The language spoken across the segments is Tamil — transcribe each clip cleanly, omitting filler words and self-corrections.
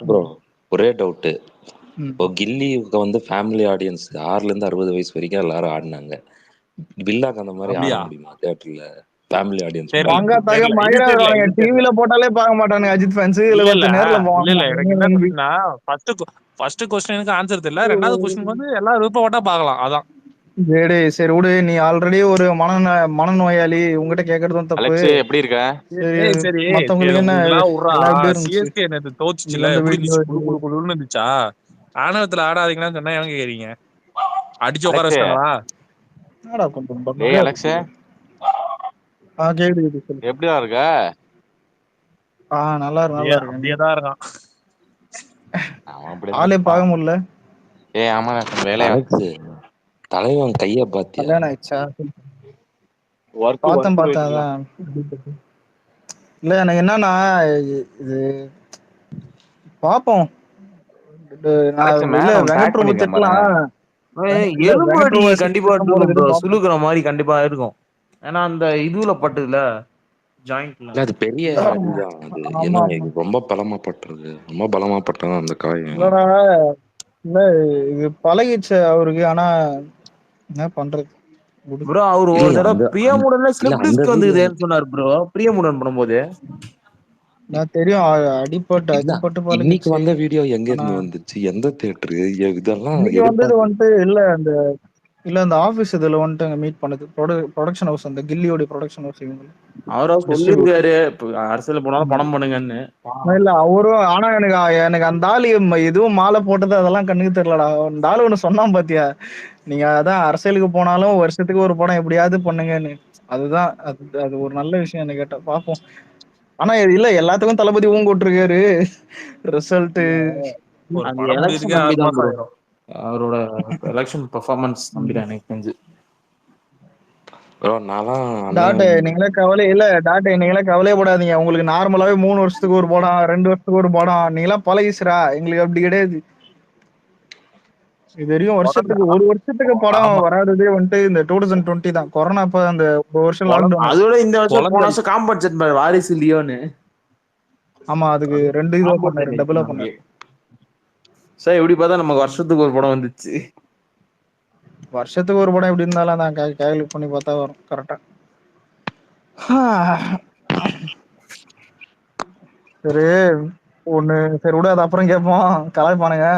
ப்ரோ ஒரே டவுட்டு. ம். இப்போ கில்லிக்கு வந்து ஃபேமிலி ஆடியன்ஸ் 6லேருந்து 60 வயசு வரைக்கும் எல்லாரும் ஆடுனாங்க. பில்லாக்கு அந்த மாதிரி ஆட அப்படியா? முடியுமா தியேட்டர்ல? ஃபேமிலி ஆடியன்ஸ் தெரியல மாதிரி. மங்காத்தாக்க தெரியல இது தெரியல மயிராடுறானுங்க. இது தெரியல டிவில போட்டாலே பார்க்க மாட்டானுங்க அஜித் ஃபேன்ஸ். இதுல இல்ல இல்ல ஒருத்தர் நேர்ல இல்ல இல்ல போவான். எனக்கு என்ன கொஸ்டின்னா ஃபர்ஸ்ட் கொஸ்டினுக்கு ஆன்சர் தெரியல. ரெண்டாவது கொஸ்டினுக்கு வந்து எல்லாரும் விருப்பப்பட்டா பார்க்கலாம். அதான் சரி சரி விடு. நீ ஆல்ரெடி ஒரு மனநோயாளி. உங்ககிட்ட கேட்கறதும் தப்பு. அலெக்ஸ் எப்படி இருக்க? சரி சரி மத்தவங்களுக்கு என்ன இதெல்லாம் விட்றா. எல்லாம் எப்படி இருந்துச்சு? சிஎஸ்கே நேத்து நீ தோச்சுச்சுல வந்த எப்படி வீடியோ இருந்துச்சு? குடு குடு குடுன்னு இருந்துச்சா? ஆணவத்துல ஆடாதீங்கன்னு சொன்னா எவங்க கேக்குறீங்க? அடிச்சு உட்கார அலெக்ஸ் வச்சிட்டாங்களா? என்னடா கொஞ்சம் டேய் பக்கா அலெக்ஸ் இருக்கு. கேக்குது சொல்லு. எப்படிடா இருக்க? நல்லா இருக்கு அப்படியே நல்லா இருக்கு. நீ அப்படியே தான் இருக்கான். அவன் அப்படிதான் ஆளே இருப்பான். பார்க்க முடியல. ஆமா வேலையா அலெக்ஸ், தலைவன் கைய பாத்தியா? கல்யாணம் ஆயிடுச்சா? ஒர்க் பார்த்தேன் ஒர்க் பார்த்தேன். போயிட்டு அதான் இல்ல எனக்கு என்னன்னா இது பாப்போம். அலெக்ஸ் நான் இல்ல மேல ஒன்னு டேக் வெங்கட்பிரபு பண்ணிருக்கேன் பாரு. செட்லாம் இல்ல எலும்பு அடி வெங்கட்பிரபு கண்டிப்பா செட் இருக்கும் போறது ப்ரோ. பாப்போம். சுலுக்குற மாதிரி கண்டிப்பா இருக்கும். ஏன்னா அந்த இதுல பட்டுல ஜாயிண்ட்ல. இல்ல அது பெரிய அடிதான் அது. ஆமா ஏன்னா ஆமா. இது ரொம்ப பலமா பட்டுறது. ரொம்ப பலமா பட்டதான் அந்த காயம். இல்லடா இல்ல இது பழகிடுச்சு அவருக்கு. ஆனா என்ன பண்றது விடு. ப்ரோ அவர் ஒரு இல்லையா தடவை அந்த பிரியமுடன்ல இல்ல ஸ்லிப் அந்த டிஸ்க் வீடியோ வந்துக்குதுன்னு சொன்னார் ப்ரோ. பிரியமுடன் பண்ணும்போது நான் தெரியும் அடிபட்டு இல்ல. அடிபட்டு இன்னைக்கு பழகிடுச்சு. வந்த வீடியோ எங்க ஆனா இருந்து வந்துச்சு? எந்த தியேட்டரு? இதெல்லாம் இன்னைக்கு வந்தது எடுப்பாங்க. வந்துட்டு இல்ல அந்த ஆபீஸ் இதுல வந்துட்டு அங்க மீட் பண்ணது. ப்ரொடக்ஷன் ஹவுஸ் அந்த கில்லியோட ப்ரொடக்ஷன் ஹவுஸ் இவங்க அவரா டிஸ்ட்ரிபியூட்டர். சொல்லியிருக்காரு அரசியல் போனாலும் பணம் பண்ணுங்கன்னு. இல்ல அவரும். ஆனா எனக்கு எனக்கு அந்த ஆளு எதுவும் மாலை போட்டது அதெல்லாம் கண்ணுக்கு தெரியலடா. அந்த ஆளு ஒண்ணு சொன்னான் பாத்தியா? நீங்க அதான் அரசியலுக்கு போனாலும் வருஷத்துக்கு ஒரு படம் எப்படியாவது பண்ணுங்கன்னு. அதுதான் அது ஒரு நல்ல விஷயம். என்ன கேட்டா பாப்போம். ஆனா இல்ல எல்லாத்துக்கும் தளபதி ஊங்கோட்டிருக்காரு. ரிசல்ட் ஒரு அது படம் எலெக்ஷன் முடியறதுக்கே நம்பி 6 தான் மாசம் ப்ரோ. ஆயிரும். அவரோட எலெக்ஷன் பெர்ஃபார்மன்ஸ் நம்பிதான் எனக்கு தெரிஞ்சு. ப்ரோ நான்லாம் டாட்டு அண்ணன் நீங்களே கவலை இல்ல. டாட்டு நீங்களே கவலையப்படாதீங்க. உங்களுக்கு நார்மலாவே 3 வருஷத்துக்கு ஒரு படம் 2 வருஷத்துக்கு ஒரு படம் நீங்களாம் பழகிச்சுரா. எங்களுக்கு அப்படி கிடையாது. இது வரைக்கும் தொடர்ந்து வருஷத்துக்கு ஒரு வருஷத்துக்கு படம் ஆமா வராததே வந்துட்டு இந்த 2020 தான். கொரோனா அப்ப அந்த ஒரு வருஷம் பொழந்து லாக்டவுன் ஆச்சு. அதோட இந்த வருஷம் போன பொழந்து வருஷம் காம்பன்சேட் பண்ண வாரிசு லியோன்னு ஆமா அதுக்கு 2 இதுவா பண்ணாரு. காம்பன்சேட் டபுளா நமக்கு. பண்ணாரு. சார் எப்படி பார்த்தா நமக்கு வருஷத்துக்கு ஒரு படம் வந்துச்சு. வருஷத்துக்கு ஒரு படம் எப்படி இருந்தாலும் தான் கால்குலேட் பண்ணி பார்த்தா வரும் கரெக்டா. சரி ஒண்ணு சரி விட அது அப்புறம் கேட்போம். கலாய்ப்பானுங்க.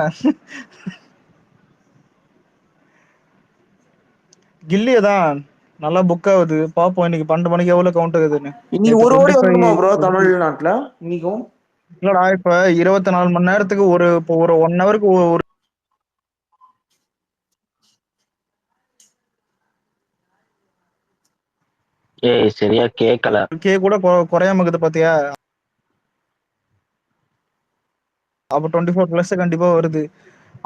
கில்லியே தான் நல்லா புக் ஆகுது. பாப்போம் இன்னைக்கு 12 மணிக்கு எவ்வளவு கவுண்ட் ஆகுதுன்னு. இன்னைக்கு நேற்று ஒரு கோடி வந்துருமா ப்ரோ 25. தமிழ்நாட்டுல இன்னைக்கும்? இல்லடா இப்ப 24 மணி நேரத்துக்கு இப்போ ஒரு 1 ஹவருக்கு ஒரு சரியா கேட்கல. கே கூட குறையாம இருக்குது பாத்தியா? அப்ப 24+ கண்டிப்பா வருது.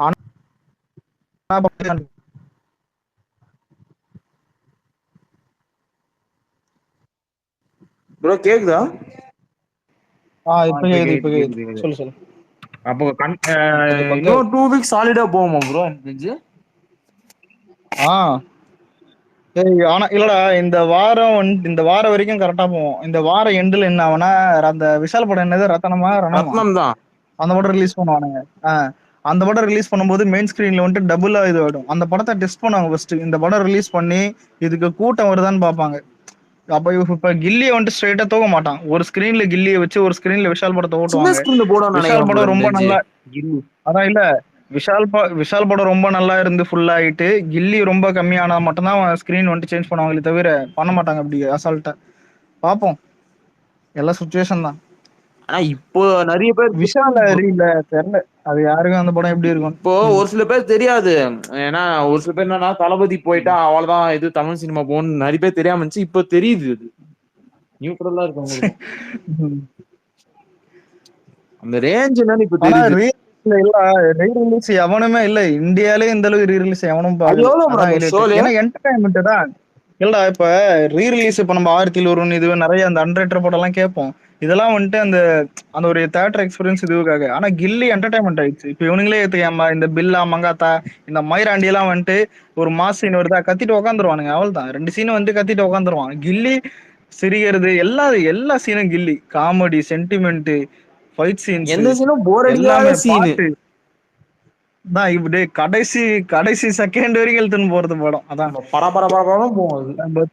ஆனா ப்ரோ கேக்குதா? இப்ப இப்ப கேக்குது இப்ப கேக்குது கேக்குது. கேக்குது கேக்குது. சொல்லு சொல்லு. அப்போ கொஞ்சம் பக்கா இன்னும் 2 வீக்ஸ் சாலிடா போகுமா ப்ரோ எனக்கு தெரிஞ்சு? ஆ சரி. ஆனா இல்லடா இந்த வாரம் இந்த வாரம் வரைக்கும் கரெக்டா போவோம். இந்த வாரம் எண்டுல என்ன ஆகும்னா அந்த விஷால் படம் என்னது ரத்தனமா ரணமா ரத்னம் தான். அந்த படம் ரிலீஸ் பண்ணுவானுங்க. அந்த படம் ரிலீஸ் பண்ணும்போது மெயின் ஸ்கிரீன்ல வந்துட்டு டபுளா இது ஆயிடும். அந்த படத்தை டெஸ்ட் பண்ணுவாங்க ஃபர்ஸ்ட். இந்த படம் ரிலீஸ் பண்ணி இதுக்கு கூட்டம் வருதான்னு பார்ப்பாங்க. அப்ப இப்ப கில்லியை வந்துட்டு ஸ்ட்ரைட்டா தூக்க மாட்டான். ஒரு ஸ்கிரீன்ல கில்லியை வச்சு ஒரு ஸ்கிரீன்ல விஷால் படத்தை சின்ன ஓட்டுவாங்க. ஸ்கிரீன்ல போடும்னு விஷால் நினைக்கிறேன் ப்ரோ படம் எனக்கு ரொம்ப தெரிஞ்சு. நல்லா கில்லி. அதான் இல்ல விஷால் படம் ரொம்ப நல்லா இருந்து ஃபுல் ஆயிட்டு கில்லி ரொம்ப கம்மியானா மட்டும்தான் ஸ்கிரீன் வந்துட்டு சேஞ்ச் பண்ணுவாங்களே தவிர பண்ண மாட்டாங்க அப்படி அசால்ட்டா. பார்ப்போம். எல்லா சுச்சுவேஷன் தான். ஆனா இப்போ நிறைய பேர் விஷால் இல்ல தெரியல. அது யாருக்கும் அந்த படம் எப்படி இருக்கும். இப்போ ஒரு சில பேர் தெரியாது. ஏன்னா ஒரு சில பேர் என்னன்னா தளபதி போயிட்டா அவ்வளவுதான் இது தமிழ் சினிமா போகணும்னு நிறைய பேர் தெரியாம இருந்துச்சு. இப்போ தெரியுது. அது நியூட்ரலா இருக்கவங்களுக்கும் அந்த ரேஞ்ச் என்னன்னு இப்ப ஆனா தெரியுது. ரீ ரிலீஸ் எவனுமே இல்ல. இந்தியாலே இந்த அளவுக்கு ரீ ரிலீஸ் எவனும் அது பார்க்கல. எவ்வளவு ப்ரோ அதான் அந்த ஹைலைட். ஷோல? ஏன்னா என்டர்டைன்மெண்ட் தான். இல்லடா இப்ப ரீ ரிலீஸ் இப்ப நம்ம 1001 இது நிறைய அந்த அன்ரேட்டர் படம் எல்லாம் கேட்போம். இதெல்லாம் வந்துட்டு அந்த அந்த ஒரு தேட்டர் எக்ஸ்பீரியன்ஸ் இதுவுக்காக. ஆனா கில்லி என்டர்டைன்மெண்ட் ஆயிடுச்சு. இப்ப இவனுங்களே ஏத்துக்காம இந்த பில்லா மங்காத்தா இந்த மயிராண்டி எல்லாம் வந்துட்டு ஒரு மாஸ் சீன் வருதா கத்திட்டு உட்காந்துருவானுங்க. அவள் தான் 2 சீன் வந்து கத்திட்டு உட்காந்துருவான். கில்லி சிரிக்கிறது எல்லா எல்லா சீனும் கில்லி காமெடி சென்டிமெண்ட் ஃபைட் சீன்ஸ் எந்த சீனும் போர் அடிக்காத எல்லாமே சீனு. பாட்டு தான் இப்படி கடைசி கடைசி செகண்ட் வரைக்கும் இழுத்துன்னு போறது படம். அதான் பரபரன்னு போகும் அது. நம்ம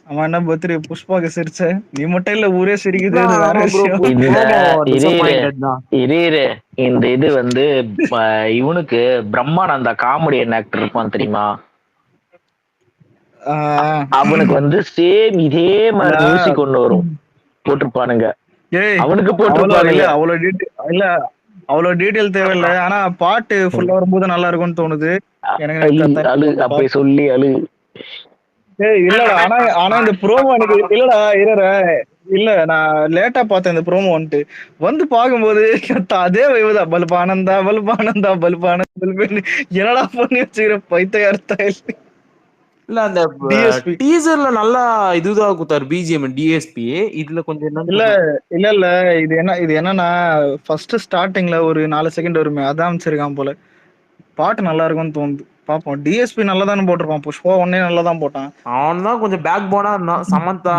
அவன் என்ன பர்த்டே புஷ்பாக்கு சிரிச்ச நீ மட்டும் இல்ல ஊரே சிரிக்குது, அது வேற ஆமா ப்ரோ, விஷயம். இதுல promo இரு disappointed தான். இரு இந்த இது வந்து இவனுக்கு பிரம்மானந்தா காமெடியன் ஆக்டர் இருப்பான் தெரியுமா, ஆஹ் அவனுக்கு வந்து சேம் இதே மாதிரி அதான். மியூசிக் ஒண்ணு வரும் போட்டிருப்பானுங்க, ஏய் அவனுக்கு அவ்வளவு போட்டிருப்பானுங்க. இல்ல, அவ்வளவு டீட்டெயில் தேவையில்ல. ஆனா பாட்டு ஃபுல்லா வரும்போது நல்லா இருக்கும்னு தோணுது எனக்கு. அழு அழு பார்த்தா அப்படி சொல்லி அழு. ஏய் இல்லடா, ஆனா ஆனா இந்த ப்ரோமோ எனக்கு இல்லடா இல்ல நான் லேட்டா பார்த்தேன் இந்த ப்ரோமோ வந்து பாக்கும்போது அதே வைவுதான். பல்பானந்தா பல்பானந்தா பல்பானந்தா பல்பு என்னடா பண்ணி வச்சுக்கிற பைத்தியக்காரத்தா. இல்ல அந்த டிஎஸ்பி டீசர்ல நல்லா இதுதான் குத்தாரு பிஜிஎம் டிஎஸ்பி. இதுல கொஞ்சம் இல்ல என்னன்னு இல்ல இது என்னன்னா ஃபர்ஸ்ட் ஸ்டார்டிங்ல ஒரு 4 செகண்ட் வருமே, அதான் வச்சிருக்கான் போல. பாட்டு நல்லா இருக்கும்னு தோணுது, பாப்போம். டிஎஸ்பி நல்லா தானே போட்டிருப்பான், புஷ்பா ஒன்னே நல்லா தான் போட்டான். அவன் தான் கொஞ்சம் பேக் போனா இருந்தான் சமந்தா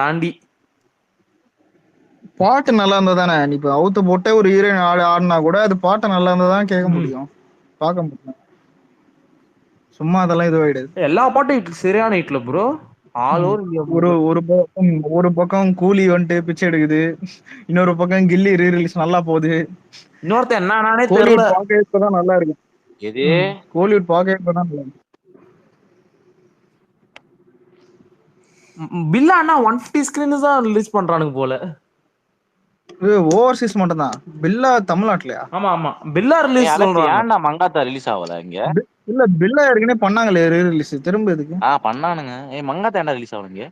தாண்டி. பாட்டு நல்லா இருந்தா தானே, நீ இப்ப அவுத்து போட்டே ஒரு ஹீரோயின் ஆடினா கூட அது பாட்டு நல்லா இருந்தா தான் கேட்க முடியும், பார்க்க முடியும். சும்மா அதெல்லாம் இதுவாயிடாது. எல்லா பாட்டும் ஹிட், சரியான ஹிட்ல ப்ரோ. All over India. ஒரு பக்கம் கூலி பிச்சை எடுக்குது, இன்னொரு பக்கம் கில்லி ரீரிலீஸ் நல்லா போகுது. இன்னொருத்த என்னன்னே தெரியல. கோலிவுட் பார்க்க இப்பதான் நல்லா இருக்கு. எது கோலிவுட் பார்க்க இப்பதான் நல்லா இருக்கு. பில்லா அண்ணா 150 ஸ்கிரீன் தான் ரிலீஸ் பண்றானுங்க போல. ஓவர்சீஸ் மட்டும் தான் பில்லா, தமிழ்நாட்டுலயா? ஆமா ஆமா பில்லா ரிலீஸ் சொல்றாங்க. ஏன்டா மங்காத்தா ரிலீஸ் ஆகல இங்க? இல்ல பில்லா ஏற்கனவே பண்ணாங்களே ரீரிலீஸ், திரும்ப எதுக்கு? பண்ணானுங்க. மங்காத்தா ஏன்டா ரிலீஸ் ஆகலங்க?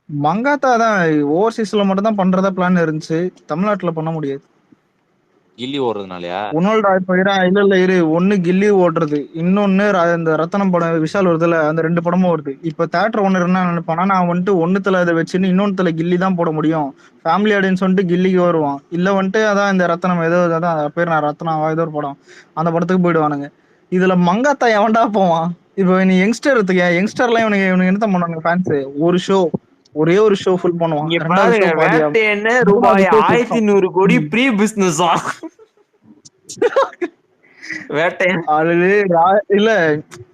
மங்காத்தா தான் ஓவர்சீஸ்ல மட்டும் தான் பண்றதா பிளான் இருந்துச்சு, தமிழ்நாட்டுல பண்ண முடியாது. கில்லி ஓடுறதுனாலயா? ஒன்னோட இப்ப இல்ல ஒண்ணு கில்லி ஓடுறது, இன்னொன்னு இந்த ரத்தனம் படம் விஷால் வருதுல, அந்த 2 படமும் வருது. இப்ப தேட்டர் ஒண்ணு என்ன நினைப்பானா, நான் ஒண்ணுத்துல இதை வச்சுன்னு இன்னொன்னுத்துல கில்லி தான் போட முடியும், ஃபேமிலி ஆடியன்ஸ் கில்லிக்கு வருவான். இல்ல அதான் இந்த ரத்தனம் ஏதோ அதான் பேர், நான் ரத்னம் ஏதோ ஒரு படம், அந்த படத்துக்கு போயிடுவானுங்க. இதுல மங்காத்தா எவன்டா போவான்? இப்ப நீ யங்ஸ்டர் எடுத்துக்க, யங்ஸ்டர்லாம் இவனுக்கு என்ன பண்ணுவாங்க ஃபேன்ஸ்? ஒரே ஒரு ஷோ ஃபுல் பண்ணுவான், இங்க ரெண்டாவது பாருங்க, ஷோ பாதியா, வேட்டையன்னு ரூபாய் 1100 கோடி ப்ரீ பிசினஸ். வேட்டையன் அது இல்ல,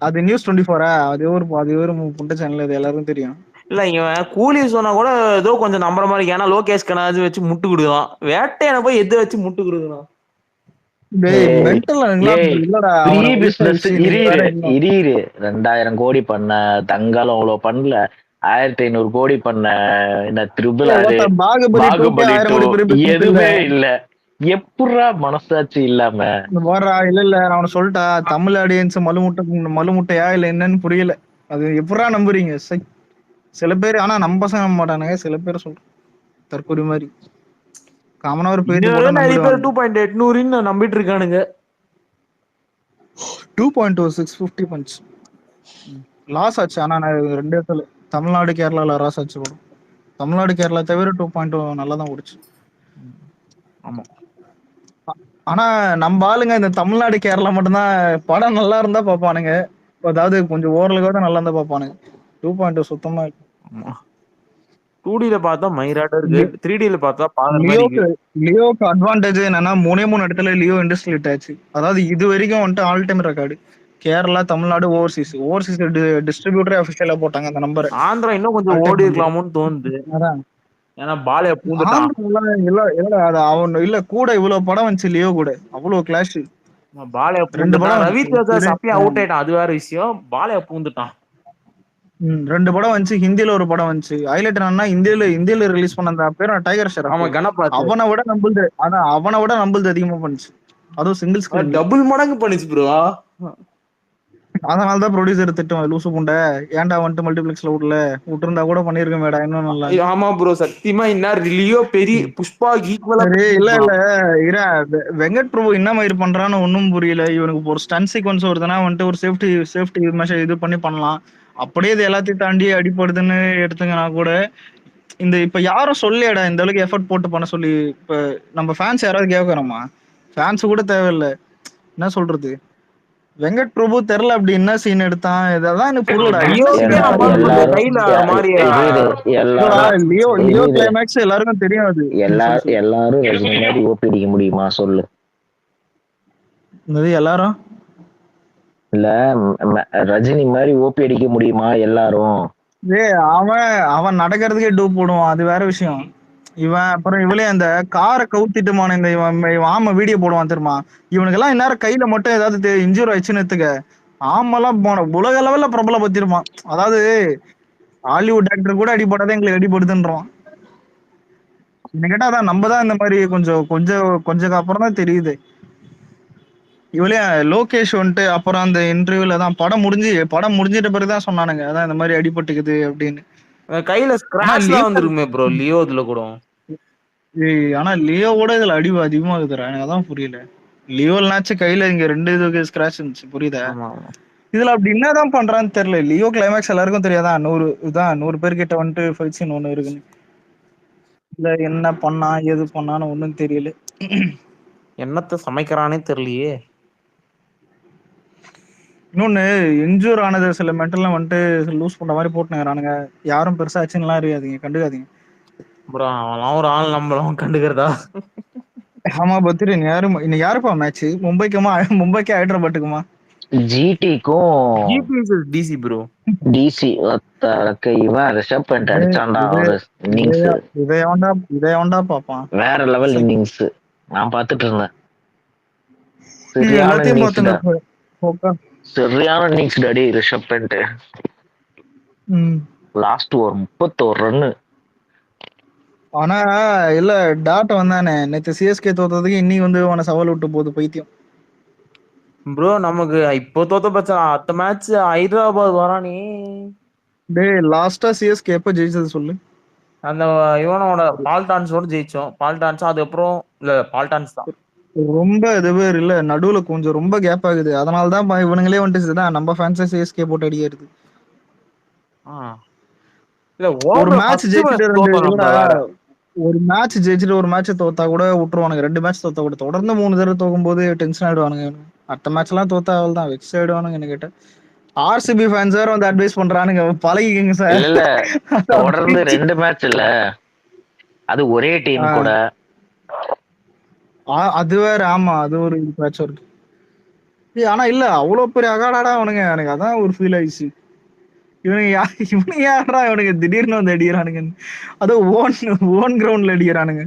அது நியூஸ் 24 அது ஒரு புண்ட சேனல், அது எல்லாருக்கும் தெரியும். இல்ல இவன் கூலி சொன்னா கூட ஏதோ கொஞ்சம் நம்புற மாதிரி, ஏன்னா லோகேஷ் கனாஜ் வச்சு முட்டு கொடுக்கலாம், வேட்டையனை போய் எது வச்சு முட்டு கொடுக்கலாம். இல்லடா, ப்ரீ பிசினஸ் 2000 கோடி பண்ண தங்காலம் அவ்வளவு பண்ணல, 1500 கோடி பண்ண என்ன த்ரிபிள் ஆர், பாகுபலி 2 எதுவுமே இல்ல. எப்படா மனசாட்சி இல்லாம வரா? இல்ல நான் அவனை சொல்லிட்டா, தமிழ் ஆடியன்ஸ் மலுமுட்டையா இல்ல என்னன்னு புரியல. அது எப்படா நம்புறீங்க? சில பேர், ஆனா நம்ம பசங்க நம்ப மாட்டானுங்க, சில பேர் சொல்றேன் தற்கொலை மாதிரி காமனா ஒரு பேட்டி போட்டா நிறைய பேர் நம்பிடுவாங்க. 2.800 நம்பிட்டு இருக்கானுங்க. 2.2 650 பஞ்ச் லாஸ் ஆச்சு. ஆனா நான் 2 இடத்துல தமிழ்நாடு கேரளால லாஸ் ஆச்சு படம். தமிழ்நாடு கேரளா தவிர 2.2 நல்லா தான் ஓடுச்சு. ஆமா, ஆனா நம்ம ஆளுங்க இந்த தமிழ்நாடு கேரளா மட்டும்தான் படம் நல்லா இருந்தா பாப்பானுங்க, அதாவது கொஞ்சம் ஓரளவுக்கு நல்லா இருந்தா பாப்பானுங்க. 2.2 சுத்தமா இருக்கு. 2Dல பார்த்தா மயிராட்ட இருக்கு, 3Dல பார்த்தா பாக்குற மாதிரி இருக்கு. லியோக்கு அட்வான்டேஜ் என்னன்னா 3 இடத்துல லியோ இண்டஸ்ட்ரி ஹிட் ஆச்சு. அதாவது இது வரைக்கும் all time record Kerala, Tamil Nadu, overseas டிஸ்ட்ரிபியூட்டரே அபிஷியலா போட்டாங்க அந்த நம்பர். ஆந்திரா இன்னும் கொஞ்சம் ஓடி இருக்கலாமோன்னு தோணுது, ஏன்னா பாலைய பூந்துட்டான். அவன் இல்ல கூட இவ்வளவு படம் வந்துச்சு லியோ கூட, அவ்வளவு கிளாஷ். பாலைய பூந்துட்டான். ரவி தேஜா சப்பையா அவுட் ஆயிட்டான், அது வேற விஷயம். பாலைய பூந்துட்டான். 2 படம் வந்துச்சு, ஹிந்தில ஒரு படம் வந்துச்சு. ஹைலைட் என்னன்னா இந்தியில ரிலீஸ் பண்ண அந்த பேர் டைகர் ஷெராஃப், அவனை விட நம்புது அதிகமா பண்ணுச்சு, அதுவும் சிங்கிள் ஸ்கிரீன் டபுள் மடங்கு பண்ணிச்சு ப்ரோ. அதனாலதான் ப்ரொடியூசர் திட்டம், லூசு புண்டை ஏன்டா மல்டிபிளெக்ஸ்ல விட்டுருந்தா கூட பண்ணிருக்க மேடா இன்னும் நல்லா. ஆமா ப்ரோ, சத்தியமா இன்னும் லியோ பெரிய புஷ்பா ஈக்குவலா. இல்ல வெங்கட் பிரபு என்ன மாதிரி பண்றான்னு ஒன்னும் புரியல. இவனுக்கு ஒரு ஸ்டன் சீக்வன்ஸ் வருதுன்னா ஒரு சேஃப்டி மெஷர் இது பண்ணி பண்ணலாம். அப்படியே இது எல்லாத்தையும் தாண்டி அடிப்படுதுன்னு எடுத்துங்கன்னா கூட, இப்ப யாரும் சொல்லியடா இந்த அளவுக்கு எஃபர்ட் போட்டு பண்ண சொல்லி. இப்ப நம்ம ஃபேன்ஸ் யாராவது கேட்கறோமா? ஃபேன்ஸ் கூட தேவையில்லை, என்ன சொல்றது, வெங்கட் பிரபு தெரியல அப்படி என்ன சீன் எடுத்தான் இதெல்லாம் எனக்கு புரியலடா. என்ன லியோக்கே சீன் நம்ம எடுத்தான் ஆளுங்க எல்லாரும் கையில ஒரு மாதிரி எல்லாரும் லியோ கிளைமேக்ஸ் எல்லாருக்கும் தெரியும் அது. எல்லாரும் ரஜினி மாதிரி ஓபி அடிக்க முடியுமா சொல்லு? எல்லாரும் இல்ல ரஜினி மாதிரி ஓபி அடிக்க முடியுமா எல்லாரும்? அவன் நடக்கிறதுக்கே டூப் போடுவான், அது வேற விஷயம். இவன் அப்புறம் இவளே அந்த காரை கவுத்திட்டுமான இந்த ஆம வீடியோ போடுவான் தெரியுமா? இவனுக்கெல்லாம் இந்நேரம் கையில மட்டும் ஏதாவது இன்ஜூர் ஆயிடுச்சுன்னு எடுத்துக்க, ஆமெல்லாம் போன உலக லெவல்ல பிரபல பத்திருப்பான். அதாவது ஹாலிவுட் ஆக்டர் கூட அடிபடாத எங்களுக்கு அடிபடுதுன்றான். என்ன கேட்டா அதான் நம்ம தான் இந்த மாதிரி கொஞ்சம் அப்புறம் தான் தெரியுது. இவளே லோகேஷ் வந்துட்டு அப்புறம் அந்த இன்டர்வியூல தான் படம் முடிஞ்சிட்ட பிறகுதான் சொன்னானுங்க, அதான் இந்த மாதிரி அடிபட்டுக்குது அப்படின்னு. கையில ஸ்கிராச்லாம் வந்துருக்குமே ப்ரோ லியோ இதுல கூட. ஆனா லியோவோட இதுல அடி அதிகமா இருக்குதுடா, எனக்கு அதான் புரியல. லியோனாச்சும் கையில இங்க 2 இதுக்கு ஸ்கிராச் இருந்துச்சு, புரியுதா? இதுல அப்படி என்னதான் பண்றான்னு தெரியல. லியோ கிளைமேக்ஸ் எல்லாருக்கும் தெரியாதா 100 பேர் கிட்ட வந்துட்டு ஃபைட் சீன் ஒண்ணு இருக்குன்னு. இல்ல என்ன பண்ணா எது பண்ணான்னு ஒண்ணும் தெரியல. என்னத்த சமைக்கிறானே தெரியலையே. இன்னொன்னு இன்ஜூர் ஆனது சில மென்டல்லாம் வந்துட்டு லூஸ் பண்ற மாதிரி போட்டுனுங்கிறானுங்க. யாரும் பெருசா ஆச்சுன்னுலாம் இருக்காதீங்க, கண்டுக்காதீங்க. ப்ரோ அவன்லாம் ஒரு ஆள் நம்மளும் கண்டுக்கிறதா? ஆமா பத்திரி, இன்னைக்கு யாருப்பா மேட்ச்? மும்பைக்கு ஹைதராபாத்துக்குமா? ஜிடிக்கும் டிசி ப்ரோ. டிசி இவன் ரிஷப் பண்ட் அடிச்சான்டா ஒரு இன்னிங்ஸ். இதையாண்டா பாப்பான், வேற லெவல் இன்னிங்ஸ். நான் பாத்துட்டு இருந்தேன். எல்லாத்தையும் பார்த்துங்க. சரியான innings daddy Rishabh Pant. Last ஒரு 31 ரன்னு. ஆனா இல்ல டாட் வந்தானே நேத்து சிஎஸ்கே தோத்ததுக்கு இன்னைக்கு வந்து அவனை சவால் விட்டு போகுது பைத்தியம். ப்ரோ நமக்கு இப்போ தோத்த பச்சா அடுத்த மேட்ச் ஹைதராபாத் வரானே. டேய் லாஸ்டா சிஎஸ்கே எப்ப ஜெயிச்சது சொல்லு? அந்த இவனோட பால்டான்ஸோட ஜெயிச்சோம். பால்டான்ஸ் அதுக்கப்புறம் இல்ல பால்டான்ஸ் தான் ரொம்ப இதுவே இல்ல, நடுவுல கொஞ்சம் ரொம்ப கேப் ஆகுது. அதனாலதான் இவனுங்களே வந்துட்டு நம்ம ஃபேன்ஸே சிஎஸ்கே போட்டு அடிக்கிறது. ஒரு மேட்ச் ஜெயிச்சுட்டு ஒரு மேட்ச் தோத்தா கூட விட்டுருவானுங்க. 2 மேட்ச் தோத்தா கூட தொடர்ந்து 3 தடவை தோக்கும் போது டென்ஷன் ஆயிடுவானுங்க. அடுத்த மேட்ச் எல்லாம் தோத்தா அவள் தான் வெக்ஸ் ஆயிடுவானுங்க. என்ன கேட்ட ஆர்சிபி ஃபேன்ஸ் வேற வந்து அட்வைஸ் பண்றானுங்க, பழகிக்கங்க சார். இல்ல தொடர்ந்து 2 மேட்ச் இல்ல, அது ஒரே டீம் கூட. அது வேற, ஆமா அது ஒரு மேட்ச் இருக்கு. ஆனா இல்ல அவ்வளவு பெரிய அகாடாடா அவனுங்க, எனக்கு அதான் ஒரு ஃபீல் ஆயிடுச்சு. இவனுங்க யாரா இவனுங்க திடீர்னு வந்து அடிக்கிறானுங்க, அதுவும் ஓன் கிரவுண்ட்ல அடிக்கிறானுங்க.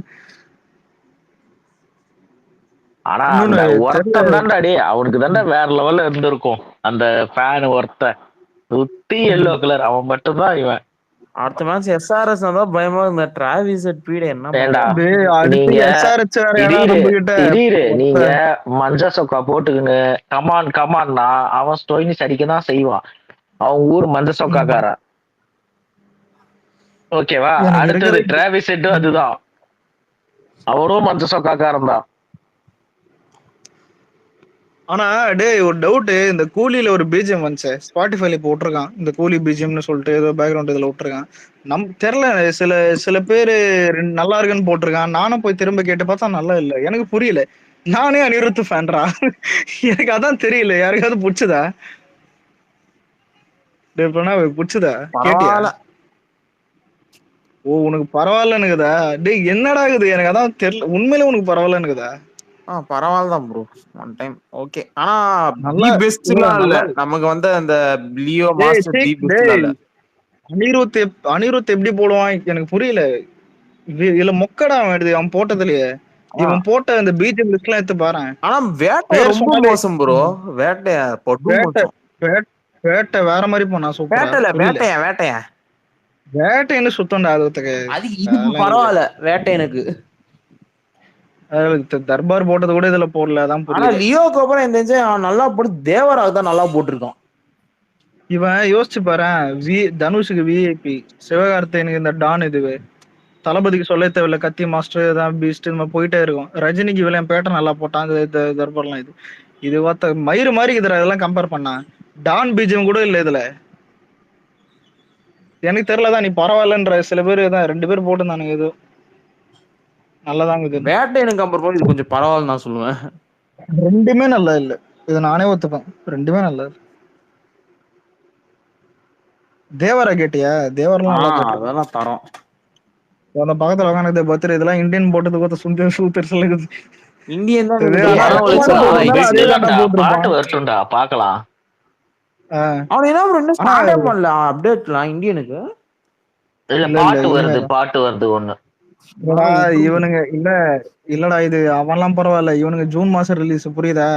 ஆனா ஒருத்தன் தான்டா டே, அவனுக்கு தான்டா வேற லெவல்ல இருந்திருக்கும் அந்த ஃபேன் ஒருத்தன் சுத்தி எல்லோ கலர், அவன் மட்டும் தான் இவன். அடுத்த மேட்ச் எஸ்ஆர்எஸ் தான் பயமா இந்த டிராவிஸ் பீட என்ன நீங்க மஞ்ச சொக்கா போட்டுக்குன்னு கமான்னா அவன் ஸ்டோயினிஸ் அடிக்க தான் செய்வான். அவன் ஊர் மஞ்ச சொக்காக்காரன், ஓகேவா? அடுத்தது டிராவிஸ் ஹெட், அதுதான் அவனும் மஞ்ச சொக்காக்காரன் தான். ஆனா டே ஒரு டவுட், இந்த கூலியில ஒரு பிஜிஎம் வந்துச்சு ஸ்பாட்டிஃபைல இப்போ விட்டுருக்கான், இந்த கூலி பிஜிஎம்னு சொல்லிட்டு ஏதோ பேக்ரவுண்ட் இதுல விட்டுருக்கான். தெரியல, சில பேரு நல்லா இருக்குன்னு போட்டிருக்கான். நானும் போய் திரும்ப கேட்டு பார்த்தா நல்லா இல்ல, எனக்கு புரியல. நானே அனிருத் ஃபேன்ரா, எனக்கு அதான் தெரியல. யாருக்காவது பிடிச்சதா? பிடிச்சதா கேட்டியா? ஓ உனக்கு பரவாயில்லன்னுக்குதா? டே என்னடா ஆகுது, எனக்கு அதான் தெரியல. உண்மையிலே உனக்கு பரவாயில்லன்னுக்குதா? பரவாயில்லதான் ப்ரோ, ஒன் டைம் ஓகே. ஆனா தி பெஸ்ட்லாம் இல்ல நமக்கு வந்து அந்த லியோ மாஸ்டர் தி பெஸ்ட்லாம் இல்ல. அனிருத் எப்படி போடுவான் எனக்கு புரியல. இதுல மொக்கடா அவன் போட்டதுலயே, இவன் போட்ட அந்த பிஜிஎம் லிஸ்ட்லாம் எடுத்து பாறேன். ஆனா வேட்டை ரொம்ப மோசம் ப்ரோ. வேட்டை வேற மாதிரி போனா சூப்பரா. வேட்டைன்னு சுத்தம்டா அதுக்கு. அது இதுக்கு பரவாயில்ல வேட்டை. எனக்கு தர்பார் போட்டது கூட இதுல போடல, அதான் புரியல. ஆனா லியோக்கு அப்புறம் இந்த நல்லா போட்டு தேவராக தான் நல்லா போட்டிருக்கான். இவன் யோசிச்சு பாரு, தனுஷுக்கு விஐபி, சிவகார்த்திகனுக்கு இந்த டான், இதுவே தளபதிக்கு சொல்ல தேவையில்ல, கத்தி மாஸ்டர் தான் பீஸ்ட், நம்ம போயிட்டே இருக்கும். ரஜினிக்கு இவன் பேட்டர் நல்லா போட்டான், தர்பார்லாம் இது மயிறு மாதிரி இதுல இதெல்லாம் கம்பேர் பண்ணா. டான் பீஜம் கூட இல்ல இதுல. எனக்கு தெரியலதான், நீ பரவாயில்லன்ற. சில பேர் தான் 2 பேர் போட்டுருந்தானுங்க, ஏதோ நல்லாதாங்க. வேட்டை எனக்கு கம்பேர் பண்ணி இது கொஞ்சம் பரவாயில்ல நான் சொல்லுவேன். ரெண்டுமே நல்லா இல்ல. இது நானே ஒத்துப்பேன். ரெண்டுமே நல்லது. தேவரா கேட்டியா? தேவரெல்லாம் நல்லா பாட்டு. அதெல்லாம் தரோம். அந்த பக்கத்துல உட்காந்து பர்த்டே இதெல்லாம் இந்தியன் போட்டது பார்த்து சுந்தர் சூப்பர் சொல்லுது. இந்தியன் தான் இது எனக்கு ஆனா படம் சும்மா வலிச்சா போட்டிருந்தாலும் அதே தாண்டா விட்டுலாம்டா, பாட்டு போட்டிருப்பான். வரட்டும்டா, பாக்கலாம். அவன் என்ன bro இன்னும் ஆனா ஸ்டார்டே பண்ணல அப்டேட்லாம் இந்தியனுக்கு. இல்ல இல்ல பாட்டு வருது, இனிமேதான். பாட்டு வருது ஒண்ணு. இல்லடா இவனுங்க இல்லடா இது அவன்லாம் பரவாயில்ல. இவனுங்க ஜூன் மாசம் ரிலீஸ் புரியுதா?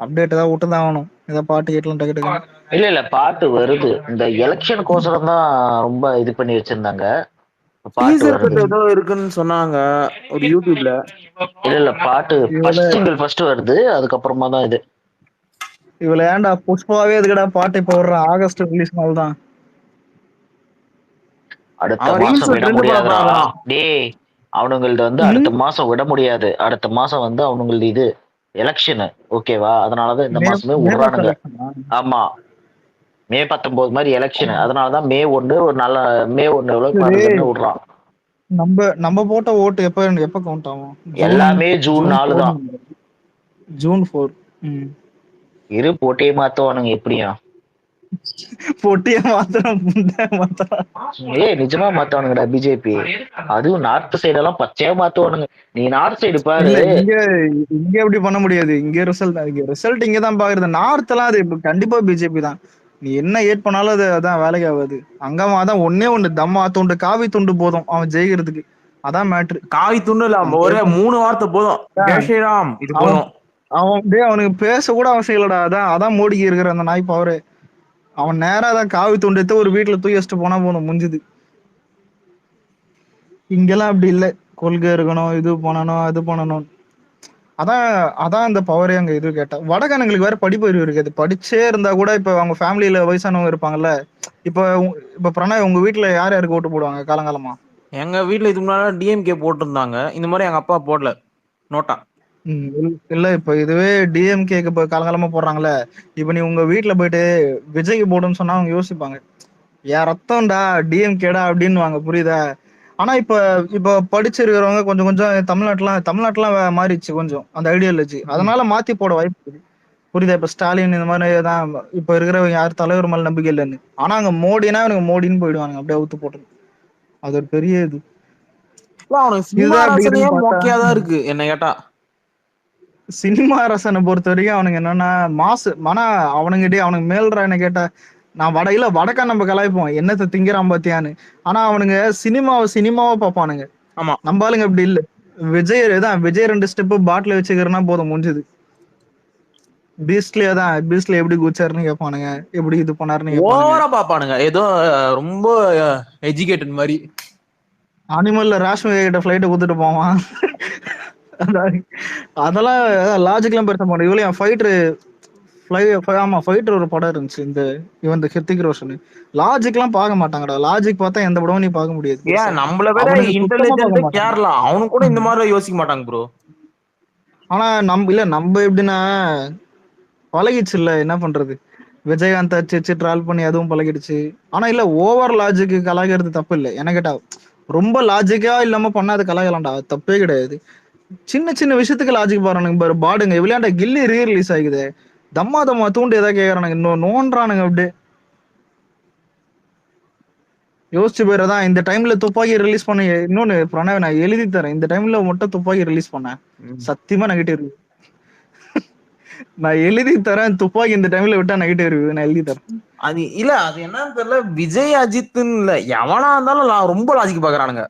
அப்டேட் ஏதாவது விட்டுதான் ஆகணும். ஏதாவது பாட்டு கேட்டலாம் டக்கு டக்குன்னு. இல்ல பாட்டு வருது. இந்த எலெக்ஷனுக்கோசரம் தான் ரொம்ப இது பண்ணி வச்சிருந்தாங்க. பாட்டு டீசர் வருது. கட் ஏதோ இருக்குன்னு சொன்னாங்க ஒரு யூடியூப்ல. இல்ல பாட்டு இவள ஃபர்ஸ்ட் சிங்கிள் ஃபர்ஸ்ட் வருது, அதுக்கப்புறமா தான் இது. இவள ஏன்டா புஷ்பாவே எதுக்குடா பாட்டு இப்போ வர்ற ஆகஸ்ட் ரிலீஸ் நாள் தான். அடுத்த அவன் ரீல்ஸ் மாசம் விட ட்ரெண்ட் பண்ண முடியாதுடா பாக்குறான். டேய். அவனுங்கள்ட்ட வந்து ம். அடுத்த மாசம் விட முடியாது. அடுத்த மாசம் வந்து அவனுங்களது இது எலெக்ஷன், ஓகேவா? அதனாலதான் இந்த மே மாசமே மே மாசம் விடுறானுங்க. எலெக்ஷனா? ஆமா, மே 19 மாதிரி எலெக்ஷன். அதனாலதான் மே 1 ஒரு நல்ல மே 1 எவ்வளவு சரி வருதுன்னு விடுறான். நம்ம போட்ட ஓட்டு எப்ப கவுண்ட் ஆகும்? எல்லாமே ஜூன் 4 4 தான். ஜூன் 4. ம். இரு போட்டியே மாத்துவானுங்க எப்படியும். பொட்டிய மாத்திரம் மாத்திரம். நிஜமா மாத்துவானுங்கடா பிஜேபி. அதுவும் நார்த் சைடு எல்லாம் பச்சையா மாத்துவானுங்க. நீ நார்த் சைடு பாரு. இல்ல இங்க எப்படி பண்ண முடியாது. இங்க ரிசல்ட் இங்கதான் பாக்குறது. நார்த் எல்லாம் அது கண்டிப்பா பிஜேபி தான். நீ என்ன ஏட் பண்ணாலும் அது அதான் வேலைக்கு ஆகாது. அங்கமா அதான் ஒண்ணு தம்மா துண்டு காவி துண்டு போதும் அவன் ஜெயிக்கிறதுக்கு. அதான் மேட்ரு. காவி துண்டு இல்ல ஒரே 3 வார்த்தை போதும். ஜெய் ஸ்ரீராம் இது போதும். அவனுக்கு பேச கூட அவசியம் இல்லடா. அதான் மோடிக்கு இருக்கிற அந்த நாய் பவரு. அவன் நேரா தான் காவி துண்டு எடுத்து ஒரு வீட்டுல தூக்கி வச்சுட்டு போனா போதும், முடிஞ்சுது. இங்கெல்லாம் அப்படி இல்ல. கொள்கை இருக்கணும், இது பண்ணணும், அது பண்ணணும். அதான் அந்த பவரே அங்க இது கேட்டா. வடகானங்களுக்கு வேற படிப்பறிவு இருக்காது. படிச்சே இருந்தா கூட இப்ப அவங்க ஃபேமிலியில வயசானவங்க இருப்பாங்கல்ல. இப்ப பிரணய் உங்க வீட்டுல யார் யாருக்கு ஓட்டு போடுவாங்க காலங்காலமா? எங்க வீட்டுல இதுக்கு முன்னாடி டிஎம்கே போட்டிருந்தாங்க. இந்த மாதிரி எங்க அப்பா போடல, நோட்டா. இல்ல இப்ப இதுவே டிஎம்கேக்கு இப்ப காலங்காலமா போடுறாங்கல்ல. இப்ப நீ உங்க வீட்டுல போயிட்டு விஜய்க்கு போடுன்னு சொன்னா அவங்க யோசிப்பாங்க, என் ரத்தம்டா டிஎம்கேடா அப்படின்னு வாங்க, புரியுதா? ஆனா இப்ப படிச்சிருக்கிறவங்க கொஞ்சம் கொஞ்சம் தமிழ்நாட்டுலாம் மாறிடுச்சு கொஞ்சம் அந்த ஐடியாலஜி. அதனால மாத்தி போட வாய்ப்பு இருக்கு. புரியுதா? இப்ப ஸ்டாலின் இந்த மாதிரி தான் இப்ப இருக்கிறவங்க யார் தலைவர் மேல நம்பிக்கை இல்லைன்னு. ஆனா அங்க மோடினா எனக்கு மோடின்னு போயிடுவாங்க, அப்படியே அவுத்து போட்டது. அது ஒரு பெரிய இது. அவனுக்கு சினிமா இதுதான் அப்படி ரசனையே இதுன்னு பார்த்தா மொக்கையாதான் இருக்கு என்ன கேட்டா. சினிமா ரசனை பொறுத்த வரைக்கும் அவனுங்க என்னன்னா மாசு மனா அவனுக்கு மேல்றா என்ன கேட்டா. நான் வடக்கா நம்ம கலாய்ப்போம் என்னத்தை திங்கிறான் பாத்தியான்னு. ஆனா அவனுங்க சினிமாவை பார்ப்பானுங்க. ஆமா, நம்ம ஆளுங்க அப்படி இல்ல. விஜய் 2 ஸ்டெப் பாட்டில் வச்சுக்கிறனா போதும், முடிஞ்சது. பீஸ்ட்ல எப்படி குச்சாருன்னு கேட்பானுங்க, எப்படி இது பண்ணாருன்னு கேட்பானுங்க. ஓவரா பாப்பானுங்க ஏதோ ரொம்ப எஜுகேட்டட் மாதிரி. அனிமல்ல ராஷ்மி கிட்ட ஃபிளைட்டை குத்துட்டு போவான். அதெல்லாம் லாஜிக்லாம் பெருசா போன. இவ்வளவு ஃபைட்டர் ஒரு படம் இருந்துச்சு இந்த ஹிருத்திக் ரோஷன். லாஜிக்லாம் பார்க்க மாட்டாங்கடா. லாஜிக் பார்த்தா எந்த படமும் நீ பார்க்க முடியாது. ஏன் நம்மள விட அவனுக்கு சுத்தமா பார்க்க இன்டெலிஜென்ட் மாட்டாங்க. கேரளா அவனுக்கு கூட இந்த மாதிரி யோசிக்க மாட்டாங்க ப்ரோ. ஆனா நம்ம எப்படின்னா பழகிடுச்சு இல்ல, என்ன பண்றது. விஜயகாந்த் அடிச்சு டிராவல் பண்ணி அதுவும் பழகிடுச்சு. ஆனா இல்ல ஓவர் லாஜிக்கு கலாய்க்கிறது தப்பு இல்லை என்ன கேட்டா. ரொம்ப லாஜிக்கா இல்லாம பண்ணா அது கலாய்க்கலாம்டா, தப்பே கிடையாது. சின்ன சின்ன விஷயத்துக்கு லாஜிக் பாருங்க. பாடுங்க விளையாண்ட கில்லி ரிலீஸ் ஆகுது. தம்மா தூண்டு ஏதாவது கேக்குறானுங்க, இன்னும் நோன்றானுங்க அப்படியே. யோசிச்சு போயிடதான் இந்த டைம்ல துப்பாக்கி ரிலீஸ் பண்ண. இன்னொன்னு பிரணவ் நான் எழுதி தரேன், இந்த டைம்ல மட்டும் துப்பாக்கி ரிலீஸ் பண்ணேன் சத்தியமா நெகட்டிவ். நான் எழுதி தரேன், துப்பாக்கி இந்த டைம்ல விட்டா நெகட்டிவ் ரிவ்யூ நான் எழுதி தரேன். அது இல்ல, அது என்னன்னு தெரியல. விஜய் அஜித்ன்னு இல்ல, எவனா இருந்தாலும் ரொம்ப லாஜிக் பாக்குறானுங்க.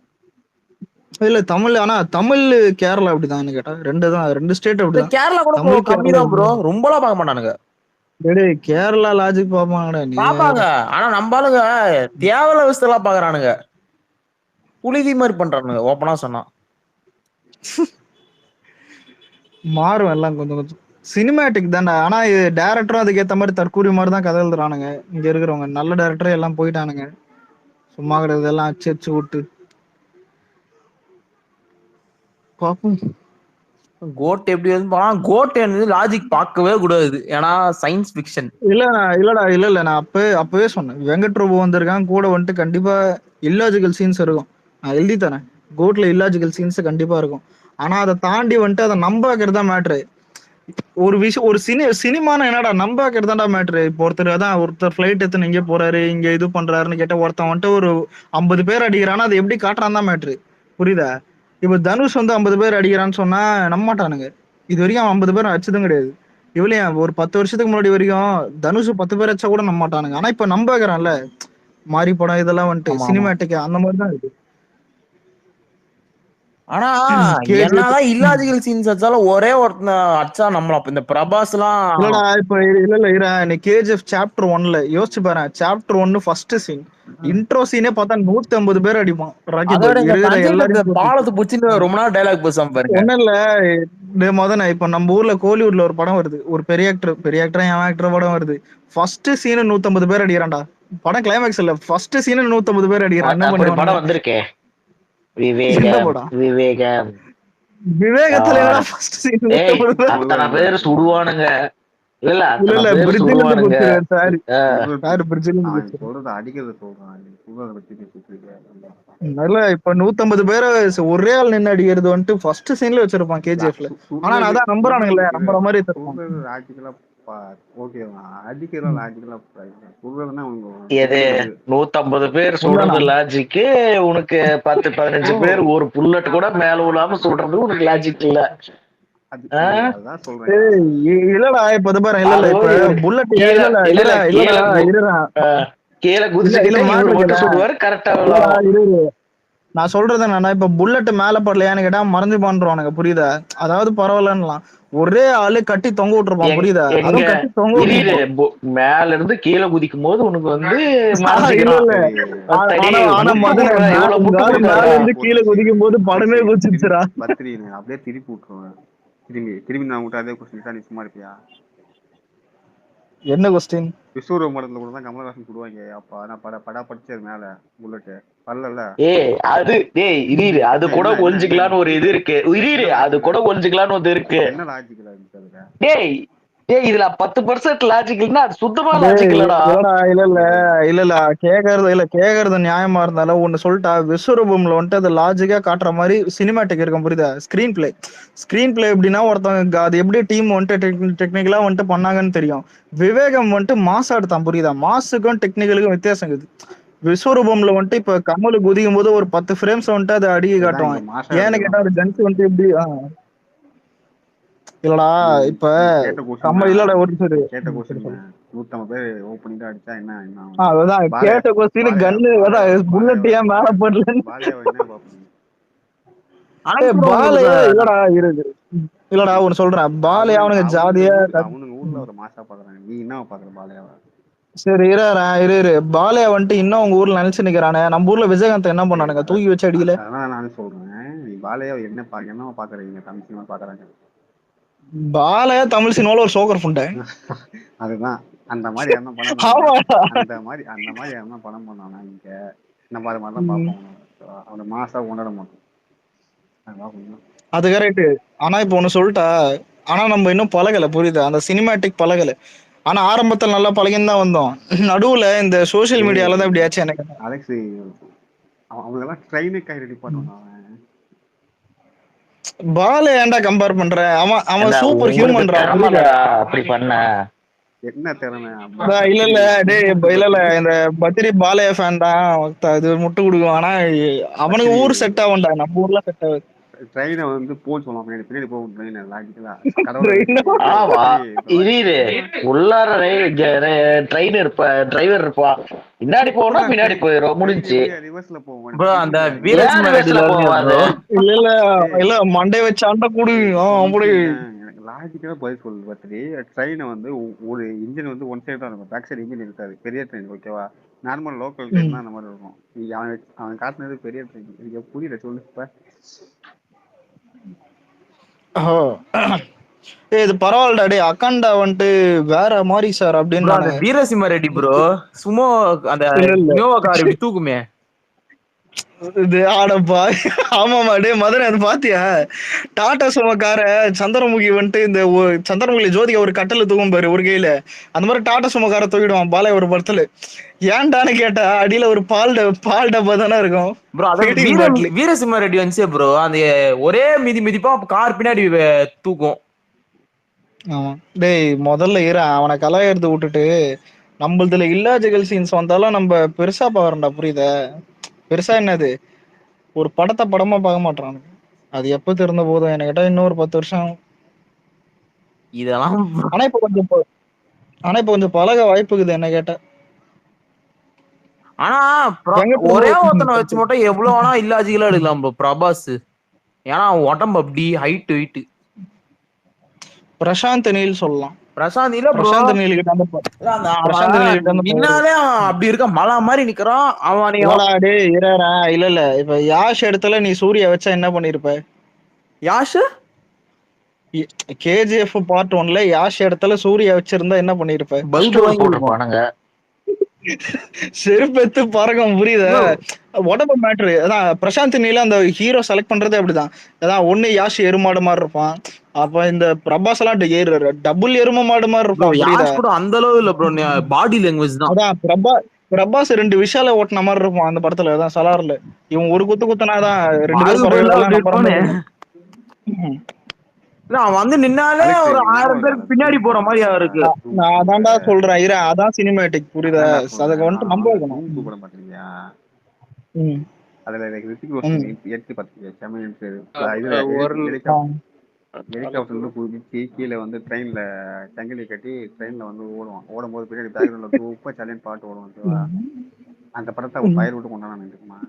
இல்ல ஆனா தமிழ் கேரளா அப்படிதான் கேட்டா. ரெண்டு ஸ்டேட் அப்படிதான். கேரளா கூட கம்மி தான் ப்ரோ, ரொம்பலாம் பார்க்க மாட்டானுங்க. கேரளா லாஜிக் பாப்பாங்கடா நீ. பாப்பாங்க, ஆனா நம்ம ஆளுங்க தேவையில்ல விஷயத்தெல்லாம் பாக்குறானுங்க. புலிதி மாதிரி பண்றானுங்க ஓப்பனா சொன்னா. மாறும் எல்லாம் கொஞ்சம் கொஞ்சம். சினிமேட்டிக் தான்டா. ஆனா இது டேரக்டரும் அதுக்கு ஏத்த மாதிரி தற்கூரி மாதிரி தான் கதை எழுதுறானுங்க. இங்க இருக்கிறவங்க நல்ல டேரக்டரே எல்லாம் போயிட்டானுங்க. சும்மா கிடையாது எல்லாம் அச்சு விட்டு பாப்போம். கோட் எப்படி வந்து கோட் லாஜிக் பார்க்கவே கூடாது, ஏன்னா சயின்ஸ் ஃபிக்ஷன். இல்லடா நான் அப்பவே சொன்னேன். வெங்கட் பிரபு வந்திருக்கான் கூட வந்துட்டு கண்டிப்பா இல்லாஜிக்கல் சீன்ஸ் இருக்கும். நான் எழுதி தரேன், கோட்ல இல்லாஜிக்கல் சீன்ஸ் கண்டிப்பா இருக்கும். ஆனா அதை தாண்டி வந்துட்டு அதை நம்ப வைக்கிறதா மேட்ரு. ஒரு விஷயம் ஒரு சினிமானா என்னடா நம்பாக்கிறது தான்டா மேட்ரு. இப்போ ஒருத்தர் ஃபிளைட் எடுத்துன்னு இங்கே போறாரு, இங்க இது பண்றாருன்னு கேட்டா ஒருத்தன் வந்துட்டு ஒரு 50 பேர் அடிக்கிறான்னா அது எப்படி காட்டுறான் தான் மேட்ரு. புரியுதா? இப்ப தனுஷ் வந்து 50 பேர் அடிக்கிறான்னு சொன்னா நம்ப மாட்டானுங்க. இது வரைக்கும் அவன் 50 பேர் அடிச்சதும் கிடையாது. இவளையும் ஒரு 10 வருஷத்துக்கு முன்னாடி வரைக்கும் தனுஷ் 10 பேர் அடிச்சா கூட நம்ப மாட்டானுங்க. ஆனா இப்ப நம்புறான்ல, மாரி படம் இதெல்லாம் வந்துட்டு ஆமா ஆமா. சினிமேட்டிக் அந்த மாதிரி தான் இருக்கு. ஆனா கேஜிஎஃப் என்னதான் இல்லாஜிக்கல் சீன்ஸ் வச்சாலும் ஒரே ஒருத்தன் அடிச்சா நம்மள அப்ப இந்த பிரபாஸ் எல்லாம் இல்லடா இப்ப இல்ல நீ கேஜிஎஃப் சாப்டர் 1ல யோசிச்சு பாரு. சாப்டர் 1 ஃபர்ஸ்ட் சீன் இன்ட்ரோ சீனே பார்த்தா 150 பேர் அடிப்பான் ராக்கி அதோட பாய் இந்த இருக்கிற சஞ்சய் இந்த எல்லாரையும் போட்டு. பாலத்தை புடிச்சுன்னு ரொம்ப நாள் டைலாக் பேசாம பாருங்க. ஒண்ணும் இல்ல மொதன இப்ப நம்ம ஊர்ல கோலிவுட்ல ஒரு படம் வருது, ஒரு பெரிய ஆக்டர் என் ஆக்டர் படம் வருது. ஃபர்ஸ்ட் சீன் 150 பேர் அடிக்கிறான்டா. படம் கிளைமேக்ஸ் இல்ல, ஃபர்ஸ்ட் சீன் 150 பேர் அடிக்கிறான். என்ன அப்படி பண்ணுவானுங்க? படம் வந்திருக்கே எந்த விவேகம் படம்? விவேகம் விவேகத்துல என்னடா ஃபர்ஸ்ட் சீன் 150 பேர்? அத்தனை பேர் சுடுவானுங்க. இல்ல அத்தனை இல்ல பேர் பிரிட்ஜ்ல இருந்து சுடுவானுங்க. குதிச்சிருவாரு சார். சார் பிரிட்ஜ்ல இருந்து அவன் குதிச்சிருவாரு. சொல்றது அடிக்கிறத சொல்றான். புகழை பத்தி பேசிட்டு இருக்க. நல்ல இப்ப 150 பேரை ஒரே ஆள் நின்று அடிக்கிறது வந்துட்டு ஃபர்ஸ்ட் சீன்ல வச்சிருப்பான் கேஜிஎஃப்ல. ஆனா நான் அதான் நம்புறானுங்கல்ல, நம்புற மாதிரி தருப்பான். சொல்றது லாஜிக்கலா ஓகே அடிக்கிறதா லாஜிக்கலா சொல்றதுன்னா எது 150 பேர் சொல்றது லாஜிக்கு, உனக்கு 10-15 பேர் ஒரு புல்லட் கூட மேல விழாம சொல்றது உனக்கு லாஜிக் இல்ல. அதான் சொல்றேன். இல்லடா இப்ப இது பாரு, இல்ல இப்ப புல்லட் கீழே குதிச்சுக்கிட்டு இவரு மட்டும் சொல்லுவாரு கரெக்டா விழும். நான் சொல்றது என்னன்னா, இப்ப புல்லட் மேல படலையான்னு கேட்டா மறைஞ்சு பண்றானுங்க. புரியுதா? அதாவது பரவாயில்லலாம் ஒரே ஆளு கட்டி தொங்க விட்டுருப்பான். புரியுதா? அதுவும் கட்டி தொங்க மேல இருந்து கீழே குதிக்கும் போது உனக்கு வந்து மேல இருந்து கீழே குதிக்கும் போது படமே குதிச்சுச்சுரா. அப்படியே திருப்பி விட்டுருவேன். திரும்பி நான் உங்கள்கிட்ட அதே கொஸ்டின் நீ சும்மா இருப்பியா? என்ன கொஸ்டின்? விஸ்வரூப படத்துல கூட தான் கமலஹாசன் சொல்லுவாங்க, அப்பா நான் படா படிச்சது மேல புல்லட் பல்லல. அது கூட ஒழிஞ்சுக்கலான்னு ஒரு இது இருக்கு. அது கூட ஒழிஞ்சுக்கலான்னு ஒரு இருக்கு. என்ன லாஜிக்கலா இருக்கு அதுல? டேய் இதுல 10% லாஜிக் இல்ல, அது சுத்தமா லாஜிக் இல்லடா. இல்ல கேக்குறது நியாயமா இருந்தாலும் ஒண்ணு சொல்லிட்டா, விஸ்வரூபம்ல வந்துட்டு அது லாஜிக்கா காட்டுற மாதிரி சினிமாட்டிக் இருக்கும். புரியுதா? ஸ்கிரீன் பிளே எப்படின்னா ஒருத்தவங்க அது எப்படி டீம் வந்துட்டு டெக்னிக்கலா வந்துட்டு பண்ணாங்கன்னு தெரியும். விவேகம் வந்துட்டு மாசா எடுத்தான். புரியுதா? மாசுக்கும் டெக்னிக்கலுக்கும் வித்தியாசம் இருக்குது. விஸ்வரூபம்ல வந்துட்டு இப்ப கமல் குதிக்கும் போது ஒரு 10 ஃப்ரேம்ஸ் வந்துட்டு அதை அடிக்க காட்டுவான். ஏன்னு கேட்டா அது கன்ஸ் வந்துட்டு எப்படி இல்லடா இப்ப இல்லடா ஒரு கேட்ட கொஸ்டின் 150 பேர் ஓபனிங் அடிச்சா என்ன அதான் கேட்ட கொஸ்டின் கன்னு புல்லட் ஏன் மேல போடல பாலையா இல்லடா இருக்கு. இல்லடா ஒன்னு சொல்றேன், பாலையா அவனுங்க ஜாதியா அவனுங்க ஊர்ல ஒரு மாசா பாக்குறாங்க. நீ என்ன பாக்குற பாலையாவா? சரி இரு பாலையா வந்துட்டு இன்னும் உங்க ஊர்ல நினைச்சு நிக்கிறானே. நம்ம ஊர்ல விஜயகாந்த் என்ன பண்ணானுங்க? தூக்கி வச்சு அடிக்கல. அதான் நான் சொல்றேன், நீ பாலையா என்ன பாக்குறீங்க? தமிழ் சினிமா பாக்குறாங்க. பாலையா தமிழ் சினிமால ஒரு சோக்கர் புண்டை. அதுதான் அந்த மாதிரி என்ன படம் அந்த மாதிரி என்ன படம் பண்ணானா இங்க இந்த மாதிரி தான் பார்ப்போம். அவனை மாசா கொண்டாட மாட்டோம். அது கரெக்ட். ஆனா இப்ப ஒண்ணு சொல்லிட்டா, ஆனா நம்ம இன்னும் பழகல. புரியுதா? அந்த சினிமாட்டிக் பழகல. ஆனா ஆரம்பத்துல நல்லா பழகின்னு தான் வந்தோம். நடுவுல இந்த சோசியல் மீடியால தான் இப்படி ஆச்சு. எனக்கு அலெக்ஸ் அவங்க எல்லாம் ட்ரெயினுக்காக ரெடி பண்ணுவாங்க. பாலை ஏன்டா கம்பேர் பண்ற? அவன் சூப்பர் ஹியூமன்டா. அப்படி பண்ண என்ன திறமை? இல்ல இந்த பத்திரி பாலையா ஃபேன் தான். இது முட்டு கொடுக்கும். ஆனா அவனுக்கு ஊர் செட் ஆகும்டா, நம்ம ஊர்ல செட் ஆகுது. ட்ரெயினை வந்து போக சொல்லலாம், பின்னாடி போகும் ட்ரெயின் லாஜிக்கலா. உள்ளார ட்ரெயின் டிரைவர் இருப்பா, பின்னாடி போனா பின்னாடி போயிரும், முடிஞ்சு. ரிவர்ஸ்ல போவோம். அந்த இல்ல மண்டே வச்சு ஆண்ட கூடு அப்படி லாஜிக்கலா பதில் சொல்லு. பத்திரி ட்ரெயினை வந்து ஒரு இன்ஜின் வந்து ஒன் சைடு தான் இருக்கும், பேக் சைடு இன்ஜின் இருக்காது. பெரிய ட்ரெயின் ஓகேவா? நார்மல் லோக்கல் ட்ரெயின் தான் அந்த மாதிரி இருக்கும். அவன் காட்டினது பெரிய ட்ரெயின். எனக்கு புரியல, சொல்லு இப்ப. இது பரவாயில்லடா. டே அக்கண்டா வந்துட்டு வேற மாதிரி சார் அப்படின்னு வீரசிம்ம ரெட்டி ப்ரோ சும்மா அந்த இனோவா கார் இப்படி தூக்குமே. இது ஆடப்பா. ஆமாமா டே மதுரை அது பாத்தியா? டாடா சுமோ கார சந்திரமுகி வந்துட்டு இந்த சந்திரமுகி ஜோதிகா ஒரு கட்டல தூக்கும் பாரு ஒரு கையில, அந்த மாதிரி டாடா சுமோ கார தூக்கிடுவான் பாலைய ஒரு படத்துல. ஏன்டான்னு கேட்டா அடியில ஒரு பால் டப்பா தானே இருக்கும். வீரசிம்ம ரெட்டி வந்துச்சு ப்ரோ, அந்த ஒரே மிதிப்பா கார் பின்னாடி தூக்கும். ஆமா. டேய் முதல்ல அவனை கலாயறது விட்டுட்டு நம்மளதுல இல்லாஜிக்கல் சீன்ஸ் வந்தாலும் நம்ம பெருசா பாக்குறோம்டா, புரியுதா? பெருசா என்னது, ஒரு படத்தை படமா பார்க்க மாட்டானுங்க. அது எப்ப திறந்த போதும் என்ன கேட்டா இன்னொரு 10 வருஷம் ஆகும். இதெல்லாம் ஆனா இப்ப கொஞ்சம் பழக வாய்ப்பு இருக்குது என்ன கேட்டா. ஆனா வெங்கட் ஒரே பிரபு ஒருத்தனை வச்சு மட்டும் எவ்வளவு வேணா இல்லாஜிக்கலா எடுக்கலாம் ப்ரோ, பிரபாஸ். ஏன்னா அவன் உடம்பு அப்படி ஹைட் வெயிட். பிரசாந்த் நீல் சொல்லலாம். பிரசாந்த் இல்ல ப்ரோ, பிரசாந்த் நீல் கிட்ட அந்த பிரசாந்த் நீல் கிட்ட அந்த நின்னாலே அப்படி இருக்க மலை மாதிரி நிக்கிறான் அவன். இல்லடா டேய் இரா, இல்ல இப்ப யாஷ் இடத்துல நீ சூர்யா வச்சா என்ன பண்ணிருப்ப? யாஷ் கேஜிஎஃப் பார்ட் 1ல யாஷ் இடத்துல சூர்யா வச்சிருந்தா என்ன பண்ணிருப்ப? பல்பு வாங்கி போட்டிருப்பானுங்க. செருப்பெத்து பறக்கும், புரியுதா? உடம்பு மேட்ரு. அதான் பிரசாந்த் நீல அந்த ஹீரோ செலக்ட் பண்றதே அப்படிதான். அதான் ஒண்ணு யாஷ் எருமாடு மாதிரி இருப்பான், அப்ப இந்த பிரபாஸ் எல்லாம் டபுள் எரும மாடு மாதிரி இருப்பான். யாஷ் கூட அந்த அளவு இல்ல ப்ரோ, பாடி லாங்குவேஜ் தான். அதான் பிரபாஸ் 2 விஷால ஓட்டின மாதிரி இருக்கும் அந்த படத்துல. அதான் சலார்ல இவன் ஒரு குத்துனாதான் 2 பேரும் அவன் வந்து நின்னாலே ஒரு 1000 பேர் பின்னாடி போற மாதிரி இருக்கு. நான் அதான்டா சொல்றேன், அதான் சினிமேட்டிக், புரியுதா? அதை வந்துட்டு நம்ப வைக்கணும். கூட பாத்தீங்களா? அதுல ரித்திக் ரோஷன் எடுத்து பாத்தீங்க, ஹெலிகாப்டர் வந்து புதுப்பிச்சு கீழே வந்து ட்ரெயின்ல சங்கிலி கட்டி ட்ரெயின்ல வந்து ஓடும்போது பின்னாடி பேக்ரவுண்ட்ல சூப்பர் சலைன் பாட்டு ஓடுவோம். அந்த படத்தை அவன் பயிர் விட்டு கொண்டாடான்னு இருக்குமா?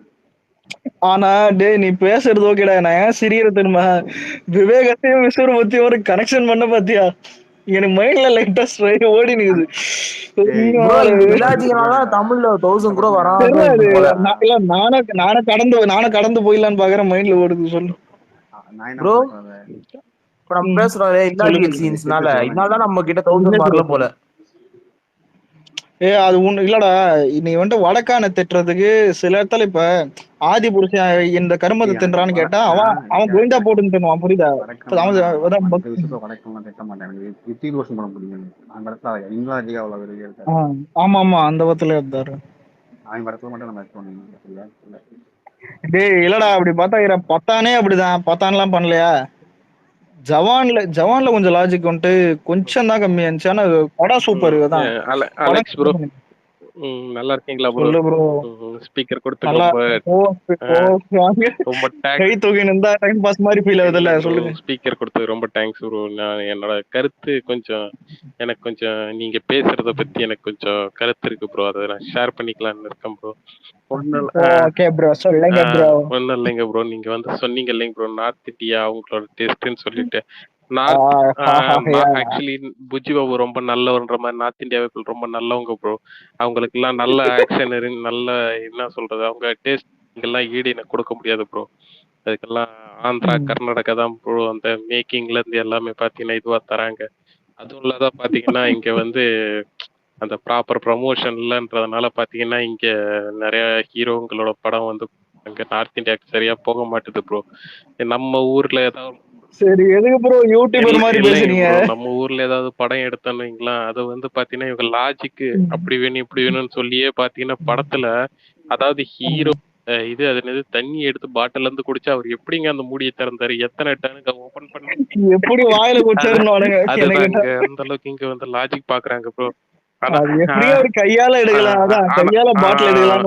ஆனா டே நீ பேசுறது ஓகேடா, நான் ஏன் சிரிக்கிற தெரியுமா? விவேகத்தையும் விஸ்வரூபத்தையும் ஒரு கனெக்ஷன் பண்ண பாத்தியா? எனக்கு மைண்ட்ல லைட்டா ஸ்ட்ரைக் ஓடி நிக்குது. தமிழ்ல 1000 கூட வரான். நானும் கடந்து போயிடலான்னு பாக்குறேன், மைண்ட்ல ஓடுது. சொல்லு ப்ரோ. இப்ப நம்ம பேசுறோம் இல்லாஜிக்கல் சீன்ஸ்னால, இதனாலதான் நம்ம கிட்ட 1000 வரல போல. அது ஒண்ணு இல்லடா, நீ வந்துட்டு வடக்கான திட்டுறதுக்கு சில இடத்துல இப்ப ஆதி புருஷன் இந்த கருமத்தை தின்றான்னு கேட்டா அவன் கோவிந்தா போட்டுன்னு தின்னுவான், புரியுதா? ஆமா ஆமா அந்த படத்துல இருந்தாரு. டேய் இல்லடா, அப்படி பார்த்தா பத்தானே அப்படிதான். பத்தான்லாம் பண்ணலையா? ஜவான்ல கொஞ்சம் லாஜிக் வந்துட்டு கொஞ்சம் தான் கம்மியா இருந்துச்சு. ஆனா படம் சூப்பர். தான் அலெக்ஸ் ப்ரோ, நல்லா இருக்கீங்களா ப்ரோ? ப்ரோ ஸ்பீக்கர் கொடுத்து ரொம்ப கை தூக்கி நின்றா டைம் பாஸ் மாதிரி ஃபீல் ஆகுதுல்ல, சொல்லுங்க. ஸ்பீக்கர் கொடுத்து ரொம்ப தேங்க்ஸ் ப்ரோ. நான் என்னோட கருத்து கொஞ்சம் எனக்கு கொஞ்சம் நீங்க பேசுறத பத்தி எனக்கு கொஞ்சம் கருத்து இருக்கு ப்ரோ, அதை நான் ஷேர் பண்ணிக்கலாம்னு இருக்கேன் ப்ரோ. ஒன்னும் இல்லைங்க ப்ரோ, நீங்க வந்து சொன்னீங்க இல்லைங்க ப்ரோ நார்த் இந்தியா அவங்களோட டேஸ்ட்ன்னு சொல்லிட்டு. ஆக்சுவலி புஜி பாபு ரொம்ப நல்லவன்ற மாதிரி நார்த் இந்தியா பீப்புள் ரொம்ப நல்லவங்க ப்ரோ. அவங்களுக்கு எல்லாம் நல்ல ஆக்ஷன் நல்ல என்ன சொல்றது, அவங்க டேஸ்ட் எல்லாம் ஈடு எனக்கு கொடுக்க முடியாது ப்ரோ. அதுக்கெல்லாம் ஆந்திரா கர்நாடகா தான் ப்ரோ அந்த மேக்கிங்ல இருந்து எல்லாமே பாத்தீங்கன்னா இதுவா தராங்க. அதுவும் இல்லாத பாத்தீங்கன்னா இங்க வந்து அந்த ப்ராப்பர் ப்ரமோஷன் இல்லைன்றதுனால பாத்தீங்கன்னா இங்க நிறைய ஹீரோங்களோட படம் வந்து அங்க நார்த் இந்தியாவுக்கு சரியா போக மாட்டுது ப்ரோ. நம்ம ஊர்ல ஏதாவது சரி எதுக்கு ப்ரோ யூடியூபர் மாதிரி பேசுறீங்க? நம்ம ஊர்ல ஏதாவது படம் எடுத்தோம்னீங்களா, அது வந்து பாத்தீங்கன்னா இவங்க லாஜிக் அப்படி வேணும் இப்படி வேணும்னு சொல்லியே பாத்தீங்கன்னா படத்துல அதாவது ஹீரோ இது அது தண்ணி எடுத்து பாட்டில இருந்து குடிச்சா அவர் எப்படிங்க அந்த மூடியை திறந்தாரு, எத்தனை டனுக்கு ஓபன் பண்ணி எப்படி வாயில குடிச்சாருன்னு அந்த அளவுக்கு இங்க வந்து லாஜிக் பாக்குறாங்க ப்ரோ. கையால எடுக்கலாம், கையால பாட்டில் எடுக்கலாம்.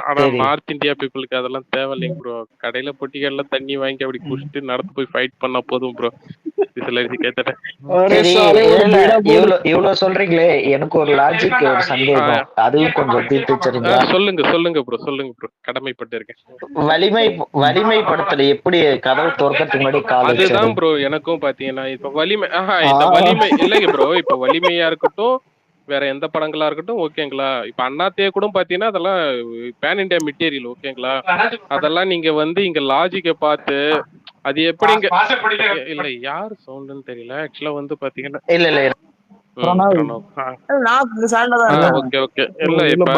ஆனா நார்த் இந்தியா பீப்புளுக்கு அதெல்லாம் தேவையில்லைங்க ப்ரோ. கடையில பொட்டிகள்ல தண்ணி வாங்கி அப்படி குடிச்சிட்டு நடந்து போய் ஃபைட் பண்ணா போதும் ப்ரோ. இவ்வளவு சொல்றீங்களே, எனக்கு ஒரு லாஜிக் ஒரு சந்தேகம், அதுவும் கொஞ்சம் தீர்த்து வச்சிருக்கீங்களா? சொல்லுங்க ப்ரோ, சொல்லுங்க ப்ரோ, கடமைப்பட்டு இருக்கேன். வலிமை படத்துல எப்படி கதவு திறக்கிறதுக்கு முன்னாடி கால் வச்சாரு? அதுதான் ப்ரோ எனக்கும் பாத்தீங்கன்னா இப்ப வலிமை இல்லைங்க ப்ரோ. இப்ப வலிமையா இருக்கட்டும் வேற எந்த படங்களா இருக்கட்டும் ஓகேங்களா. இப்ப அண்ணாத்தையே கூட பாத்தீங்கன்னா அதெல்லாம் பேன் இண்டியா மெட்டீரியல் ஓகேங்களா. அதெல்லாம் நீங்க வந்து இங்க லாஜிக்க பார்த்து அது எப்படிங்க இல்ல யாரு சவுண்ட்னு தெரியல ஆக்சுவலா வந்து பாத்தீங்கன்னா ஓகே இல்ல இப்ப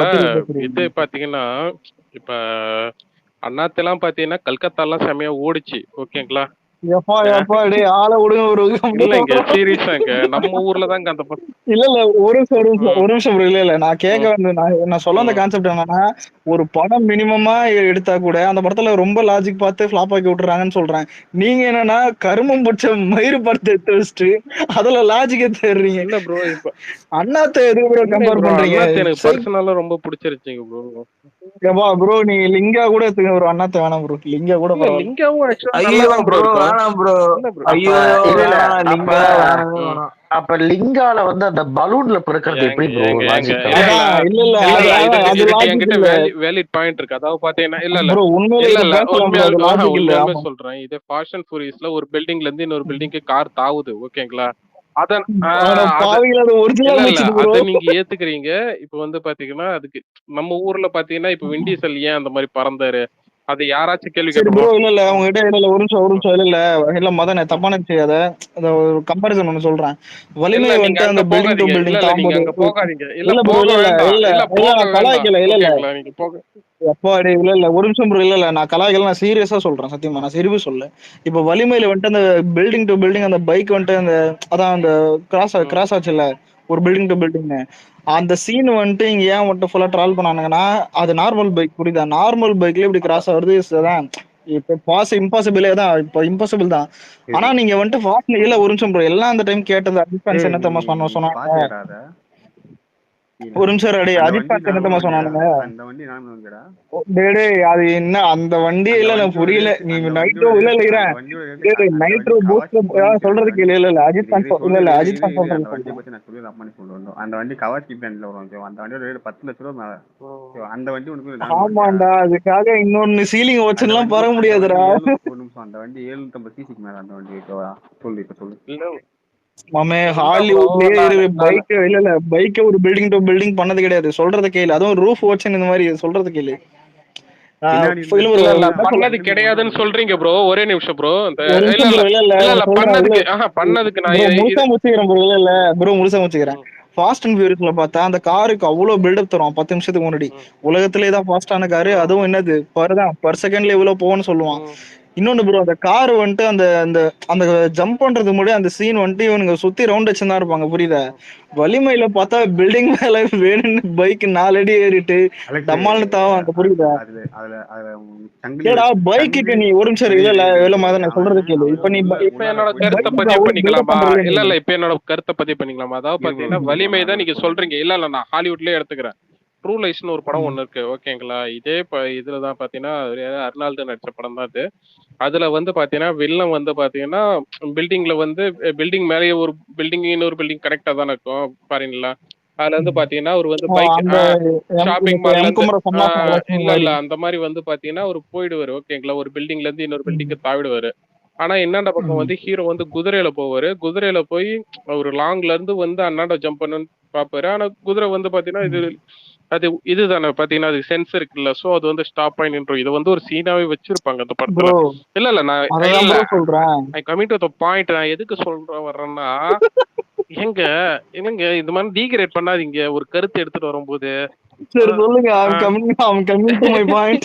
இது பாத்தீங்கன்னா இப்ப அண்ணாத்தெல்லாம் பாத்தீங்கன்னா கல்கத்தா எல்லாம் செமையா ஓடிச்சு ஓகேங்களா. எப்பா எப்பா டேய் ஆளை விடுங்க ஒரு இல்லைங்க சீரியஸாங்க நம்ம ஊர்ல தாங்க அந்த இல்ல இல்ல ஒரு நிமிஷம் ஒரு நிமிஷம் ம், ஒரு நிமிஷம் bro. இல்ல இல்ல நான் கேட்க ம், வந்து நான் சொல்ல அந்த ம். கான்செப்ட் என்னன்னா ஒரு படம் மினிமமா எடுத்தா கூட அந்த படத்துல ரொம்ப லாஜிக் பார்த்து ஃபிளாப் ஆக்கி விட்டுறாங்கன்னு சொல்றேன். நீங்க என்னன்னா கருமம் பிடிச்ச மயிறு படத்தை எடுத்து வச்சுட்டு அதுல லாஜிக்க தேடுறீங்க. இல்ல ப்ரோ இப்ப அண்ணாத்த எது ப்ரோ இல்லை கம்பேர் ப்ரோ பண்றீங்க? அண்ணாத்து எனக்கு சை பர்சனலா ரொம்ப பிடிச்சிருச்சுங்க ப்ரோ. ஏப்பா ப்ரோ நீங்க லிங்கா கூட எடுத்துங்க ப்ரோ. அண்ணாத்த வேணாம் ப்ரோ. லிங்கா கூட இல்ல பரவாயில்ல. லிங்காவும் ஆக்சுவலா நல்லா ஐயோ தான் ப்ரோ ப்ரோ இருக்கும். வேணாம் ப்ரோ. இல்ல ப்ரோ அப்ப ஐயோ இல்ல இல்ல வேணாம் அப்ப லிங்கா வேணவே ம். வேணாம். அப்ப லிங்கால வந்து அந்த பலூன்ல பிறக்கிறது ஏங்க எப்படி ப்ரோ ஏங்க ஏங்க லாஜிக்கலா? இல்ல இல்ல அதான் இல்ல இல்ல இல்ல அது இல்ல அதான் அது இதுக்கு லாஜிக் என்கிட்ட இல்ல வேலிட் பாயிண்ட் இருக்கு. அதாவது பாத்தீங்கன்னா இல்ல இல்ல ப்ரோ. உண்மையில இல்ல இதை இல்ல பேசலாம் ப்ரோ. உண்மையா அது லாஜிக் இல்ல. உண்மையாலுமே ஆமா. சொல்றேன். இது ஃபாஸ்ட் அண்ட் ஃபியூரியஸ்ல ஒரு பில்டிங்ல இருந்து இன்னொரு பில்டிங்க்கு கார் தாவுது ஓகேங்களா. அத ஆனா அத பாவிகள் அது ஒரிஜினலா இல்ல இல்ல முடிச்சது ப்ரோ. அத நீங்க ஏத்துக்கிறீங்க. இப்ப வந்து பாத்தீங்கன்னா அதுக்கு நம்ம ஊர்ல பாத்தீங்கன்னா இப்ப விண்டீசல் ஏன் அந்த மாதிரி பறந்தாரு அது யாராச்சும் கேள்வி சரி ப்ரோ. கேட்டுருவோம். இல்ல இல்ல உங்ககிட்ட இல்ல ஒரு நிமிஷம் ஒரு நிமிஷம் இல்ல இல்ல இல்ல மதன தப்பா நினைச்சுக்காத. அந்த ஒரு கம்பாரிசன் ஒண்ணு சொல்றேன். இல்ல வலிமை நீங்க வந்துட்டு அங்க அந்த பில்டிங் டு போகாதீங்க. இல்ல பில்டிங் இல்ல நீங்க தாம்போது அங்க போகாதீங்க. இல்ல இல்ல ப்ரோ. போக இல்ல இல்ல வேண்டாம். இல்ல இல்ல இல்ல போக நான் வேண்டாம். கலாய்க்கல. இல்ல இல்ல ஓகேங்களா நீங்க போக எப்பா டேய் இல்ல இல்ல ஒரு நிமிஷம் ப்ரோ. இல்ல இல்ல நான் கலாய்க்கல. நான் சீரியஸா சொல்றேன். சத்தியமா நான் சிரிப்பு சொல்ல. இப்ப வலிமையில வந்துட்டு அந்த பில்டிங் டு பில்டிங் அந்த பைக் வந்துட்டு அந்த அதான் அந்த ம், கிராஸ் ஆச்சுல்ல ஒரு பில்டிங் டு பில்டிங் அந்த சீன் வந்துட்டு இங்க ஏன் வந்துட்டு ஃபுல்லா டிராவல் பண்ணானுங்கன்னா அது நார்மல் பைக் புரியுதா? நார்மல் பைக்ல இப்படி கிராஸ் ஆகுறது அதான் இப்ப இம்பாசிபிளே தான். இப்ப இம்பாசிபிள் தான். ஆனா சரி. நீங்க வந்துட்டு ஃபாஸ்ட் இல்ல ஒரு நிமிஷம் ப்ரோ. எல்லாம் அந்த டைம் கேட்டது அஜித் ஃபேன்ஸ் ஏய் என்ன நீ தம்மா சொன்னாங்க. பாத்தியாடா அத சீனை? ஒரு நிமிஷம் ரெடி. அந்த அஜித் வண்டி ஃபேன்ஸ் என்ன நார்மல் தம்மா வண்டிடா. சொன்னானுங்க. அந்த வண்டி நார்மல் வண்டிடா. டேய் டேய் அது என்ன அந்த வண்டியே அந்த இல்ல எனக்கு வண்டியோட புரியல. ரேட் நீ அந்த நைட்ரோ வண்டியோட இல்ல ரேட் இல்ல அந்த இரேன். வண்டியோட ரேட் டேய் அந்த வண்டி நைட்ரோ கவாச்சி பூஸ்ட் ஒரு நிமிஷம் சொல்றதுக்கு இல்ல இல்ல இல்ல அஜித் இரு ஃபேன்ஸ் இல்ல இல்ல அஜித் ஃபேன்ஸ் அந்த சொல்றது வண்டியை சொல்றேன். பத்தி நான் சொல்லி அப்பா நீ சொல்லணும். அந்த வண்டி கவாச்சி பிராண்ட்ல வரும் ஓகேவா. அந்த வண்டியோட ரேட் 10 லட்ச ரூபா மேல. ஓகேவா. அந்த வண்டி உனக்கு நார்மல் வண்டியா? ஆமாண்டா அதுக்காக இன்னொன்னு சீலிங் வச்சுலாம் பறக்க அந்த வண்டி முடியாதுடா. 7 ஒரு நிமிஷம். அந்த வண்டி 750 சிசிக்கு மேல அந்த வண்டி ஓகேவா. சொல்லு இப்ப சொல்லு. இல்ல மாமே இல்ல ப்ரோ ஹாலிவுட்லயே நான் நான் பைக் இல்ல இல்ல பைக்கை ஒரு பில்டிங் டு பில்டிங் பண்ணது கிடையாது. சொல்றத கேளு. அதுவும் ரூஃப் வச்சு இந்த மாதிரி சொல்றது கேளு. பின்னாடி இருந்த இல்ல ப்ரோ இல்ல இல்ல பண்ணது ரெண்டுமே ஒண்ணா கிடையாதுன்னு ஒண்ணு சொல்றீங்க ப்ரோ. ஒரே நிமிஷம் ப்ரோ. இந்த ஒரு இல்ல நிமிஷம் இல்ல ப்ரோ. இல்ல இல்ல இல்ல நான் இல்ல சொல்றேன். இல்ல பண்ணதுக்கு பண்ணதுக்கு நான் ப்ரோ முழுசா இது முடிச்சுக்கிறேன் ப்ரோ. இல்ல இல்ல ப்ரோ முழுசா முடிச்சுக்கிறேன். ம், ஃபாஸ்ட் அண்ட் ஃபியூரியஸ்ல பார்த்தா அந்த காருக்கு அவ்வளவு பில்டப் தரும் 10 நிமிஷத்துக்கு முன்னாடி. ம், உலகத்திலே தான் ஃபாஸ்டான காரு. ம், அதுவும் என்னது பர் செகண்ட்ல இவ்வளவு போகும்னு சொல்லுவான். ம். இன்னொன்னு ப்ரோ அந்த கார் வந்துட்டு அந்த அந்த அந்த ஜம்ப் பண்றதுக்கு முன்னாடி அந்த சீன் வந்துட்டு இவனுங்க சுத்தி ரவுண்ட் வச்சு தான் இருப்பாங்க புரியுதா? வலிமையில பார்த்தா பில்டிங் மேல வேணும்னு பைக் 4 அடி ஏறிட்டு அலெக்ஸ் டமால்னு தாவும் அந்த புரியுதா? அதுல அதுல அதுல சங்கிலி ஏடா வச்சு பைக்குக்கு சங்கிலி நீ ஒரு நிமிஷம் இரு இல்ல இரு இல்ல இரு இல்ல இரு மாதிரி இரு. நான் சொல்றது அவன் கேளு. இப்ப அவன் நீ இப்ப உள்ளார என்னோட போயிட்டு கருத்தை பதிவு பைக்குக்கு அவ்வளவு பில்டப் பண்ணிக்கலாமா? பண்றதுல இல்ல நீ இல்ல இப்ப என்னோட கருத்தை பதிவு பண்ணிக்கலாமா? அதாவது இரு ப்ரோ பாத்தீங்கன்னா முடிக்க வலிமை நான் தான் அதை நீங்க சொல்றேன். சொல்றீங்க. இல்ல இல்ல நான் ஹாலிவுட்லயே எடுத்துக்கிறேன். ட்ரூ லைஸ்னு ஒரு படம் ஒண்ணு இருக்கு ஓகேங்களா. இதே இதுலதான் பாத்தீங்கன்னா அர்னால்டு நடிச்ச படம் தான் அது. அதுல வந்து பாத்தீங்கன்னா வில்லன் வந்து பாத்தீங்கன்னா பில்டிங்ல வந்து பில்டிங் மேலேயே ஒரு பில்டிங் இன்னொரு பில்டிங் கனெக்டா தானே இருக்கும் பாருங்களா. அதுல வந்து பாத்தீங்கன்னா அவர் வந்து பைக் அந்த ஷாப்பிங் இப்ப மால்ல எம் இருந்து குமர சன்னாஸ் மகாலட்சுமி இல்ல இல்ல மாதிரி. அந்த மாதிரி வந்து பாத்தீங்கன்னா ஒரு போயிடுவாரு ஓகேங்களா. ஒரு பில்டிங்ல இருந்து இன்னொரு பில்டிங்க்கு தாவிடுவாரு. ஆனா என்னண்ட பக்கம் வந்து ஹீரோ வந்து குதிரையில போவாரு. குதிரையில போய் ஒரு லாங்ல இருந்து வந்து அண்ணாண்ட ஜம்ப் பண்ணு பாப்பாரு. ஆனா குதிரை வந்து பாத்தீங்கன்னா அது இதுதானே பாத்தீங்கன்னா அது சென்ஸ் இருக்குல்ல. சோ அது வந்து ஸ்டாப் ஆகி நின்றோம். இதை வந்து ஒரு சீனாவே வச்சிருப்பாங்க அந்த படத்துல. ப்ரோ இல்ல இல்ல நான் அததான் இல்ல ப்ரோ சொல்றேன். ஐ கமிங் டு த பாயிண்ட். நான் எதுக்கு சொல்றேன் வர்றேன்னா எங்க என்னங்க இந்த மாதிரி டீகிரேட் பண்ணாதீங்க ஒரு கருத்து எடுத்துட்டு வரும்போது. சரி ஆஹ் சொல்லுங்க. ஆஹ் I'm coming to my point.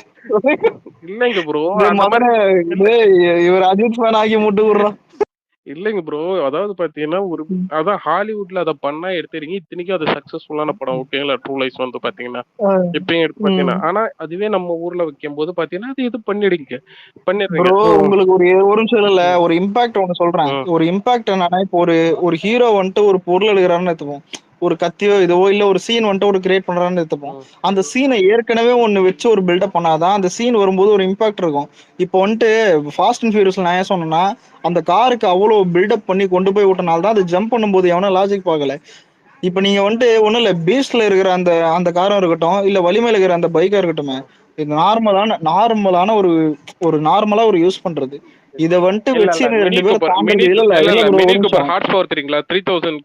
இல்லைங்க ப்ரோ டேய் அந்த மாதிரி மதனே இல்ல டேய் இவர் அஜித் ஃபேன் ஆகி முட்டு விடுறான். இல்லைங்க ப்ரோ. அதாவது பாத்தீங்கன்னா ஒரு அதான் ஹாலிவுட்ல அதை பண்ணா எடுத்துறீங்க. இத்தனைக்கும் அது சக்சஸ்ஃபுல்லான படம் ஓகேங்களா. ட்ரூ லைஸ் வந்து பாத்தீங்கன்னா இப்பயும் எடுத்து பாத்தீங்கன்னா ஆனா அதுவே நம்ம ஊர்ல வைக்கும் போது பாத்தீங்கன்னா அது இது பண்ணிடுறீங்க. ப்ரோ உங்களுக்கு ஒரு நிமிஷம் இல்ல ஒரு இம்பாக்ட் ஒண்ணு சொல்றேன். ம், ஒரு இம்பாக்ட் என்னன்னா இப்போ ஒரு ஹீரோ வந்துட்டு ஒரு பொருள் எடுக்கிறான்னு எடுத்துப்போம். ஒரு கத்தியோ இதுவோ இல்ல ஒரு சீன் வந்துட்டு ஒரு கிரியேட் பண்றான்னு எடுத்துப்போம். ம், அந்த சீனை ஏற்கனவே ஒண்ணு வச்சு ஒரு பில்டப் பண்ணாதான் அந்த சீன் வரும்போது ஒரு இம்பாக்ட் இருக்கும். இப்போ வந்துட்டு ஃபாஸ்ட் அண்ட் ஃபியூரியஸ்ல நான் ஏன் சொன்னேன்னா அந்த காருக்கு அவ்வளவு பில்டப் பண்ணி கொண்டு போய் விட்டனால தான் அது ஜம்ப் பண்ணும்போது எவனா லாஜிக் பார்க்கல. இப்ப நீங்க வந்துட்டு ஒண்ணும் இல்ல பீஸ்ட்ல இருக்கிற அந்த அந்த காரம் இருக்கட்டும் இல்ல வலிமையில இருக்கிற அந்த பைக்கா இருக்கட்டும். ம். இது நார்மலான ஒரு ஒரு நார்மலா ஒரு யூஸ் பண்றது. இத வந்துட்டு இல்ல வச்சு இல்ல எனக்கு மினி 2 பேரும் கூப்பர் தாண்டது இல்ல ப்ரோ மினி ஒரு கூப்பர் நிமிஷம் ஹார்ஸ் பவர் தெரியுங்களா? 3000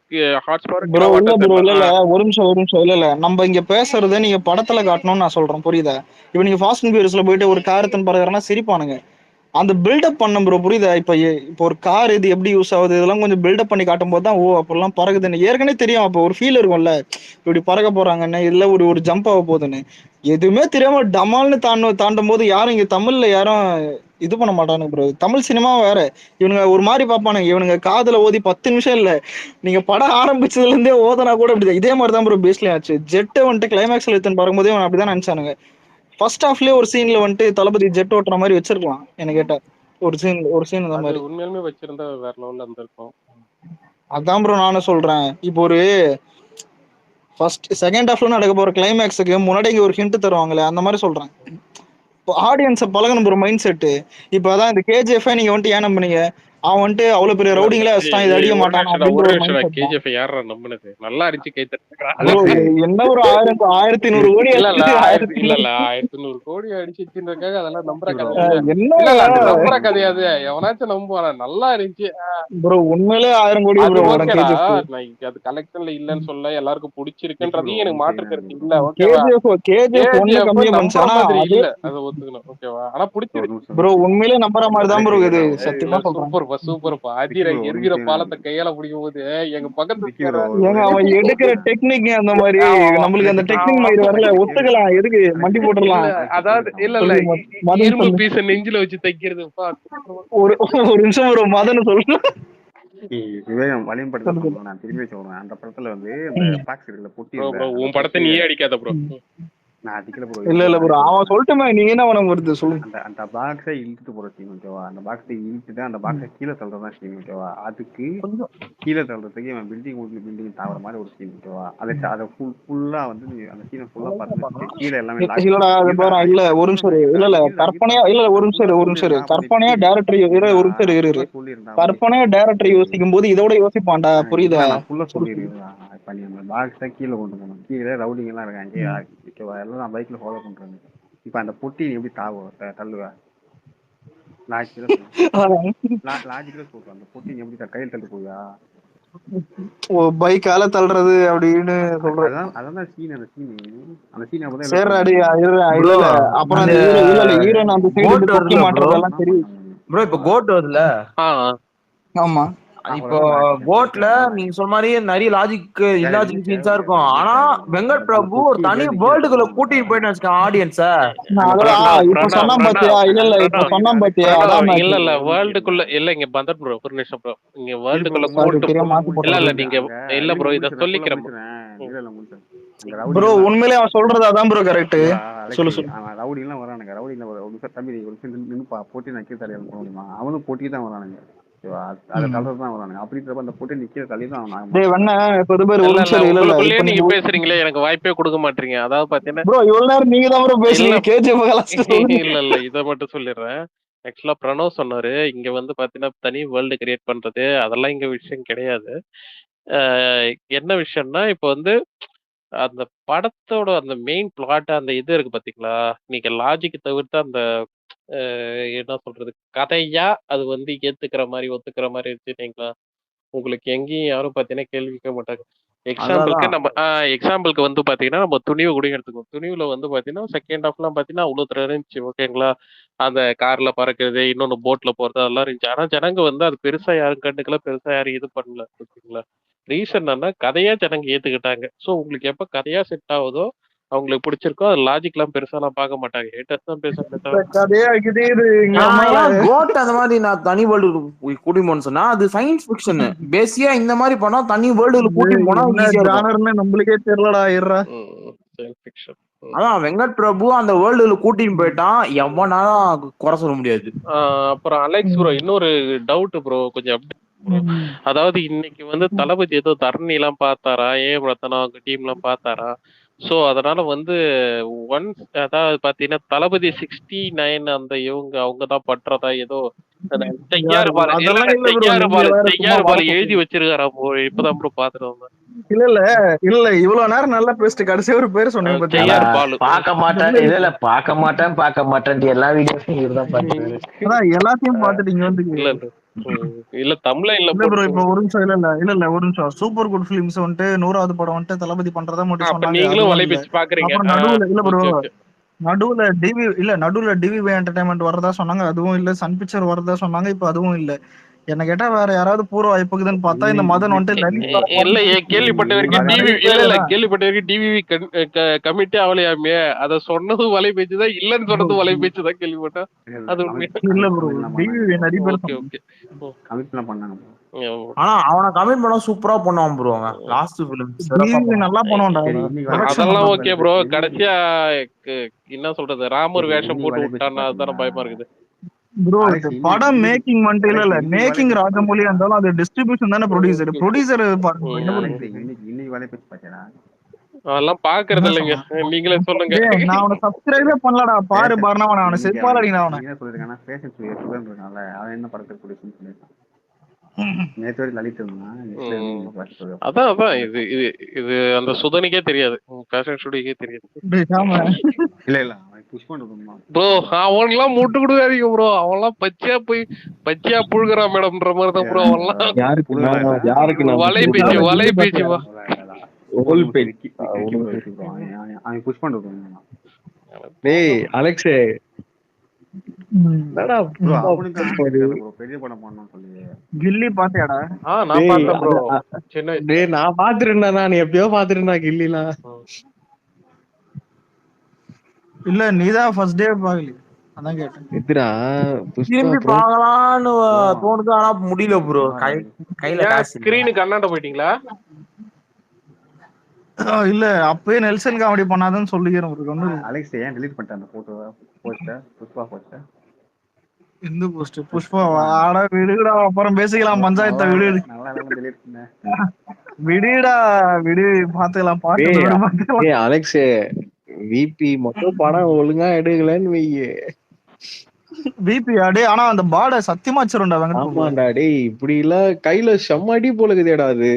ஹார்ஸ் பவர் ப்ரோ கிலோவாட்டா இல்ல ப்ரோ தெரியல. இல்ல ஒரு நிமிஷம் இல்ல நம்ம இங்க பேசுறத நீங்க படத்துல காட்டணும்னு நான் சொல்றேன் புரியுதா? இப்ப நீங்க ஃபாஸ்ட் அண்ட் ஃபியூரியஸ்ல போயிட்டு ஒரு காரத்தன் பறகுறனா சிரிப்பானுங்க. அந்த பில்டப் பண்ண ப்ரோ புரியுதா? இப்ப ஒரு கார் இது எப்படி யூஸ் ஆகுது இதெல்லாம் கொஞ்சம் பில்டப் பண்ணி காட்டும் போது தான் ஓ அப்பெல்லாம் பறகுதுன்னு ஏற்கனவே தெரியும். அப்ப ஒரு ஃபீல் இருக்கும்ல இப்படி பறக்க போறாங்கன்னு இல்ல ஒரு ஒரு ஜம்ப் ஆக போகுதுன்னு எதுவுமே தெரியாம டமால்னு தாண்டும் போது யாரும் இங்க தமிழ்ல யாரும் இது பண்ண மாட்டானுங்க ப்ரோ. தமிழ் சினிமா வேற. இவனுங்க ஒரு மாதிரி பார்ப்பானுங்க. இவனுங்க காதுல ஓதி 10 நிமிஷம் இல்ல, நீங்க படம் ஆரம்பிச்சதுல இருந்தே ஓதனா கூட இப்படி இதே மாதிரி தான் ப்ரோ பேஸ்லயும் ஆச்சு. ஜெட்டை வந்துட்டு கிளைமேக்ஸ்ல எடுத்துன்னு பார்க்கும்போதே அவன் அப்படிதான் நினைச்சானுங்க. ஃபர்ஸ்ட் ஹாஃப்லயே ஒரு சீன்ல வந்துட்டு தளபதி ஜெட் ஓட்டுற மாதிரி வச்சிருக்கலாம் என்ன கேட்டா. ஒரு சீன் அந்த அது மாதிரி. உண்மையாலுமே வச்சிருந்தா வேற லெவல்ல இருந்திருக்கும். அதான் ப்ரோ நானும் சொல்றேன். இப்போ ஒரு ஃபர்ஸ்ட் செகண்ட் ஹாஃப்ல நடக்க போற கிளைமேக்ஸுக்கு முன்னாடி இங்க ஒரு ஹிண்ட் தருவாங்களே, அந்த மாதிரி சொல்றேன். இப்போ ஆடியன்ஸை பழகணும் ப்ரோ மைண்ட் செட்டு. இப்போ அதான் இந்த கேஜிஎஃப் நீங்க வந்துட்டு ஏன் நம்புனீங்க, அவன் வந்துட்டு அவ்வளவு பெரிய ரவுடிங்களே வச்சுட்டான், இது அடிக்க மாட்டான் அப்படின்ற ஒரு மைண்ட் செட். கேஜிஎஃப் யாரா நம்பினது? நல்லா இருந்துச்சு கை ப்ரோ. என்ன ஒரு 1100 கோடி இல்ல 1100 கோடி அடிச்சுருக்காக அதெல்லாம் நம்புற கதை என்ன நம்புற கதையாது. எவனாச்சும் நம்புவானா? நல்லா இருந்துச்சு ப்ரோ. உண்மையிலே 1000 கோடி ப்ரோ. அது கலெக்ஷன்ல இல்லன்னு சொல்ல, எல்லாருக்கும் பிடிச்சிருக்குன்றதையும் எனக்கு மாற்று கருத்து இல்ல. இல்ல அதை ஒத்துக்கணும். ஓகேவா? ஆனா பிடிச்சிருக்கு ப்ரோ. உண்மையிலே நம்புற மாதிரி தான் ப்ரோ இது. சத்தியமா சூப்பர்ப்பா சூப்பர்ப்பா. அதிர எரிகிற பாலத்தை கையால பிடிக்கும் போது எங்க பக்கத்து அவன் எடுக்கிற டெக்னிக் அந்த மாதிரி நம்மளுக்கு அந்த டெக்னிக் மாதிரி வரல. ஒத்துக்கலாம், எதுக்கு மண்டி போட்டுடலாம். அதாவது இல்ல இரும்பு பீஸ நெஞ்சில வச்சு தைக்கிறது. ஒரு நிமிஷம் ஒரு மதன்னு சொல்றேன். விவேகம் வலியும் படத்துல நான் திரும்பி சொல்றேன். அந்த படத்துல வந்து இந்த பாக்ஸ் இருக்குல்ல, பொட்டி. உன் படத்தை நீயே அடிக்காத ப்ரோ. நான் அடிக்கல ப்ரோ. இல்ல ப்ரோ, அவன் சொல்லட்டுமே, நீங்க என்ன பண்ண வருது சொல்லுங்க. அந்த பாக்ஸை இழுத்துட்டு போற சீன் ஓகேவா? அந்த பாக்ஸை இழுத்துட்டு அந்த பாக்ஸை கீழே தள்ளுறதான் சீன் ஓகேவா? அதுக்கு கீழே தள்ளுறதுக்கு இவன் பில்டிங் தாவற மாதிரி ஒரு சீன் ஓகேவா? அதை ஃபுல்லா வந்து அந்த சீனை ஃபுல்லா பார்த்து கீழே எல்லாமே இல்ல ஒரு நிமிஷம் இல்ல கற்பனையா இல்ல ஒரு நிமிஷம் கற்பனையா டைரக்டர் கற்பனையா டைரக்டர் யோசிக்கும் போது இதோட யோசிப்பான்டா. புரியுதா? ஃபுல்லா சொல்லிருக்கா. இப்ப நீ அந்த பாக்ஸை கீழே கொண்டு போகணும். கீழே ரவுடிங் எல்லாம் இருக்காங்க ஓகேவா? எல்லாம் நான் பைக்ல ஃபாலோ பண்றேன். இப்ப அந்த பொட்டி எப்படி தள்ளுவ? லாஜிக்கலா சொல்றேன். அந்த பொட்டி எப்படி கையில் தள்ளு போயா? பைக்கால தள்ளுறது அப்படின்னு சொல்றேன். அதான் சீன். அந்த சீன் அப்பதான் அப்புறம் ஹீரோன் அந்த சைடு தூக்கி மாட்டறதெல்லாம் தெரியும் ப்ரோ. இப்ப கோட் வருதுல. ஆமா. இப்போ கோட்ல நீங்க சொன்ன மாதிரி நிறைய லாஜிக் இல்லாஜிக் சீன்ஸா இருக்கும். ஆனா வெங்கட் பிரபு ஒரு தனி வேர்ல்டுக்குள்ள கூட்டிட்டு போயிட்டு வச்சுக்கான் ஆடியன்ஸ. இப்ப சொன்னா பாத்தியா? இப்ப சொன்னா பாத்தியா? இல்ல வேர்ல்டுக்குள்ள இல்ல. இங்க பந்தர் ப்ரோ ஒரு நிமிஷம் ப்ரோ. இங்க வேர்ல்டுக்குள்ள கூட்டிட்டு இல்ல நீங்க இல்ல ப்ரோ. இத சொல்லிக்கிறேன் ப்ரோ. உண்மையிலே அவன் சொல்றது அதான் ப்ரோ கரெக்ட். சொல்லு. ரவுடி எல்லாம் வரானுங்க. ரவுடி எல்லாம் தம்பி நின்னுப்பா, போட்டி நான் கீழே தள்ளியா போக முடியுமா? அவனும் போட்டி தான் வரானுங்க. பேசுறீங்களே, எனக்கு வாய்ப்பே கொடுக்க மாட்டீங்க. அதாவது பாத்தீங்கன்னா இல்ல இத மட்டும் சொல்லிடுறேன். ஆக்சுவலா பிரணவ் சொன்னாரு, இங்க வந்து பாத்தீங்கன்னா தனி வேர்ல்டு கிரியேட் பண்றது அதெல்லாம் இங்க விஷயம் கிடையாது. என்ன விஷயம்னா இப்ப வந்து அந்த படத்தோட அந்த மெயின் பிளாட் அந்த இது இருக்கு பாத்தீங்களா? நீங்க லாஜிக் தவிர்த்து அந்த என்ன சொல்றது, கதையா அது வந்து ஏத்துக்கிற மாதிரி ஒத்துக்கிற மாதிரி வச்சுட்டீங்களா, உங்களுக்கு எங்கேயும் யாரும் பாத்தீங்கன்னா கேள்வி கேட்க மாட்டாங்க. எக்ஸாம்பிளுக்கு வந்து பாத்தீங்கன்னா நம்ம துணிவு கூட எடுத்துக்கோம். துணிவுல வந்து பாத்தீங்கன்னா செகண்ட் ஹாஃப்லாம் பாத்தீங்கன்னா அவ்வளவு இருந்துச்சு ஓகேங்களா? அந்த கார்ல பறக்கிறது, இன்னொன்னு போட்ல போறது அதெல்லாம் இருந்துச்சு. ஆனா ஜனங்க வந்து அது பெருசா யாரும் கண்டுக்கல, பெருசா யாரும் இது பண்ணல ஓகேங்களா? ரீசன் என்னன்னா கதையா ஜனங்க ஏத்துக்கிட்டாங்க. சோ உங்களுக்கு எப்ப கதையா செட் ஆகுதோ அவங்களுக்கு பிடிச்சிருக்கோ, அது லாஜிக்லாம் பெருசாலாம் பார்க்க மாட்டாங்க. ஹேட்டர்ஸ் தான் பேசுறாங்க. கோட் அந்த மாதிரி நான் தனி வேர்ல்டு கூட்டி போன்னு சொன்னா அது சயின்ஸ் ஃபிக்ஷன். பேசியா இந்த மாதிரி பண்ணா தனி வேர்ல்டுல கூட்டி போனா நம்மளுக்கே தெரியலடா. அதான் வெங்கட் பிரபு அந்த வேர்ல்டுல கூட்டின்னு போயிட்டான், எவனாலும் குறை சொல்ல முடியாது. அப்புறம் அலெக்ஸ் ப்ரோ இன்னொரு டவுட் ப்ரோ, கொஞ்சம் அதாவது இன்னைக்கு வந்து தளபதி ஏதோ தரணி எல்லாம் பார்த்தாரா, ரத்தனா அவங்க டீம் எல்லாம் பார்த்தாரா? சோ அதனால வந்து ஒன்ஸ் அதாவது பாத்தீங்கன்னா தளபதி 69 அந்த அவங்கதான் பண்றதா ஏதோ எழுதி வச்சிருக்காரா? இப்பதான் ப்ரோ பாத்துட்டு வந்தேன். இல்ல இவ்வளவு நேரம் நல்லா பேசிட்டு கடைசியா ஒரு பேர் சொன்னீங்க பார்க்க மாட்டேன் எல்லா வீடியோஸும் எல்லாத்தையும் பாத்துட்டீங்க வந்து. இல்ல தமிழ்ல இல்ல ப்ரோ. இப்ப ஒரு நிமிஷம் இல்ல ஒரு நிமிஷம். சூப்பர் குட் ஃபிலிம்ஸ் வந்துட்டு 100வது படம் வந்துட்டு தளபதி பண்றதா மட்டும் சொன்னாங்க. நீங்களும் வலைபிச்சு பாக்குறீங்க. இல்ல ப்ரோ, நடுவுல டிவி என்டர்டைன்மெண்ட் வரதா சொன்னாங்க, அதுவும் இல்ல. சன் பிக்சர் வரதா சொன்னாங்க, இப்ப அதுவும் இல்ல. என்ன கேட்டா வேற யாராவது பூர்வ வாய்ப்புக்குதுன்னு பார்த்தா இந்த மதன் வந்துட்டு லலிதா இல்ல கேள்விப்பட்ட வரைக்கும் டிவி இல்ல கேள்விப்பட்ட வரைக்கும் டிவி கமிட்டி அவளையாமே அத சொன்னதும் வலை பேச்சுதான் இல்லன்னு சொன்னதும் வலை பேச்சுதான் கேள்விப்பட்டேன். அது இல்ல ப்ரோ டிவி நிறைய பேர் ஓகே ஓகே கமிட்லாம் பண்ணாங்க bro. ஆனா அவனை கமிட் பண்ணா சூப்பரா பண்ணுவான் ப்ரோ. அவன் லாஸ்ட் ஃபிலிம் டிவி நல்லா பண்ணுவான்டா. சரி, இன்னைக்கு அதெல்லாம் ஓகே ப்ரோ. கடைசியா என்ன சொல்றது ராமர் வேஷம் போட்டு விட்டான்னா அதுதானே பயமா இருக்குது. ப்ரோ படம் மேக்கிங் வந்துட்டு இல்ல மேக்கிங் ராஜமௌலியா இருந்தாலும் அது டிஸ்ட்ரிபியூஷன் தானே ப்ரொடியூசர் பாருங்க. இன்னைக்கு வலை பேச்சு பாத்தியா? அதெல்லாம் பாக்குறது இல்லைங்க, நீங்களே சொல்லுங்க. நான் அவனை சப்ஸ்கிரைபே பண்ணலடா. பாரு பாருனா அவனை செருப்பாலடிங்க. அவனை என்ன சொல்லிருக்கானா பேஷன் சுகர்ன்றனால அவன் என்ன படத்துக்கு ப்ரொடியூஸ் பண்ணிருக்கான். நேத்து வரை லலித் இருந்தான். அதான் இது அந்த சுதனிக்கே தெரியாது, பேஷன் ஸ்டுடியோக்கே தெரியாது. இல்ல அவன் புஷ் பண்ணுவான் ப்ரோ. அவன்லாம் முட்டு கொடுக்காதீங்க ப்ரோ. அவன்லாம் பச்சையா புழுகிறான் மேடம்ன்ற மாதிரி தான் ப்ரோ. அவன்லாம் வலை பேச்சு அவன் புஷ் பண்ணுவான். டேய் அலெக்ஸ் பெரிய படம் பண்ணணும் சொல்லி கில்லி பாத்தியாடா? நான் பார்த்தேன் ப்ரோ. சின்ன டேய் நான் பாத்துறேன்டா. நான் எப்பயோ பாத்துறேன்டா கில்லிலாம். இல்ல நீதான் ஃபர்ஸ்ட் டே பாக்கல, அதான் கேட்டேன். எதுடா திரும்பி பார்க்கலாம்னு தோணுது, ஆனா முடியல ப்ரோ. கையில காசு ஸ்கிரீனுக்கு அண்ணாண்ட போயிட்டீங்களா? இல்ல அப்பயே நெல்சன் காமெடி பண்ணாதன்னு சொல்லிக்கிறேன். அலெக்ஸ் ஏன் delete பண்ணிட்ட அந்த போட்டோவை? புஷ்பா போஸ்டர் எந்த போஸ்ட்? புஷ்பா வாடா விடுடா, அப்புறம் பேசிக்கலாம். பஞ்சாயத்தை விடு. நல்லா delete பண்ண விடுடா விடு, பாத்துக்கலாம். பாத்து ஏய் அலெக்ஸ் விபி மட்டும் படம் ஒழுங்கா எடுக்கலன்னு வெய்யே. விபி அடே, ஆனா அந்த பாட சத்தியமா வச்சிருண்டா. ஆமாண்டா டேய், இப்படி இல்ல கையில செம்மடி போலுக்குதேடா அது.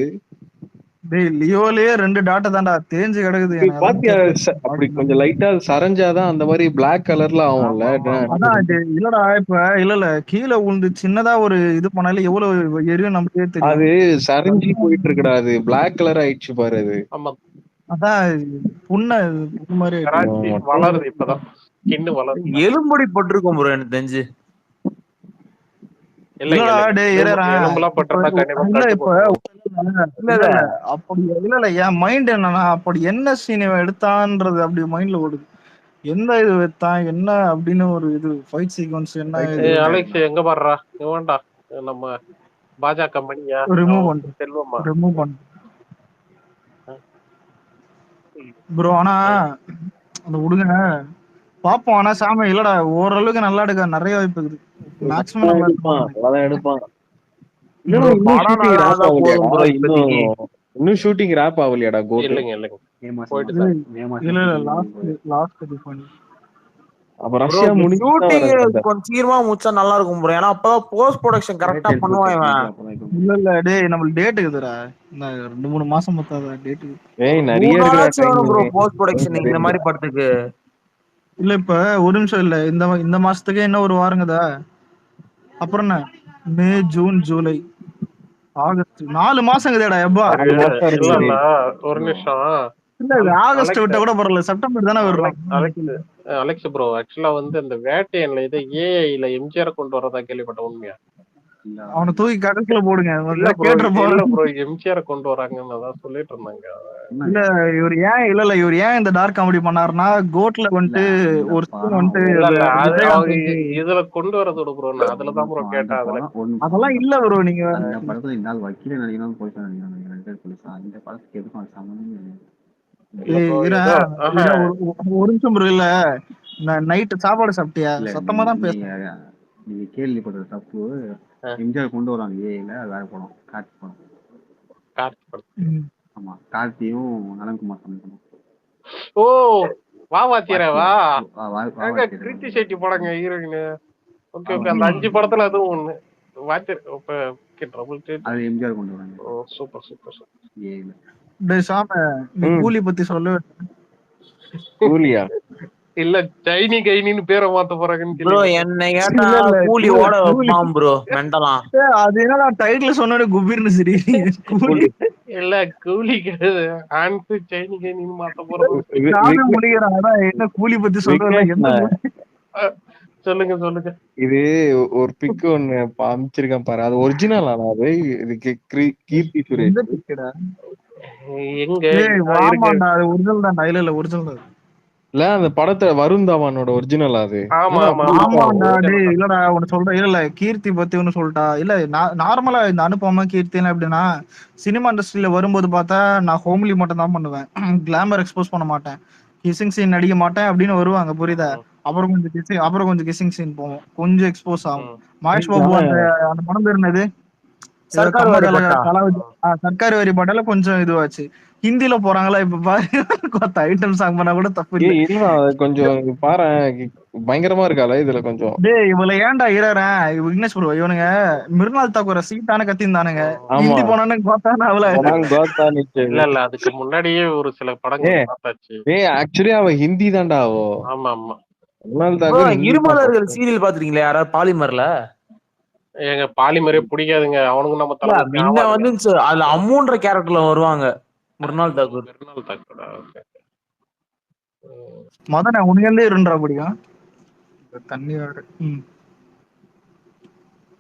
டேய் லியோலயே 2 டாட் தான்டா தேஞ்சு கிடக்குது. பாத்தியா அப்படி கொஞ்சம் லைட்டா சரஞ்சாதான் அந்த மாதிரி பிளாக் கலர்ல ஆகும்ல. அதான் இல்லடா இப்ப இல்ல கீழே உழுந்து சின்னதா ஒரு இது பண்ணால எவ்வளவு எரியும் நமக்கே தெரியும். அது சரஞ்சி போயிட்டு இருக்குடா, அது பிளாக் கலர் ஆயிடுச்சு பாரு. அது அதான் புண்ணு மாதிரி வளருது இப்பதான். கிண்ணு வளருது. எலும்படி பட்டிருக்கும் ப்ரோ எனக்கு தெரிஞ்சு. அப்படி இல்ல என் மைண்ட் என்னன்னா, அப்படி என்ன சீன் எடுத்தான்றது அப்படி மைண்ட்ல ஓடுது. எந்த இது வைத்தான் என்ன அப்படின்னு ஒரு இது ஃபைட் சீக்வன்ஸ் என்ன. அலெக்ஸ் எங்க பாடுறா வேண்டா, நம்ம பாஜக கம்பெனியா ரிமூவ் பண்ணு, செல்வமா ரிமூவ் பண்ணு ப்ரோ. ஆனா அந்த விடுங்க பாப்போம். ஆனா சாமி இல்லடா ஓரளவுக்கு நல்லா எடுக்க நிறைய வாய்ப்பு இருக்குது. மேக்ஸிமம் எடுப்பான். இன்னும் ஷூட்டிங் ராப் ஆகலையாடா? இல்லங்க அப்ப ரஷ்யா கொஞ்சம் சீக்கிரமா முடிச்சா நல்லா இருக்கும் ப்ரோ. ஏன்னா அப்பதான் போஸ்ட் ப்ரொடக்ஷன் கரெக்டா பண்ணுவான். இல்ல டேய் நம்மளுக்கு டேட் இருக்குதுடா. 2-3 மாசம் பத்தாதா டேட்? ஏய் நிறைய ப்ரோ போஸ்ட் ப்ரொடக்ஷன் இந்த மாதிரி படத்துக்கு. இல்ல இப்ப ஒரு நிமிஷம் இல்ல, இந்த மாசத்துக்கு என்ன ஒரு வாரங்கதா. அப்புறம் என்ன மே ஜூன் ஜூலை ஆகஸ்ட் 4 மாசங்கதேடா. எப்பா ஒரு நிமிஷம். இல்ல ஆகஸ்ட் விட்டா கூட பரவாயில்ல, செப்டம்பர் தானே வரும். அலெக்ஸ் ப்ரோ ஆக்சுவலா அந்த வேட்டையன்ல இதை ஏஐல எம்ஜிஆர் கொண்டு வரதா கேள்விப்பட்ட. உண்மையா? அவனை தூக்கி கடைசியில போடுங்க. எம்ஜிஆர் கொண்டு வராங்கன்னு அதான் சொல்லிட்டு இருந்தாங்க. இல்ல இவர் ஏன் இந்த டார்க் காமெடி பண்ணாருன்னா, கோட்ல வந்துட்டு ஒரு சீன் வந்துட்டு இதுல கொண்டு வரதோட ப்ரோ நான் அதுலதான் ப்ரோ கேட்டேன். அதெல்லாம் இல்ல ப்ரோ. நீங்க படத்துல இந்த நாள் வக்கீல நடிகனும் போயிட்டு இந்த படத்துக்கு எதுக்கும் சம்பந்தமே இல்லை. ஒரு நிமிஷம் ப்ரோ. இல்ல நைட்டு சாப்பாடு சாப்பிட்டியா? சத்தமா தான் பேசுறேன். நீங்க கேள்விப்படுற தப்பு. எம்ஜிஆர் கொண்டு வராங்க ஏஐல, அது வேற படம். கார்த்தி படம். ஆமா கார்த்தியும் நலன்குமார் சமைக்கணும். ஓ வா வாத்தியரவா கிருத்தி செட்டி படங்க ஹீரோயின். ஓகே ஓகே அந்த 5 படத்துல அதுவும் ஒண்ணு வாத்தியர். அது எம்ஜிஆர் கொண்டு வராங்க. ஓ சூப்பர் சூப்பர் சூப்பர். ஏஐல டேய் சாம நீ கூலி பத்தி சொல்லு. கூலியா? இல்ல சைனி கைனின்னு பேரை மாத்த போறாங்கன்னு ப்ரோ. என்ன கேட்டா கூலி ஓட வைப்பான் ப்ரோ மெண்டலா. அது என்னடா டைட்டில் சொன்னோட குபீர்னு சரி. கூலி இல்ல கூலி கிடையாது, ஆன்ஸ் சைனி கைனின்னு மாத்த போறாங்க. முடிக்கிறான். என்ன கூலி பத்தி சொல்றேன். சொல்லுங்க சொல்லுங்க. இது ஒரு பிக் ஒண்ணு அனுப்பிச்சிருக்கேன் பாரு. அது ஒரிஜினல் ஆனா அது இதுக்கு கீர்த்தி சுரேஷ். எந்த பிக்கடா? எங்க ஏய் இருக்கு? வாமாண்டா, அது ஒரிஜினல் தான்டா. இல்ல ஒரிஜினல் தான். இல்ல அந்த படத்துல வருண் தவானோட ஒரிஜினல் அது. ஆமா என்னடா ஆமா அப்படி ஆமா இருக்கா? ஆமாண்டா. டேய் original தான். இல்லடா ஒன்னு சொல்றேன். இல்ல கீர்த்தி பத்தி ஒன்னு சொல்லிட்டா. இல்ல நார்மலா இந்த அனுபமா கீர்த்தினா எப்படின்னா, சினிமா இண்டஸ்ட்ரியில வரும்போது பார்த்தா நான் ஹோம்லி மட்டும் தான் பண்ணுவேன். கிளாமர் எக்ஸ்போஸ் பண்ண மாட்டேன். கிஸ்ஸிங் சீன் நடிக்க மாட்டேன் அப்படின்னு வருவாங்க, புரியுதா? ம், அப்புறம் கொஞ்சம் கிஸ்ஸிங் சீன் போவோம். கொஞ்சம் எக்ஸ்போஸ் ஆகும். ம், மகேஷ் பாபு அந்த அந்த படம் பேர் என்னது? ஏதோ சர்க்கார் கம்ம வாரி கல பட்டா. கலாவதி சர்க்கார் வரி பாட்டால கொஞ்சம் இதுவாச்சு. ஹிந்தில போறாங்களா இப்ப பாரு, ஐட்டம் சாங் பண்ணா கூட தப்பு இல்ல. இல்லடா அது கொஞ்சம் பாரேன் பயங்கரமா இருக்கால இதுல கொஞ்சம். டேய் இவள ஏன்டா ஈரறேன் விக்னேஷ் ப்ரோ, இவனுங்க மிருனால் தாக்கூர சீட்டான கத்திந்தானுங்க. ம். ஆமா ஹிந்தி போனானு பார்த்தா அவள நான் கோத்தா இல்ல நிச்சயம். இல்ல அதுக்கு முன்னாடியே ஒரு சில படங்கள் பார்த்தாச்சு. ஆக்சுவலி அவ ஹிந்தி தான்டா அவோ. ஆமா ஆமா. ரொனால் ப்ரோ தாக்கூர் ஹிந்தி தான் இருமலர்கள் first. சீரியல் பாத்துறீங்களா யாராவது பாலிமர்ல? எங்க பாலிமரே பிடிக்காதுங்க. அவனுக்கு நம்ம இல்ல தலைமுறைக்கு முன்ன ஆவாதுங்க. வந்து அதுல அம்முன்ற கேரக்டர்ல வருவாங்க மிருனால் தாக்கூர். மிருனால் தாக்கூரா? Okay. மதன உனக்கு இருன்றா பிடிக்கும் தண்ணி வேற.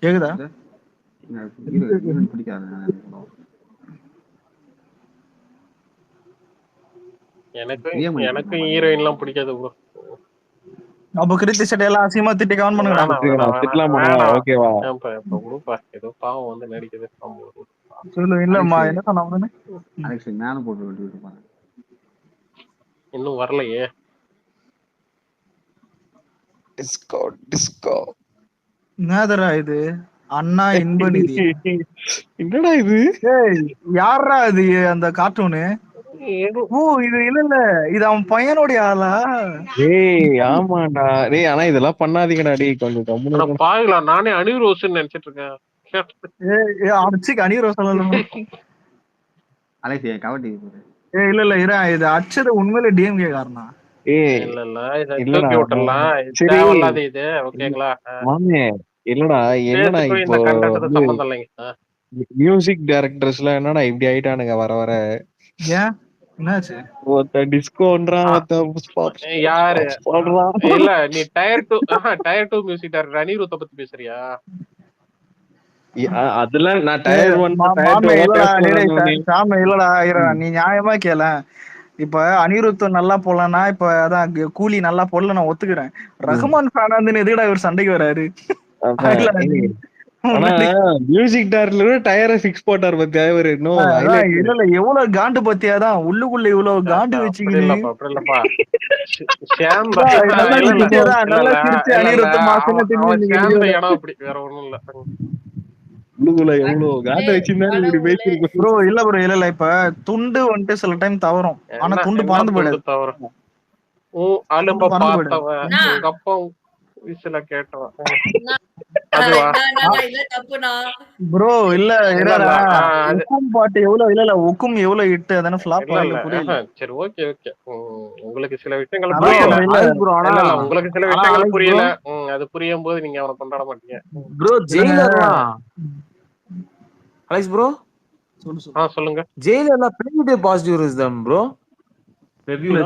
கேக்குதா? ஹீரோயின் பிடிக்காது. எனக்கும் ஹீரோயின்லாம் பிடிக்காது ப்ரோ. அப்ப கிருத்தி சட்டையெல்லாம் அசியமா திட்டி கவன் பண்ணுங்கடா. திட்டலாமா? ஓகேவா? இப்ப குடுப்பா ஏதோ பாவம் வந்து நடிக்குது. சொல்லு. இல்லம்மா என்ன சொன்ன உடனே அலெக்ஸ் மேல போட்டு விட்டு விட்டுப்பாங்க. இன்னும் வரலையே. டிஸ்கோ என்னதுடா இது? அண்ணா இன்ப நிதி. என்னடா இது? ஏய் யாரா இது அந்த கார்ட்டூனு? ஓ இது இல்ல இது அவன் பையனுடைய ஆளா? ஏய் ஆமாடா. டேய் ஆனா இதெல்லாம் பண்ணாதீங்கடா டேய், கொஞ்சம் கம்முனு. பாக்கலாம். நானே அனிரோஸ்ன்னு நினைச்சிட்டு இருக்கேன். ஏய் அடிச்சுக்கு அனிரோ சொல்லலாம். அலெக்ஸ் கவட்டி. ஏய் இல்ல இரு, இது அச்சது உண்மையிலே டிஎம்கே காரணா? ஏய் இல்ல இத தூக்கி விட்டுறலாம். சரி தேவையில்லாத இது. ஓகேங்களா? மாமே இல்லடா என்னடா பேசுக்கு இப்போ இந்த கண்டென்ட் சம்பந்தம் இல்லைங்க. மியூசிக் டைரக்டர்ஸ்லாம் என்னடா இப்படி ஆயிட்டானுங்க வர வர. ஏன் என்னாச்சு? ஒருத்த டிஸ்கோன்றான், யாரு இல்ல நீ டயர் 2 மியூசிக் டைரக்டர் அனிருத்த பத்தி பேசுறியா? அதெல்லாம் நான் டயர் 1 இல்லடா நீ நியாயமா கேள. இப்ப அனிருத் நல்லா போடலன்னா இப்ப அதான் கூலி நல்லா போடல நான் ஒத்துக்கிறேன். ரஹ்மான் ஃபேனாந்து எதுக்குடா இவர் சண்டைக்கு வராரு? ஆனா மியூசிக் டைரக்டர் டயரை ஃபிக்ஸ் போட்டார் பத்தியா இவரு. இல்ல எவ்வளவு காண்டு பத்தியாதான் உள்ளுக்குள்ள இவ்வளவு காண்டு வச்சுக்கின்னு வேற ஒண்ணும் இல்ல. இப்ப துண்டு வந்துட்டு சில டைம் தவறும். ஆனா துண்டு பறந்து போயிடுது. தவறும். அலும்ப பார்த்தவன் உங்க அப்பா விசில கேட்டவன். ப்ரோ இல்ல உக்கும் பாட்டு எவ்வளவு இல்ல உக்கும் எவ்வளவு இட்டு அதானே ஃபிளாப் ஆகல. புரியல. சரி ஓகே ஓகே. உங்களுக்கு சில விஷயங்கள் புரியல. உங்களுக்கு சில விஷயங்கள் புரியல. அது புரியும் போது நீங்க அவனை கொண்டாட மாட்டீங்க. ப்ரோ ஜெயிலர்லாம் அலெக்ஸ் ப்ரோ சொல்லுங்க. ஜெயிலர்லாம் பெய்டு பாசிட்டிவ் ரிவ்யூஸ் தான் ப்ரோ. ரிவ்யூல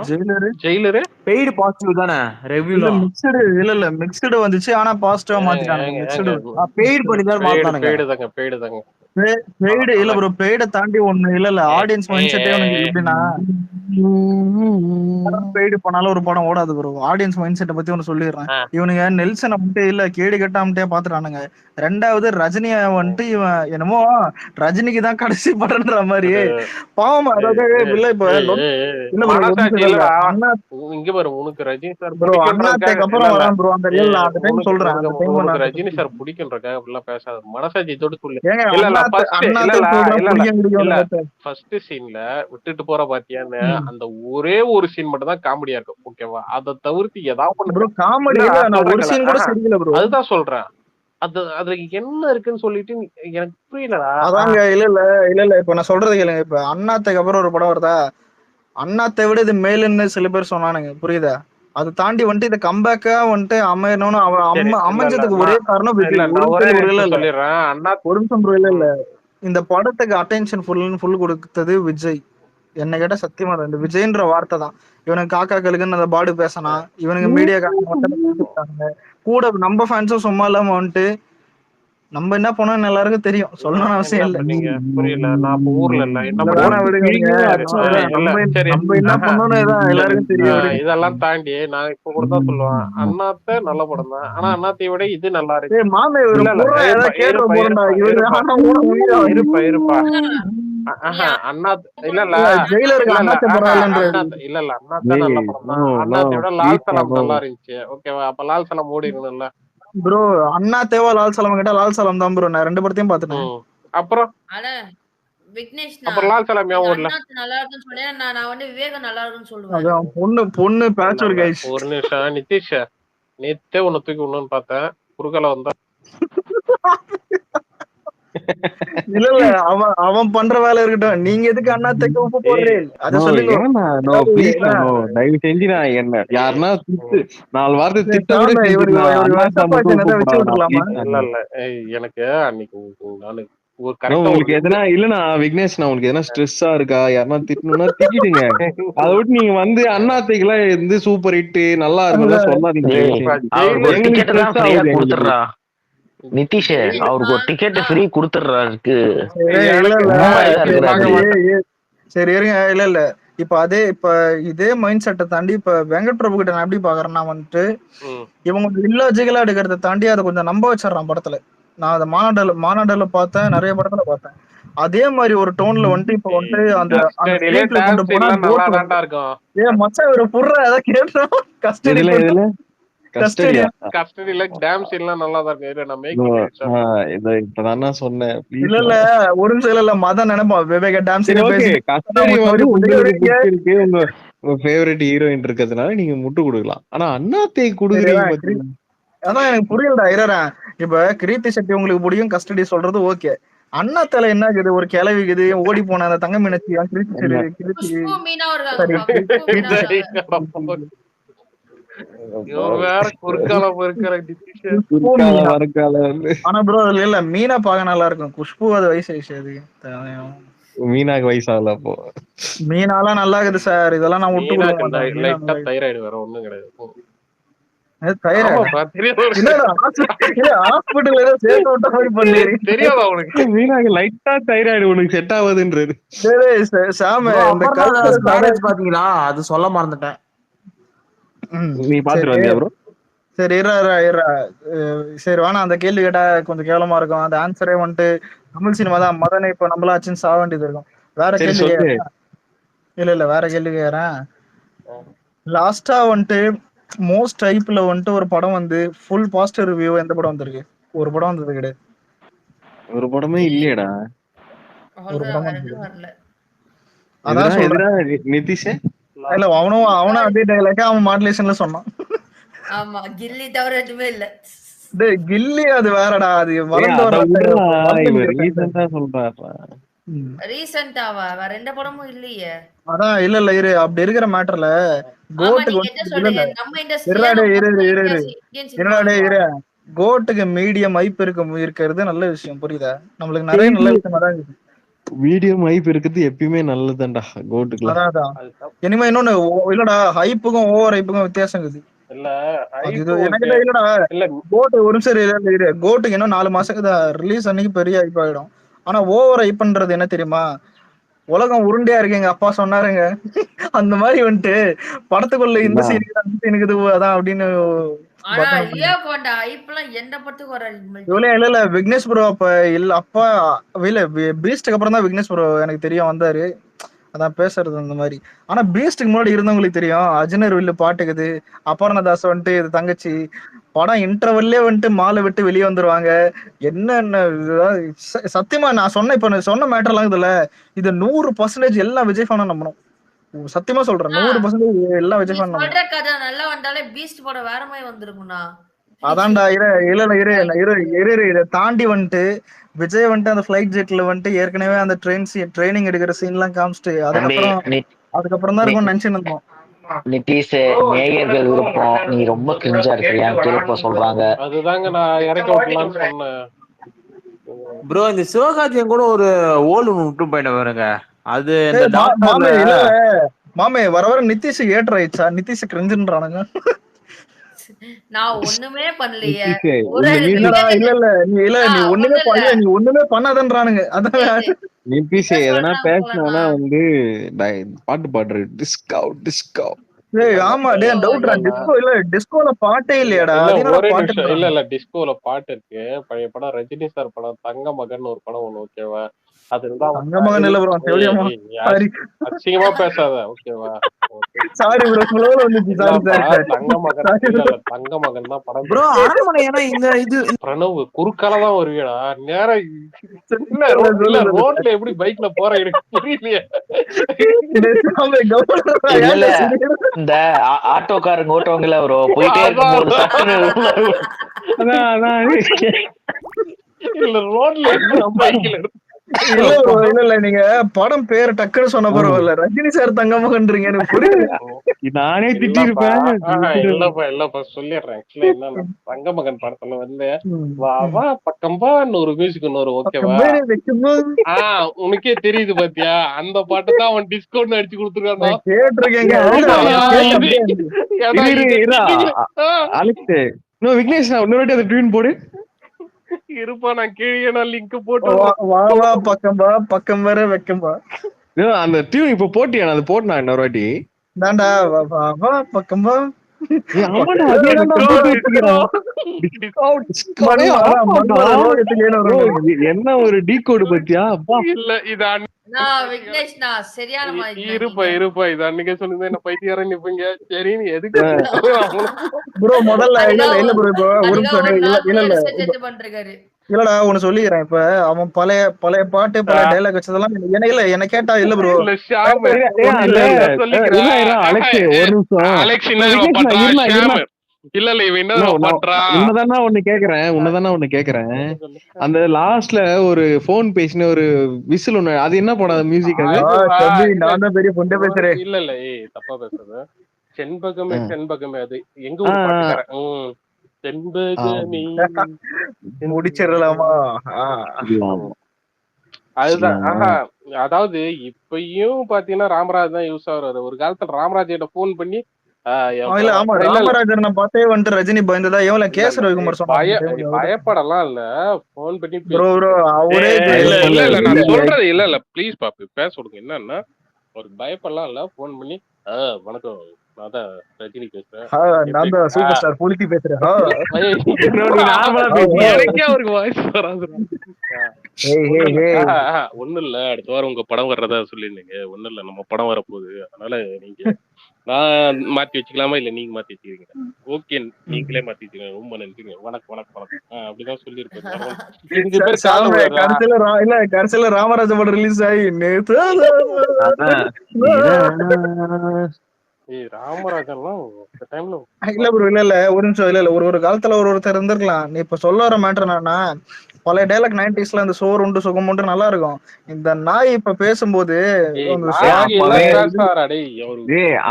ஜெயிலர் பெய்டு பாசிட்டிவ் தானே ரிவ்யூல. மிக்ஸ்டு இல்ல மிக்ஸ்டு வந்துச்சு ஆனா பாசிட்டிவா மாத்திட்டாங்க. மிக்ஸ்டு பெய்டு பண்ணி தான் மாத்தானுங்க. பெய்டு தாங்க. பெய்டு இல்ல ப்ரோ, பெய்ட தாண்டி ஒண்ணு இல்ல ஆடியன்ஸ் மைண்ட் செட்டே உனக்கு எப்படின்னா பெய்டு பண்ணாலும் ஒரு படம் ஓடாது ப்ரோ. ஆடியன்ஸ் மைண்ட் செட்டை பத்தி ஒன்னு சொல்லிடுறேன். இவனுங்க நெல்சனை மட்டும் இல்ல கேடு கட்டாமட்டே பாத்துட்டானுங்க. ரெண்டாவது ரஜினிய வந்துட்டு இவன் என்னமோ ரஜினிக்கு தான் கடைசி படம்ன்ற மாதிரி பாவம். அதாவது இல்ல இப்ப இங்க பாரு உனக்கு ரஜினி சார் அப்புறம் வரேன் ப்ரோ. அந்த டைம் சொல்றேன். அந்த டைம் ரஜினி சார் பிடிக்குன்றக்காக அப்படிலாம் பேசாத. மனசாட்சி தொட்டு சொல்லு. ஃபர்ஸ்ட் சீன்ல விட்டுட்டு போற பாத்தியான்னு அந்த ஒரே ஒரு சீன் மட்டும் தான் காமெடியா இருக்கும். ஓகேவா? அதை தவிர்த்து ஏதாவது அதுதான் சொல்றேன். அதுல என்ன இருக்குன்னு சொல்லிட்டு எனக்கு புரியலடா. அதாங்க இல்ல இப்ப நான் சொல்றது கேளுங்க. இப்ப அண்ணாத்துக்கு அப்புறம் ஒரு படம் வருதா, அண்ணாத்தை விட இது மேலுன்னு சில பேர் சொன்னானுங்க, புரியுதா? அதை தாண்டி வந்துட்டு இதை கம்பேக்கா வந்துட்டு அமையணும்னு அமைஞ்சதுக்கு ஒரே காரணம் ஒரு நிமிஷம் ப்ரோ. இல்ல இந்த படத்துக்கு அட்டென்ஷன் ஃபுல் கொடுத்தது விஜய். என்ன கேட்டா சத்தியமா இந்த விஜய்ன்ற வார்த்தை தான். இவனுக்கு காக்காக்களுக்குன்னு அந்த பாடு பேசினா, இவனுக்கு மீடியா கூட நம்ம ஃபேன்ஸும் சும்மா இல்லாம வந்துட்டு நம்ம என்ன பண்ணோம்னு எல்லாருக்கும் தெரியும். சொல்லணும்னு அவசியம் இல்ல. நீங்க புரியல, நான் இப்ப ஊர்ல இல்ல, என்ன வேணா விடுங்க. நம்ம என்ன பண்ணோம்னு எல்லாருக்கும் தெரியும். இதெல்லாம் தாண்டி நான் இப்ப கூட தான் சொல்லுவேன், அண்ணாத்த நல்ல படம் தான், ஆனா அண்ணாத்தை விட இது நல்லா இருக்கு. மாமே இருப்பா அண்ணா இல்ல அண்ணாத்த நல்ல படம் தான். அண்ணாத்தை விட லால் சலாம் நல்லா இருந்துச்சு. ஓகேவா? அப்ப லால் சலாம் ஓடிடணும்ல ப்ரோ. அண்ணா தேவா லால் சலாம் கேட்டா லால் சலாம் தான் ப்ரோ. நான் 2 படத்தையும் பாத்துட்டேன். அப்புறம் விக்னேஷ் அப்புறம் லால் சலாம் ஏன் ஓடல? நல்லா இருக்குன்னு சொன்னேன். நான் வந்து விவேகம் நல்லா இருக்குன்னு சொல்லுவேன். அதான் பொண்ணு பேட்ச் ஒரு கைஸ். ஒரு நிமிஷம் நிதிஷ், நேத்தே உன்னை தூக்கி விடணும்னு பார்த்தேன், குறுக்கால வந்தா. இல்ல அவன் பண்ற வேலை இருக்கட்டும். நீங்க எதுக்கு அண்ணா தைக்க உப்பு போடுறீங்க? அத சொல்லுங்க. தயவு செஞ்சு நான் என்ன யாருன்னா 4 வார்த்தை திட்ட எனக்கு அன்னைக்கு உங்களுக்கு எதனா இல்லன்னா விக்னேஷ், நான் உங்களுக்கு எதனா ஸ்ட்ரெஸ்ஸா இருக்கா, யாருன்னா திட்டணும்னா திட்டிடுங்க. அதை விட்டு நீங்க வந்து அண்ணாத்தைக்கெல்லாம் இருந்து சூப்பர் ஹிட் நல்லா இருக்குன்னு சொல்லாதீங்க. நிதிஷ் அவருக்கு ஒரு டிக்கெட் ஃப்ரீ கொடுத்துறாருக்கு. சரி இருங்க. இல்ல இப்ப இதே மைண்ட் செட்டை தாண்டி இப்ப வெங்கட் பிரபு கிட்ட நான் எப்படி பாக்குறேன்னா வந்துட்டு, இவங்க இல்லாஜிக்கலா எடுக்கிறத தாண்டி அதை கொஞ்சம் நம்ப வச்சிடறான் படத்துல. நான் அதை மாநாடுல பார்த்தேன், நிறைய படத்துல பார்த்தேன். அதே மாதிரி ஒரு டோன்ல வந்துட்டு இப்ப வந்து அந்த கொண்டு போனா மச்சான் ஒரு புர்ற ஏதாவது கேட்டோம். கஸ்டடியில டேம் சீன்லாம் நல்லா தான் இருக்கு. இப்பதான் சொன்னேன். இல்ல ஒரு நிமிஷம் இல்ல மதன் நினைப்பான் விவேக டேம் சீன் உங்க ஃபேவரட் ஹீரோயின் இருக்கிறதுனால நீங்க முட்டு கொடுக்கலாம். ஆனா அண்ணாத்தை கொடுக்குறீங்க. அதான் எனக்கு புரியலடா. இரறேன். இப்ப கிருத்தி செட்டி உங்களுக்கு பிடிக்கும், கஸ்டடி சொல்றது ஓகே. அண்ணா தலை என்ன இருக்குது, ஒரு கிளவிக்குது ஓடி போன அந்த தங்க மீனச்சி ஆனா ப்ரோ இல்ல மீனா பாக்க நல்லா இருக்கும். குஷ்பு அது வயசு அது மீனாக்கு வயசாகல. அப்போ மீனாலாம் நல்லா இருக்குது சார். இதெல்லாம் நான் விட்டு கொடுக்க மாட்டேன். தைராய்டு வேற ஒண்ணும் கிடையாது. அது சொல்ல மறந்துட்டேன். நீ பாத்துட்டு சரி சரி வேணா அந்த கேள்வி கேட்டா கொஞ்சம் கேவலமா இருக்கும். அந்த ஆன்சரே வந்துட்டு தமிழ் சினிமா தான். மதனை இப்ப நம்மளாச்சுன்னு சாக வேண்டியது இருக்கும். வேற கேள்வி இல்ல வேற கேள்வி கேக்குறேன். லாஸ்டா வந்துட்டு மோஸ்ட் டைப்ல வந்துட்டு ஒரு படம் வந்து ஃபுல் பாசிட்டிவ் ரிவ்யூ எந்த படம் வந்திருக்கு? ஒரு படம் வந்தது கிடையாது. ஒரு படமே இல்லையடா. ஒரு படம் வரல. அதான் சொல்றேன் நிதிஷ். இல்ல அவனும் அதே டைலாக் அவன் மாடுலேஷன்ல சொன்னான். ஆமா கில்லி தவிர எதுவுமே இல்ல. டேய் கில்லி அது வேறடா. அது ரீசன்ட்டாவா வேற எந்த படமும் இல்லையே. அதான் இல்ல இரு அப்படி இருக்கிற மேட்டர்ல கோட்டுக்கு மீடியம் ஐப் இருக்கிறது நல்ல விஷயம். புரியுதா? நம்மளுக்கு நிறைய நல்ல விஷயம் தான் இருக்கு. மீடியம் ஹைப் இருக்குது எப்பயுமே நல்லதுதான்டா கோட்டுக்கு. இனிமே இன்னொன்னு இல்லடா, ஹைப்புக்கும் ஓவர் ஹைப்புக்கும் வித்தியாசம் இருக்குது. கோட்டு ஒரு நிமிஷம் கோட்டுக்கு இன்னும் 4 மாசத்துக்கு ரிலீஸ் அன்னைக்கு பெரிய ஹைப் ஆயிடும். ஆனா ஓவர் ஹைப்ன்றது என்ன தெரியுமா? உலகம் உருண்டையா இருக்கு, எங்க அப்பா சொன்னாருங்க. அந்த மாதிரி வந்துட்டு படத்துக்குள்ள இந்த சீனுக்கு அதான் அப்படின்னு இல்ல விக்னேஷ் ப்ரோ அப்ப இல்ல அப்பா இல்ல பீஸ்டுக்கு அப்புறம் தான் விக்னேஷ் ப்ரோ எனக்கு தெரியும் வந்தாரு. அதான் பேசுறது அந்த மாதிரி. ஆனா பீஸ்டுக்கு முன்னாடி இருந்தவங்களுக்கு தெரியும் அஜினர் வில்லு பாட்டுக்குது, அபர்ணதாஸ் வந்துட்டு இது தங்கச்சி படம் இன்டர்வல்லே வந்துட்டு மாலை விட்டு வெளியே வந்துருவாங்க. என்னென்ன சத்தியமா நான் சொன்ன இப்ப சொன்ன மேட்டர்லாம் இதுல இது 100% எல்லாம் விஜய் ஃபேனும் நம்பணும். சத்தியமா சொல்றேன் 100% எல்லாம் விஜய் ஃபேன் சொல்ற கதை நல்லா வந்தாலே பீஸ்ட் படம் வேற மாதிரி வந்திருக்கும்னா. அதான்டா இதை தாண்டி வந்துட்டு விஜய் வந்துட்டு அந்த ஃபிளைட் ஜெட்ல வந்துட்டு ஏற்கனவே அந்த ட்ரைனிங் எடுக்கிற சீன் எல்லாம் காமிச்சிட்டு அதுக்கப்புறம் தான் இருக்கும் நினைச்சுன்னு இருந்தோம். நிதிஷ் நேயர்கள் விருப்பம் நீ ரொம்ப கிரிஞ்சா இருக்கியா கேட்ப சொல்றாங்க. அதுதாங்க நான் இறக்க விடலாம்னு சொன்னேன். ப்ரோ இந்த சிவகார்த்தியன் கூட ஒரு ஓல் விட்டு போயிட்ட பாருங்க. அது இந்த டாக்டர்ல மாமே இல்ல மாமே வர வர நிதிஷ் ஏற்ற ஆயிடுச்சா? நிதிஷ் கிரிஞ்சுன்றானுங்க. நான் ஒண்ணுமே பண்ணலையே. நிதிஷ் ஒரு இந்த மியூசிக் இல்லடா விவேக் இல்ல நீ ஒண்ணுமே ஒண்ணும் இல்ல. நீ ஒண்ணுமே பண்ணாதன்றானுங்க. அதான் நிதிஷ் என்ன எதனா சொல்றாங்க பேசினானா போலன்னா வந்து பாட்டு பாடுற டிஸ்கவுட் டேய் இல்ல ஆமா ஐயோ டேய் டவுட்ரா. ஐயோ டிஸ்கோல பாட்டே இல்ல இல்லையாடா? இல்ல அது என்னடா ஒரே நிமிஷம். இல்ல பாட்டுன்றாங்க. இல்ல டிஸ்கோல பாட்டு இருக்கு. பழைய படம் ரஜினி சார் படம் தங்க மகன் ஒரு படம் ஒண்ணு, ஓகேவா? அதுதான் தங்க மகன் இல்ல ப்ரோ, தெளியமா. சாரி அசிங்கமா பேசாத, ஓகேவா? சாரி ப்ரோ, ஸ்லோல வந்துச்சு. சாரி இல்லப்பா, சாரி சாரி தங்க மகன் சாரி இல்ல ப்ரோ. இல்ல தங்க மகன் தான் படம் ப்ரோ பேரு. அரண்மனை ஏன்னா இந்த இது பிரணவ் குறுக்கால தான் வருவியடா நேரம். இல்ல இல்ல சொல்லு ரோட்ல எப்படி பைக்ல போற எனக்கு புரியலையே. இல்ல இல்ல இந்த ஆட்டோக்காரங்க ஓட்டுவாங்கல்ல ப்ரோ, போயிட்டே அதான் இருக்கும்போது சட்டுன்னு இல்ல ரோட்ல எப்படி பைக்ல இல்ல ப்ரோ இல்ல நீங்க படம் பேர் டக்குன்னு சொன்ன பரவாயில்ல. ரஜினி சார் தங்க மகன்றீங்க, எனக்கு புரியல. நானே இல்லப்பா திட்டிருப்பேன். இல்லப்பா சொல்லிடுறேன். ஆக்சுவலா என்னன்னா தங்க மகன் படத்துல வந்து வா வா பக்கம் வா ஒரு மியூசிக் ஒன்று, ஓகேவா? உனக்கே தெரியுது பாத்தியா? அந்த பாட்டு தான் அவன் டிஸ்கவுண்ட் அடிச்சு கொடுத்துருக்கானோ. கேட்டிருக்கேங்க. அலெக்ஸ் விக்னேஷ் இன்னொரு வாட்டி அந்த டியூன் போடு. இருப்பா, நான் கீழே நான் லிங்க் போட்டு வா வா பக்கம் வர வெக்கம்பா. அந்த டியூன் இப்ப போட்டியா? அது போட்டா இன்னொரு வாட்டி தாண்டா வா வா பக்கம் வா. என்ன ஒரு டீ கோடு பத்தியா? இல்ல இது விக்னேஷ் சரியான மாதிரி இருப்பா இது அன்னைக்கே சொல்லுங்க, என்ன பைத்தியாரன் நிப்பீங்க. சரி நீ எதுக்கு ப்ரோ முதல்ல இல்ல ப்ரோ இப்போ ஒரு இல்லடா ஒன்னு சொல்லிக்கிறேன். இப்ப அவன் பழைய பாட்டு பழைய டைலாக் வச்சதெல்லாம் என்ன கேட்டா இல்ல ப்ரோ. இல்ல இவன் என்ன பண்றான்? உன்னதானா ஒண்ணு கேக்குறேன். அந்த லாஸ்ட்ல ஒரு போன் பேசின ஒரு விசில் ஒண்ணு, அது என்ன படம் மியூசிக்? அது நான் தான் பெரிய பொண்டை பேசுறேன். இல்ல தப்பா பேசுறது. செண்பகமே அது எங்க ஒரு பாட்டுக்காரன். செண்பகமே முடிச்சிடலாமா? அதுதான். அதாவது இப்பயும் பாத்தீங்கன்னா ராமராஜ் தான் யூஸ் ஆகுறாரு. ஒரு காலத்துல ராமராஜ் கிட்ட போன் பண்ணி ராமராஜன் பார்த்தே வந்துட்டு ரஜினி பயந்ததா எவ்வளவு கேஸ் ரவிக்குமார் சொன்னாங்க. பயப்படலாம் இல்ல, போன் பண்ணி அவரே இல்ல நான் சொல்றது இல்ல ப்ளீஸ் பாப்பு பேச விடுங்க. என்னன்னா ஒரு பயப்படலாம் இல்ல, போன் பண்ணி வணக்கம் நான் தான் ரஜினி பேசுறேன், நான் தான் சூப்பர் ஸ்டார் புலித்தி பேசுறேன். எனக்கே அவருக்கு வாய்ஸ் வராது. ஒண்ணும் இல்ல, அடுத்த வாரம் உங்க படம் வர்றதா சொல்லிருந்தீங்க. ஒண்ணும் இல்ல, நம்ம படம் வரப்போகுது, அதனால நீங்க நான் மாத்தி வச்சுக்கலாமா இல்ல நீங்க மாத்தி வச்சுக்கிறீங்க? ஓகே நீங்களே மாத்தி வச்சுக்கீங்க, ரொம்ப நன்றிங்க, வணக்கம் அப்படிதான் சொல்லிருப்பேன். கடைசியில ராமராஜ படம் ரிலீஸ் ஆகி நேத்து ராமராஜன்லாம் இல்ல ப்ரோ இல்ல ஒரு நிமிஷம் இல்ல ஒரு காலத்துல ஒருத்தர் இருந்திருக்கலாம். நீ இப்ப சொல்ல வர மேட்டர் என்னன்னா, பழைய டைலாக் 90ஸ்ல அந்த சோறு உண்டு சுகம் உண்டு நல்லா இருக்கும். இந்த நாய் இப்ப பேசும்போது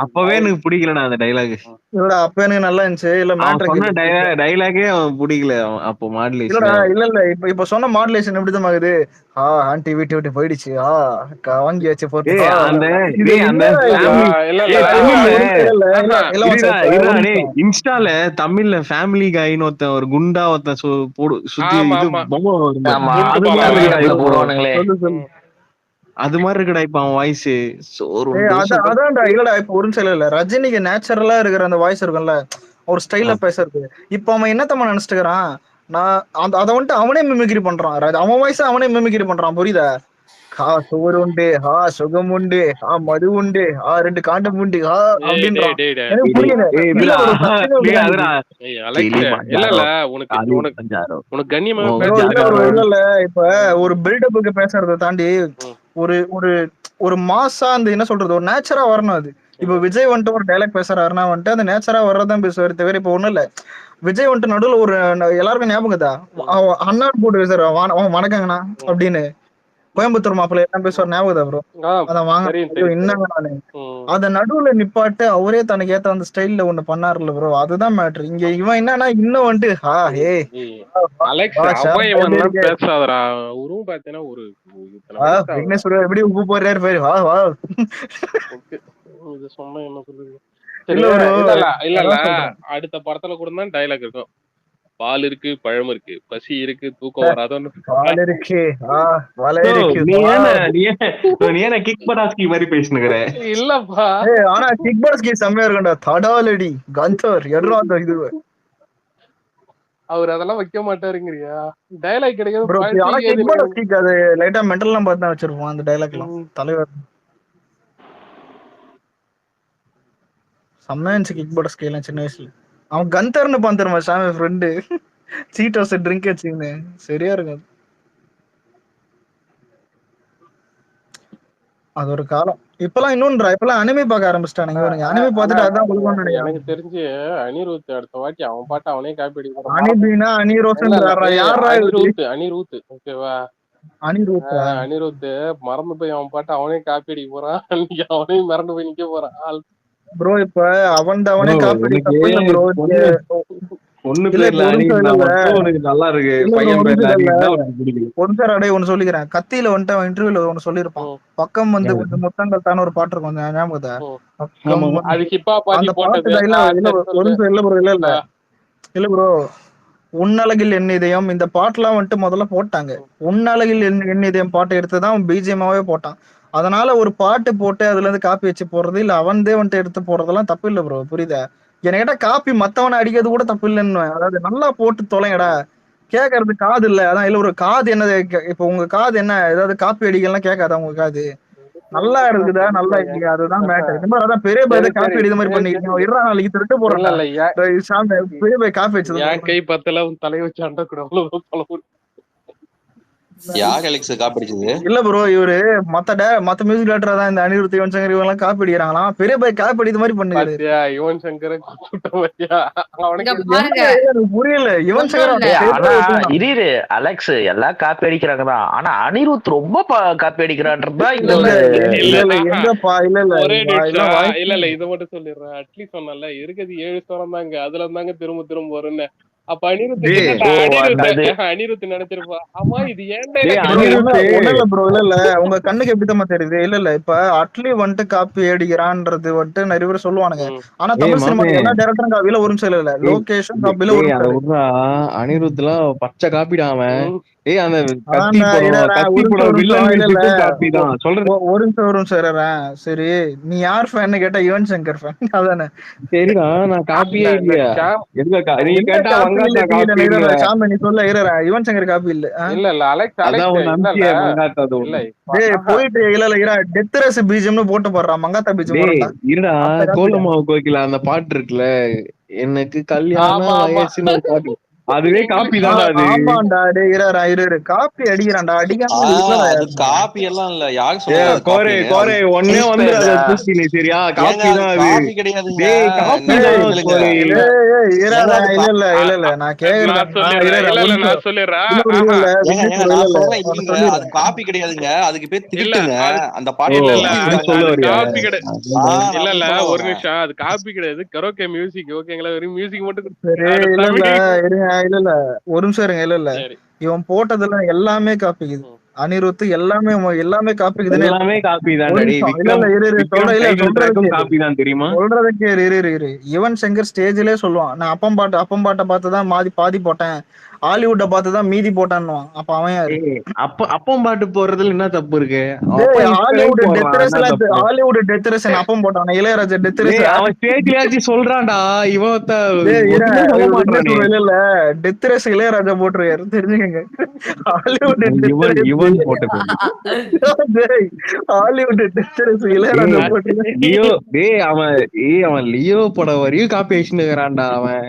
அப்பவே எனக்கு பிடிக்கலடா அந்த டைலாக். இல்லடா அப்ப எனக்கு நல்லா இருந்துச்சு. இல்ல மேட்டர் டைலாகே பிடிக்கல அப்போ மாடுலேஷன். இல்ல இப்ப சொன்ன மாடுலேஷன் எப்படிதான் ஆகுது? ஆண்டி வீட்டு விட்டு போயிடுச்சு, வாங்கியாச்சு இன்ஸ்டால தமிழ்ல ஃபேமிலி கைன்னு ஒருத்தன் ஒரு குண்டா ஒருத்தன் சுத்தி அது மாதிரி இருக்குடா இப்ப அவன் வாய்ஸ். அதான்டா இல்லடா இப்ப ஒரு நிமிஷம் இல்ல ரஜினிக்கு நேச்சுரலா இருக்கிற அந்த வாய்ஸ் இருக்கும்ல, ஒரு ஸ்டைல பேசுறது. இப்ப அவன் என்னத்தம்மா நினைச்சுக்கிறான், நான் அதை வந்துட்டு அவனே மிமிக்ரி பண்றான். அவன் வாய்ஸ் அவனே மிமிக்ரி பண்றான், புரியுதா? சோறு உண்டு, சுகம் உண்டு, மது உண்டு, 2 காண்டம் உண்டு அப்படின்றான். இப்ப ஒரு பில்டப்புக்கு பேசுறதை தாண்டி ஒரு மாசா அந்த என்ன சொல்றது ஒரு நேச்சரா வரணும். அது இப்ப விஜய் வந்துட்டு ஒரு டைலாக் பேசுறாருன்னா வந்துட்டு அந்த நேச்சரா வர்றதான் பேசுவாரு தவிர இப்ப ஒண்ணும் இல்ல. விஜய் வந்துட்டு நடுவுல ஒரு எல்லாருக்கும் ஞாபகம் தான் அண்ணா போட்டு பேசுறான் வணக்கங்கண்ணா அப்படின்னு. கோயம்புத்தூர் மாப்பிள்ளை எல்லாம் பேசுவார் ஞாபகம் ப்ரோ. அதான் வாங்க என்னங்க நானு அத நடுவுல நிப்பாட்டு அவரே தனக்கு ஏத்த அந்த ஸ்டைல்ல ஒண்ணு பண்ணாருல ப்ரோ. அதுதான் மேட்ரு. இங்க இவன் என்னன்னா இன்னும் பேசாதடா உருவம் பார்த்தேன்னா ஒரு விக்னேஷ் எப்படி உப்பு போடுறாரு பாரு. வா வா இது சொன்னா என்ன சொல்லுங்க. இல்ல அடுத்த படத்துல கூட தான் டைலாக் இருக்கும். பால் இருக்கு, பழம் இருக்கு, பசி இருக்கு, தூக்கம் வராதோன்னு. பால் இருக்கு, நீ ஏன் கிக் படாஸ்கி மாதிரி பேசினுக்கிற? இல்லப்பா ஆனா கிக் படாஸ்கி செம்மையா இருக்கும்டா. தடாலடி கந்தர் எட்ராத இது அவர் அதெல்லாம் வைக்க மாட்டாருங்கறியா? டயலாக் கிடைக்காது. ஆனா கிக் படாஸ்கி அது லைட்டா மென்டல்லாம் பார்த்து தான் வச்சிருப்போம் அந்த டயலாக் எல்லாம். தலைவர் செம்மையா இருந்துச்சு கிக் படாஸ்கி எல்லாம் சின்ன வயசுல. அவன் கந்தர்னு பாந்துருமா சாமி ஃப்ரெண்டு சீட்டோஸ் ட்ரிங்க் வச்சுக்கின்னு சரியா இருக்கும். அது ஒரு காலம். இப்பெல்லாம் இன்னொன்றா இப்பெல்லாம் அனிமே பார்க்க ஆரம்பிச்சிட்டானுங்க. அனிமே பார்த்துட்டு அதான் உலகம்னு நினைக்கிறேன். எனக்கு தெரிஞ்சு அனிருத் அடுத்த வாட்டி அவன் பாட்டு அவனே காப்பி அடிக்கிறான். அனிபீனா அனிரோஸ்ன்றா யாரா அனிருத் ஓகேவா? அனிருத் மறந்து போய் அவன் பாட்டு அவனே காப்பி அடிக்க போறான். அவனே மறந்து போய் நிக்க போறான் ப்ரோ. இப்ப அவனே காப்பி அடிக்க ப்ரோ. ஒண்ணு பேர்ல நல்லா இருக்கு பையன் பேர்ல ஒன்னு சார் அடைய ஒண்ணு சொல்லிக்கிறேன். கத்தியில வந்துட்டு அவன் இன்டர்வியூல ஒண்ணு சொல்லிருப்பான். பக்கம் வந்து கொஞ்சம் முத்தங்கள் தான ஒரு பாட்டு இருக்கும் ஞாபகத்தை. இல்ல ப்ரோ உன்னழகில் என் இதயம் இந்த பாட்டுலாம் வந்துட்டு முதல்ல போட்டாங்க. உன்னழகில் என் இதயம் பாட்டு எடுத்துதான் பிஜிஎமாவே போட்டான். அதனால ஒரு பாட்டு போட்டு அதுல இருந்து காப்பி வச்சு போடுறது இல்ல அவன்தே வந்துட்டு எடுத்து போடுறதெல்லாம் தப்பு இல்ல ப்ரோ. புரியுதா? என்கிட்ட காப்பி மத்தவனை அடிக்கிறது கூட தப்பு இல்லைன்னு. அதாவது நல்லா போட்டு தொலைங்கடா. கேட்கறது காது இல்ல. அதான் இல்ல ஒரு காது என்னது. இப்ப உங்க காது என்ன ஏதாவது காப்பி அடிக்கலாம் கேட்காதா உங்க காது? நல்லா இருக்குதா நல்லா இல்லையா? அதுதான் மேட்டர். இந்த மாதிரி அதான் பெரிய பையன் காப்பி அடிக்கிற மாதிரி பண்ணிக்கிறீங்க. இருடா நாளைக்கு திருட்டு போடுறேன். பெரிய பையன் காப்பி வச்சது கை பத்தல தலை வச்சு அண்ட கூட யார் அலெக்ஸ் காப்பி அடிச்சது? இல்ல ப்ரோ இவரு மத்த மியூசிக் டைரக்டரா தான் இந்த அனிருத் யுவன் சங்கர் இவங்க எல்லாம் காப்பி அடிக்கிறாங்களாம். பெரிய பையன் காப்பி அடிக்கிற மாதிரி பண்ணுது. யுவன் சங்கர் புரியல. யுவன் சங்கர் இரு அலெக்ஸ் எல்லாம் காப்பி அடிக்கிறாங்க தான். ஆனா அனிருத் ரொம்ப காப்பி அடிக்கிறான்றதுதான் இல்ல இதை மட்டும் சொல்லிடுறேன். அட்லீஸ்ட் சொன்னல இருக்குது 7 ஸ்வரம் தாங்க. அதுல இருந்தாங்க திரும்ப திரும்ப வரும்னு. அப்ப அனிருத் நினைச்சிருப்பா. ஆமா இது இல்ல உங்க கண்ணுக்கு எப்படிதான் தெரியுது? இல்ல இப்ப அட்லி வந்துட்டு காப்பி அடிக்கிறான்றது வந்துட்டு நிறைய பேர் சொல்லுவானுங்க. ஆனா தமிழ் சினிமா எல்லா டைரக்டரும் காப்பியில ஒரு நிமிஷம் இல்ல லோகேஷன் காப்பியில ஒரு அனிருத் எல்லாம் பச்சை காப்பிடாம சரி நீ யார் ஃபேன் கேட்டா யுவன் சங்கர் ஃபேன் அதானே? சரிடா நான் காப்பியே இல்லையா? நீ சொல்ல யுவன் சங்கர் காப்பி இல்ல போயிட்டு இல்ல டெத் ரேஸ் பீஜம்னு போட்டு போடுறான். மங்காத்தா பீஜம் இருடா கோலமாவு கோகில அந்த பாட்டு இருக்குல்ல எனக்கு கல்யாணம் வயசுன்னு பாட்டு அதுவே காப்பி தான். ஆமாண்டா டேய் காப்பி அடிக்கிறான்டா. அது காப்பி எல்லாம் இல்ல. யார் சொல்றது? கோரே ஒண்ணே வந்து அத புடிச்சினே சரியா? காப்பி தான் அது. காப்பி கிடையாதுங்க. டேய் காப்பி தான் கோரே. இல்ல நான் கேக்குறேன். நான் சொல்லிறேன். அது காப்பி கிடையாதுங்க. அதுக்கு பேர் திருட்டுங்க. அந்த பாட்டு காப்பி கிடையாது. இல்ல ஒரு நிமிஷம் அது காப்பி கிடையாது. கரோக்கே மியூசிக் ஓகேங்களா? வெறும் மியூசிக் மட்டும் இல்ல ஒரு நிமிஷம் இருங்க. இல்ல இவன் போட்டதுல எல்லாமே காப்பிக்குது. அனிருத் எல்லாமே காப்பிக்குது. எல்லாமே காப்பி தான். சொல்றதுக்கு யுவன் சங்கர் ஸ்டேஜ்லயே சொல்லுவான் நான் அப்பம் பாட்டை பார்த்துதான் பாதி போட்டேன். ஹாலிவுட்ட பார்த்துதான் மீதி போட்டான்னுவான். அப்ப அவன் யாரு? அப்பம் பாட்டு போறதுல என்ன தப்பு இருக்கு? ஹாலிவுட் டெத் ரேஸ் அப்பம் போட்டான். இளையராஜா டெத் ரேஸ் அவன் ஸ்டேஜ்லயாச்சு சொல்றான்டா. இவன் இல்ல டெத் ரேஸ் இளையராஜா போட்டுருக்காரு தெரிஞ்சுக்கங்க. ஹாலிவுட் டெத் ரேஸ் இளையராஜா போட்டு அவன் லியோ படம் வரையும் காப்பி அடிச்சுன்னுறான்டா அவன்.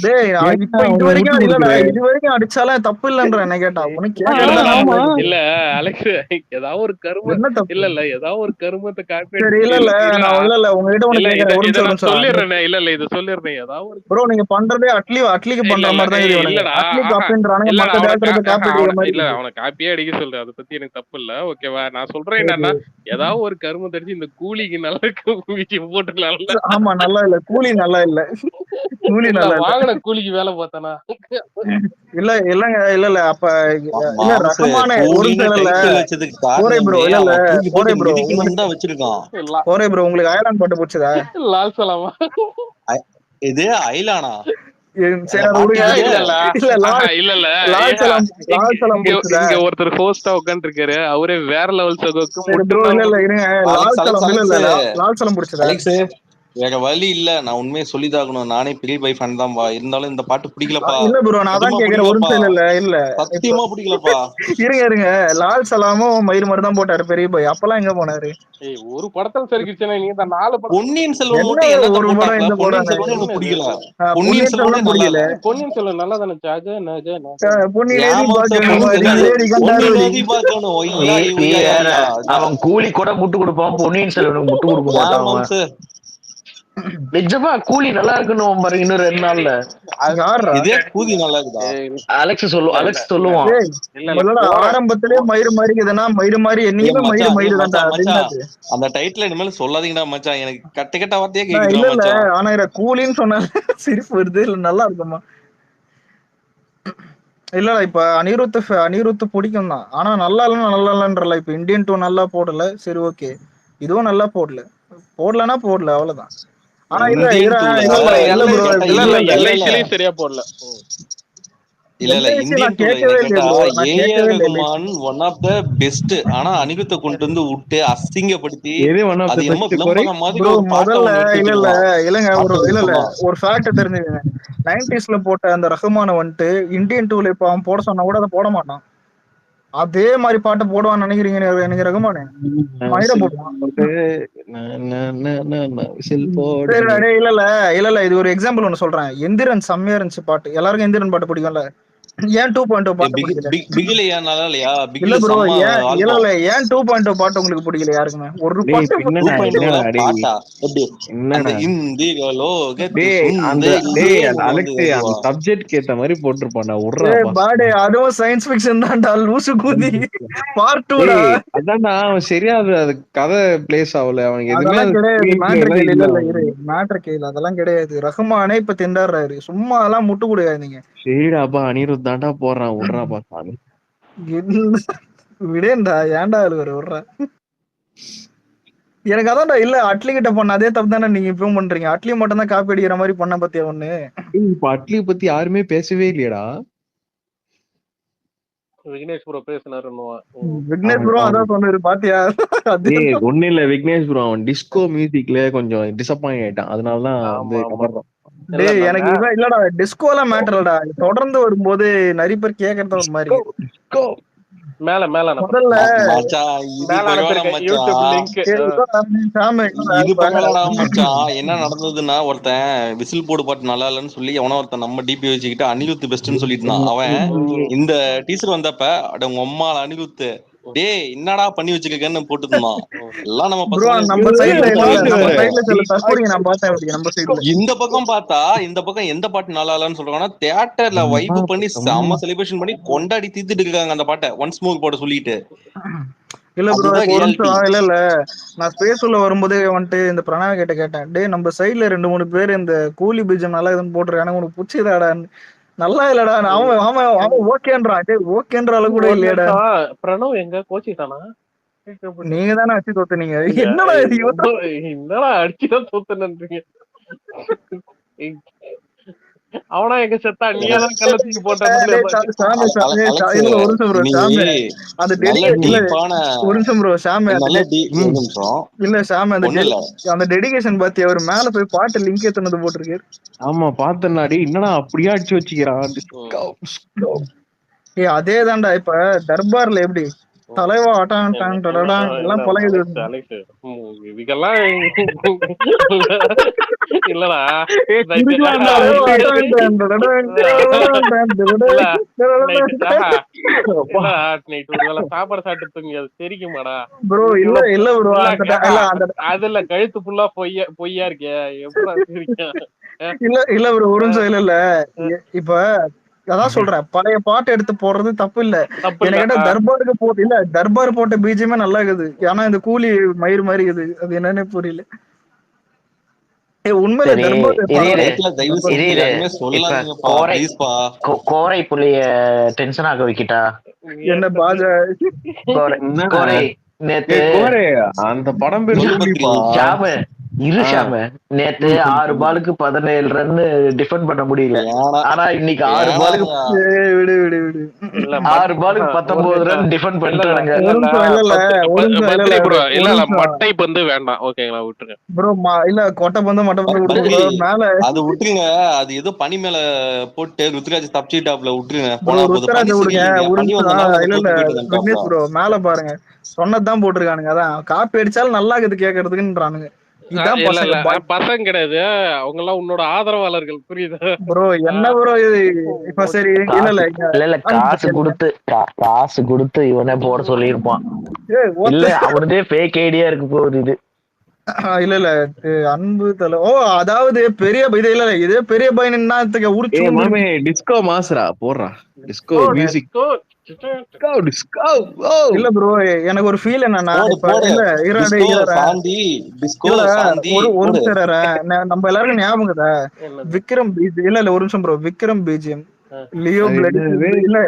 டேய் ஏன் இப்ப இது அவனுக்கு வரைக்கும் விட்டு இல்லடா, கொடுக்குற? இது வரைக்கும் அடிச்சாலும் தப்பு இல்லன்ற என்ன கேட்டா உனக்கு இல்ல கேக்குறதா ஆமா இல்ல அலெக்ஸ், ஏதாவது ஒரு கரும என்ன தப்பு? இல்ல ஏதாவது ஒரு கருமத்தை காப்பி சரி அடிச்சு இல்ல இல்லடா நான் இல்ல உங்ககிட்ட ஒண்ணு இல்ல கேக்குறேன். ஒரு இத நிமிஷம் ஒரு நான் நிமிஷம் சொல்லிடுறேனே, இல்ல இத சொல்லிடுறேன். ஏதாவது ஒரு ப்ரோ நீங்க பண்றதே அட்லிக்கு பண்ற மாதிரி தான் இது. இல்லடா அட்லி ஆஹா காப்பின்றானுங்க, இல்லடா மத்த டேரக்டருக்கு காப்பி அடிக்கிற மாதிரி இல்ல இருக்கு. அவனை காப்பியே அடிக்க சொல்றேன். அதை பத்தி எனக்கு தப்பு இல்ல, ஓகேவா? நான் சொல்றேன் என்னன்னா, ஏதாவது ஒரு கரும தெரிஞ்சு இந்த கூலிக்கு நல்ல போட்டுக்கலாம்ல. ஆமா நல்லா இல்ல, கூலி நல்லா இல்ல, கூலி இல்ல நல்லா இல்ல. வாங்கின கூலிக்கு வேலை பார்த்தானா? இல்ல இல்லங்க இல்ல அப்ப இல்ல மாம்ச ரஹ்மானே ஒரு கூலின்னு நிமிஷம் இல்ல டைட்டில் வச்சதுக்கு போரே ப்ரோ காரணமே இல்ல அவன் தூக்கி போரே போட்டு ப்ரோ மிதிக்கணும்னு தான் வச்சிருக்கான். போரே ப்ரோ உங்களுக்கு அயலான் பாட்டு பிடிச்சதா? லால் சலாமா இது ஐலானா சரி அந்த அதை பாட்டு விடுங்க. இது இல்ல லால் சலாம் பிடிச்சதா? இங்க ஒருத்தர் ஹோஸ்டா உட்கார்ந்து இருக்காரு, அவரே வேற லெவல் சகோக்கு சரி ப்ரோ மட்டும்தான் இல்ல இருங்க. லால் சலம் இல்ல லால் சலம் பிடிச்சதா? அலெக்ஸ் வேற வழி இல்ல, நான் உண்மையை சொல்லிதாகணும். நானே பெரிய பை ஃபேன் தான்பா, இருந்தாலும் இந்த பாட்டு பிடிக்கலப்பா. இல்ல ப்ரோ நான் தான் சத்தியமா கேக்குறேன். ஒரு பிடிக்கலப்பா, நிமிஷம் இல்ல சத்தியமா பிடிக்கலப்பா. இருங்க லால் சலாமும் மயிறு மாதிரி தான் போட்டாரு பெரிய பாய். அப்பெல்லாம் எங்க போனாரு? ஒரு படத்துல சரிக்கிச்சேன்னா நீங்க இந்த 4 படம் பொன்னியின் செல்வன் என்ன மட்டும் என்னத்த ஒரு படம் போட்டாங்க? இந்த பொன்னியின் படம் செல்வன் எனக்கு பிடிக்கல. பொன்னியின் பொன்னியின் செல்வனே செல்வன் நல்லா பிடிக்கல. இல்ல. பொன்னியின் செல்வன் நல்லா தானே ஜாக நக பொன்னியின் ஏமாத்த பொன்னியின் நதி பார்க்கணும் ஒய்யா நீ ஒய்யா வேற, அவன் கூலி கூட முட்டு கொடுப்பான், பொன்னியின் செல்வனுக்கு முட்டு கொடுக்க மாட்டான் அவன். நிஜமா கூலி நல்லா இருக்குன்னு பாருங்க இன்னும் 2 நாள்ல. இதே கூதி நல்லா இருக்குதா? அலெக்ஸ் சொல்லுவான். ஆரம்பத்திலே மயிறு மாதிரி இருக்குதுன்னா மயிறு மாதிரி என்னைக்குமே மயிறு தான்டா. அந்த டைட்டில் இனிமேல் சொல்லாதீங்கடா மச்சான், எனக்கு கட்ட வார்த்தையே இல்ல கேக்குதுடா இல்ல மச்சான். ஆனா கூலின்னு சொன்ன சிரிப்பு வருது. இல்ல நல்லா இருக்குமா? இல்ல இப்ப அனிருத் பிடிக்கும் தான், ஆனா நல்லா இல்லன்றல. இப்ப இந்தியன் 2 நல்லா போடல, சரி ஓகே. இதுவும் நல்லா போடலன்னா போடல, அவ்வளவுதான். ஆனா இல்ல எல்ஐசிலயும் சரியா போடல. இல்ல இந்தியன் டூல என்ன கேட்டா A R Rahman one of the best. ஆனா அனிருத்தை கொண்டு வந்து விட்டு அசிங்கப்படுத்தி அது என்னமோ விளம்பரம் மாதிரி ஒரு பாட்டை ஒண்ணு எடுத்துட்டு ஒரு ஃபேக்ட் தெரிஞ்சுக்கங்க. 90ஸ்ல போட்ட அந்த ரஹ்மான வந்துட்டு இந்தியன் 2ல இப்ப அவன் போட சொன்னா கூட அதை போட மாட்டான். அதே மாதிரி பாட்டை போடுவான்னு நினைக்கிறீங்க? எனக்கு ரகுமானே மயிர போடுவான். இல்ல இது ஒரு எக்ஸாம்பிள் ஒண்ணு சொல்றேன். எந்திரன் செம்மையா இருந்துச்சு பாட்டு. எல்லாருக்கும் எந்திரன் பாட்டு பிடிக்கும்ல. ஏன் 2.2 பாட்டு பிடிக்கல? இல்ல ப்ரோ ஏன் 2.2 பாட்டு உங்களுக்கு பிடிக்கல? யாருக்குமே ஒரு பாட்டு சப்ஜெக்ட்க்கு ஏத்த மாதிரி போட்டுருப்பான்டா. அதுவும் சயின்ஸ் ஃபிக்ஷன் தான்டா, லூசு கூதி. பார்ட் 2 டா. அதான்டா அவன் சரியா அது கதை பிளேஸ் ஆகல அவனுக்கு எதுவுமே. மேட்டர் கேளு, அதெல்லாம் கிடையாது. ரஹ்மானே இப்ப திண்டாடுறாரு, சும்மா எல்லாம் முட்டு கொடுக்காதீங்க. சரிடாப்பா அனிருத் தாண்டா போடுறான், விட்றாப்பா சாமி. விடேண்டா, ஏன்டா விடுற? எனக்கு அதான்டா இல்ல அட்லி கிட்ட பண்ண அதே தப்பு தானே நீங்க இப்பவும் பண்றீங்க. அட்லி மட்டும் தான் காப்பி அடிக்கிற மாதிரி பண்ண பத்தியா ஒண்ணு. இப்ப அட்லி பத்தி யாருமே பேசவே இல்லையடா. விக்னேஷ் ப்ரோ பேசினாரு. விக்னேஷ் ப்ரோ அதான் சொன்னாரு பாத்தியா? ஒண்ணு இல்ல விக்னேஷ் ப்ரோ அவன் டிஸ்கோ மியூசிக்ல கொஞ்சம் டிசப்பாயிண்ட் ஆயிட்டான், அதனாலதான் வந்து கவர்றான். எனக்கு இவன் இல்லடா டிஸ்கோ எல்லாம் மேட்டர் இல்லடா. தொடர்ந்து வரும்போது நிறைய பேர் கேட்கறத ஒரு மாதிரி மேல முதல்ல என்ன நடந்ததுன்னா, ஒருத்தன் விசில் போடு பாட்டு நல்லா இல்லன்னு சொல்லி எவனோ ஒருத்தன் நம்ம டிபி வச்சுக்கிட்டு அனிருத் பெஸ்ட்னு சொல்லிட்டு இருந்தான். அவன் இந்த டீசர் வந்தப்ப உங்க அம்மாள் அனிருத் டேய் என்னடா பண்ணி வச்சிருக்கேன்னு போட்டு இருந்தான். எல்லாம் இந்த பக்கம் பார்த்தா இந்த பக்கம் எந்த பாட்டு நல்லா இல்லன்னு சொல்றாங்கன்னா, தியேட்டர்ல வைப் பண்ணி செம்ம செலிப்ரேஷன் பண்ணி கொண்டாடி தீத்துட்டு இருக்காங்க அந்த பாட்டை ஒன்ஸ் மோர் போட சொல்லிட்டு. இல்ல ப்ரோ இல்ல நான் ஸ்பேஸ் உள்ள வரும்போதே வந்துட்டு இந்த பிரணாய் கிட்ட கேட்டேன், டே நம்ம சைட்ல 2-3 பேர் இந்த கூலி பீஜம் நல்லா இதுன்னு போட்டுருக்கானு உனக்கு பிடிச்சதாடா? நல்லா இல்லடா. அவன் ஓகேன்றான். ஓகேன்ற அளவு கூட இல்லையடா. பிரணவ் எங்க கோச்சிட்டானா? நீங்க தானே அடிச்சு தோத்துனீங்க. என்னடா அடிச்சுதான் தோத்துனீங்க? அவனா எங்க செத்தா? நீ எல்லாம் கள்ளத்துக்கு போட்ட ஒரு நிமிஷம் ப்ரோ. ஷாம் இல்ல ஷாம் அந்த டெடிகேஷன் பாத்தி அவர் மேல போய் பாட்டு லிங்க் ஏத்துனது போட்டிருக்காரு. ஆமா பாத்தனாடி என்னடா அப்படியே அடிச்சு வச்சுக்கிறான். அதே தான்டா இப்ப தர்பார்ல எப்படி தலைவா எல்லாம் பழகுது. இதுக்கெல்லாம் இல்லடா சாப்பாடு சாப்பிட்டு தூங்கி அது தெரிக்குமாடா ப்ரோ இல்ல இல்ல ப்ரோ அதுல கழுத்து ஃபுல்லா பொய்யா இருக்கே எப்படி இல்ல இல்ல ப்ரோ ஒரு நிமிஷம் இல்ல இப்ப அதான் சொல்றேன் பழைய பாட்டு எடுத்து போடுறது தப்பு இல்ல. என்ன கேட்டா தர்பாருக்கு போட்டு இல்ல தர்பார் போட்ட பீஜமே நல்லா இருக்குது. ஆனா இந்த கூலி மயிறு மாதிரி இருக்குது. அது என்னன்னே புரியல. உண்மையில கோரை புள்ளிய டென்ஷன் ஆக வைக்கிட்டா என்ன பாஜா நேத்து அந்த படம் இருஷாம நேத்து 6 பாலுக்கு 17 ரன் டிஃபெண்ட் பண்ண முடியல. ஆனா இன்னைக்கு 6 பாலுக்கு 19 ரன் டிஃபெண்ட் பண்ணிட்டாங்க. மட்டை பந்து வேண்டாம் ஓகேங்களா விட்டுருங்க ப்ரோ. இல்ல கொட்டை பந்து மட்டை பந்து மேல அது விட்டுருங்க. அது ஏதோ பனி மேல போட்டு ருத்ராஜ் தப்பிச்சிட்டாப்ல விட்டுருங்க. ருத்ராஜ் விடுங்க ப்ரோ மேல பாருங்க சொன்னதுதான் போட்டிருக்கானுங்க. அதான் காப்பி அடிச்சாலும் நல்லா இருக்குது கேக்குறதுக்குன்றானுங்க. பசங்க கிடையாது அவங்க எல்லாம் உன்னோட ஆதரவாளர்கள் புரியுதா ப்ரோ? என்ன ப்ரோ இது? இப்ப சரி இல்ல காசு கொடுத்து இவனே போட சொல்லிருப்பான். இல்ல அவனதே ஃபேக் ஐடியா இருக்கு போகுது இது. இல்ல இல்ல அன்பு தலை. ஓ அதாவது பெரிய இது இல்ல இதே பெரிய பையனா டிஸ்கோ மாஸ்ரா போடுறா டிஸ்கோ மியூசிக் இல்ல ப்ரோ எனக்கு ஒரு ஃபீல் என்னன்னா ஒரு நம்ம எல்லாருக்கும் ஞாபகம் விக்ரம் இல்ல இல்ல ஒரு நிமிஷம் bro. Vikram BGM Leo blood இல்ல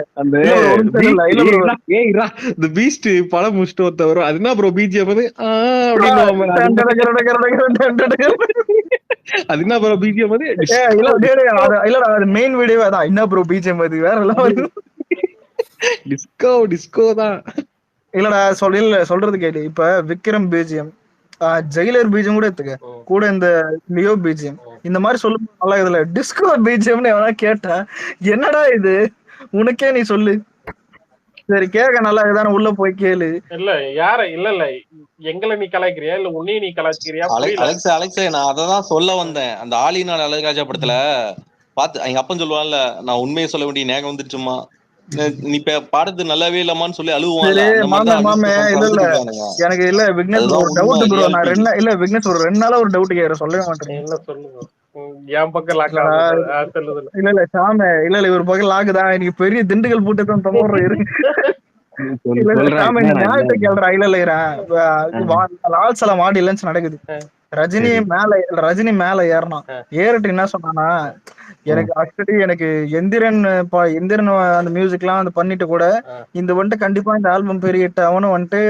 இந்த பீஸ்ட் படம் முடிச்சுட்டு ஒருத்தவரும் அது என்ன ப்ரோ பிஜிஎம் அது என்ன ப்ரோ பிஜிஎம் அது இல்லடா அது மெயின் வீடியோ அதான். என்ன ப்ரோ பிஜிஎம் அது வேற எல்லாம் டிஸ்கோ தான். இல்லடா சொல்றது கேட்டு இப்ப விக்ரம் பிஜிஎம் ஜெயிலர் பீஜியம் கூட எடுத்துக்க கூட இந்த லியோ பீஜியம் இந்த மாதிரி சொல்லும் நல்லா இதுல டிஸ்கோ பீஜியம்னு எவனா கேட்டா என்னடா இது உனக்கே நீ சொல்லு. சரி கேட்க நல்லா இதுதானே உள்ள போய் கேளு. இல்ல யார இல்ல இல்ல எங்களை நீ கலாய்க்கிறியா இல்ல உன்னையும் நீ கலாய்க்கிறியா? அலெக்ஸ் நான் அததான் சொல்ல வந்தேன். அந்த ஆலிநாள் அழகராஜா படத்துல பாத்து எங்க அப்பன் சொல்லுவான்ல நான் உண்மையை சொல்ல வேண்டிய நேகம் வந்துருச்சுமா நீ பாடுறது நல்லாவே இல்லமான்னு சொல்லி அழுவான்ல. எனக்கு இல்ல விக்னேஷ் ஒரு டவுட் ப்ரோ. நான் இல்ல விக்னேஷ் ஒரு 2 நாளா ஒரு டவுட் கேக்குறேன் சொல்லவே மாட்டேன். என்ன சொல்லுங்க என் பக்கம் இல்ல இல்ல சாம இல்ல இல்ல ஒரு பக்கம் லாக்குதான். எனக்கு பெரிய திண்டுக்கல் போட்டு தான் தம்புற இருக்கு. ஞாயிற்று கேள்றா இல்ல இல்ல லால் சலாம் ஆடியன்ஸ் நடக்குது. ரஜினி மேல ஏறினான். ஏறிட்டு என்ன சொன்னானா எனக்கு ஆக்சுவலி எனக்கு எந்திரன் அந்த மியூசிக் எல்லாம் வந்து பண்ணிட்டு கூட இந்த வந்துட்டு கண்டிப்பா இந்த ஆல்பம் பெரிய ஹிட் அவனும் வந்துட்டு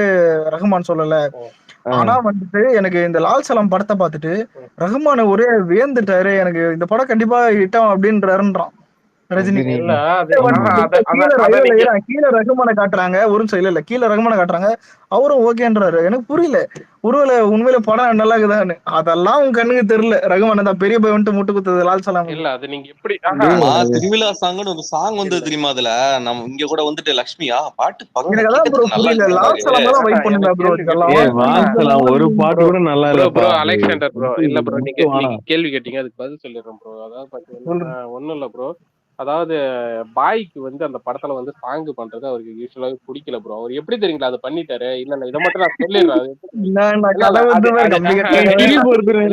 ரஹ்மான் சொல்லல. ஆனா வந்துட்டு எனக்கு இந்த லால் சலாம் படத்தை பார்த்துட்டு ரஹ்மான் ஒரே வியந்துட்டாரு. எனக்கு இந்த படம் கண்டிப்பா ஹிட் ஆகும் அப்படின்றாருன்றான் ரஜினி. கீழே ரகுமான காட்டுறாங்க ஒரு நிமிஷம் இல்ல கீழே ரகுமான காட்டுறாங்க அவரும் ஓகேன்றாரு. எனக்கு புரியல ஒருவேளை உண்மையில படம் நல்லா இருக்குதான்னு. அதெல்லாம் உன் கண்ணுக்கு தெரியல. ரகுமான் தான் பெரிய போய் வந்துட்டு முட்டு குத்துது லால் சலாம். இல்ல அது நீங்க எப்படி திருவிழா சாங்னு ஒரு சாங் வந்து தெரியுமா? அதுல நம்ம இங்க கூட வந்துட்டு லட்சுமியா பாட்டு புரியல. லால் சலாம் தான் வெயிட் பண்ணுங்க ப்ரோ. ஒரு பாட்டு கூட நல்லா இல்ல ப்ரோ. அலெக்சாண்டர் ப்ரோ இல்ல ப்ரோ நீங்க கேள்வி கேட்டீங்க அதுக்கு பதில் சொல்லிடுறேன் ப்ரோ. அதாவது பாத்தீங்கன்னா ஒண்ணும் இல்ல ப்ரோ. அதாவது பாய்க்கு வந்து அந்த படத்துல வந்து சாங் பண்றது அவருக்கு யூஸ்வலாவே பிடிக்கல ப்ரோ. அவர் எப்படி தெரியுங்களா அதை பண்ணிட்டாரு. இல்ல இதை மட்டும் நான் சொல்லிடுறேன். இல்ல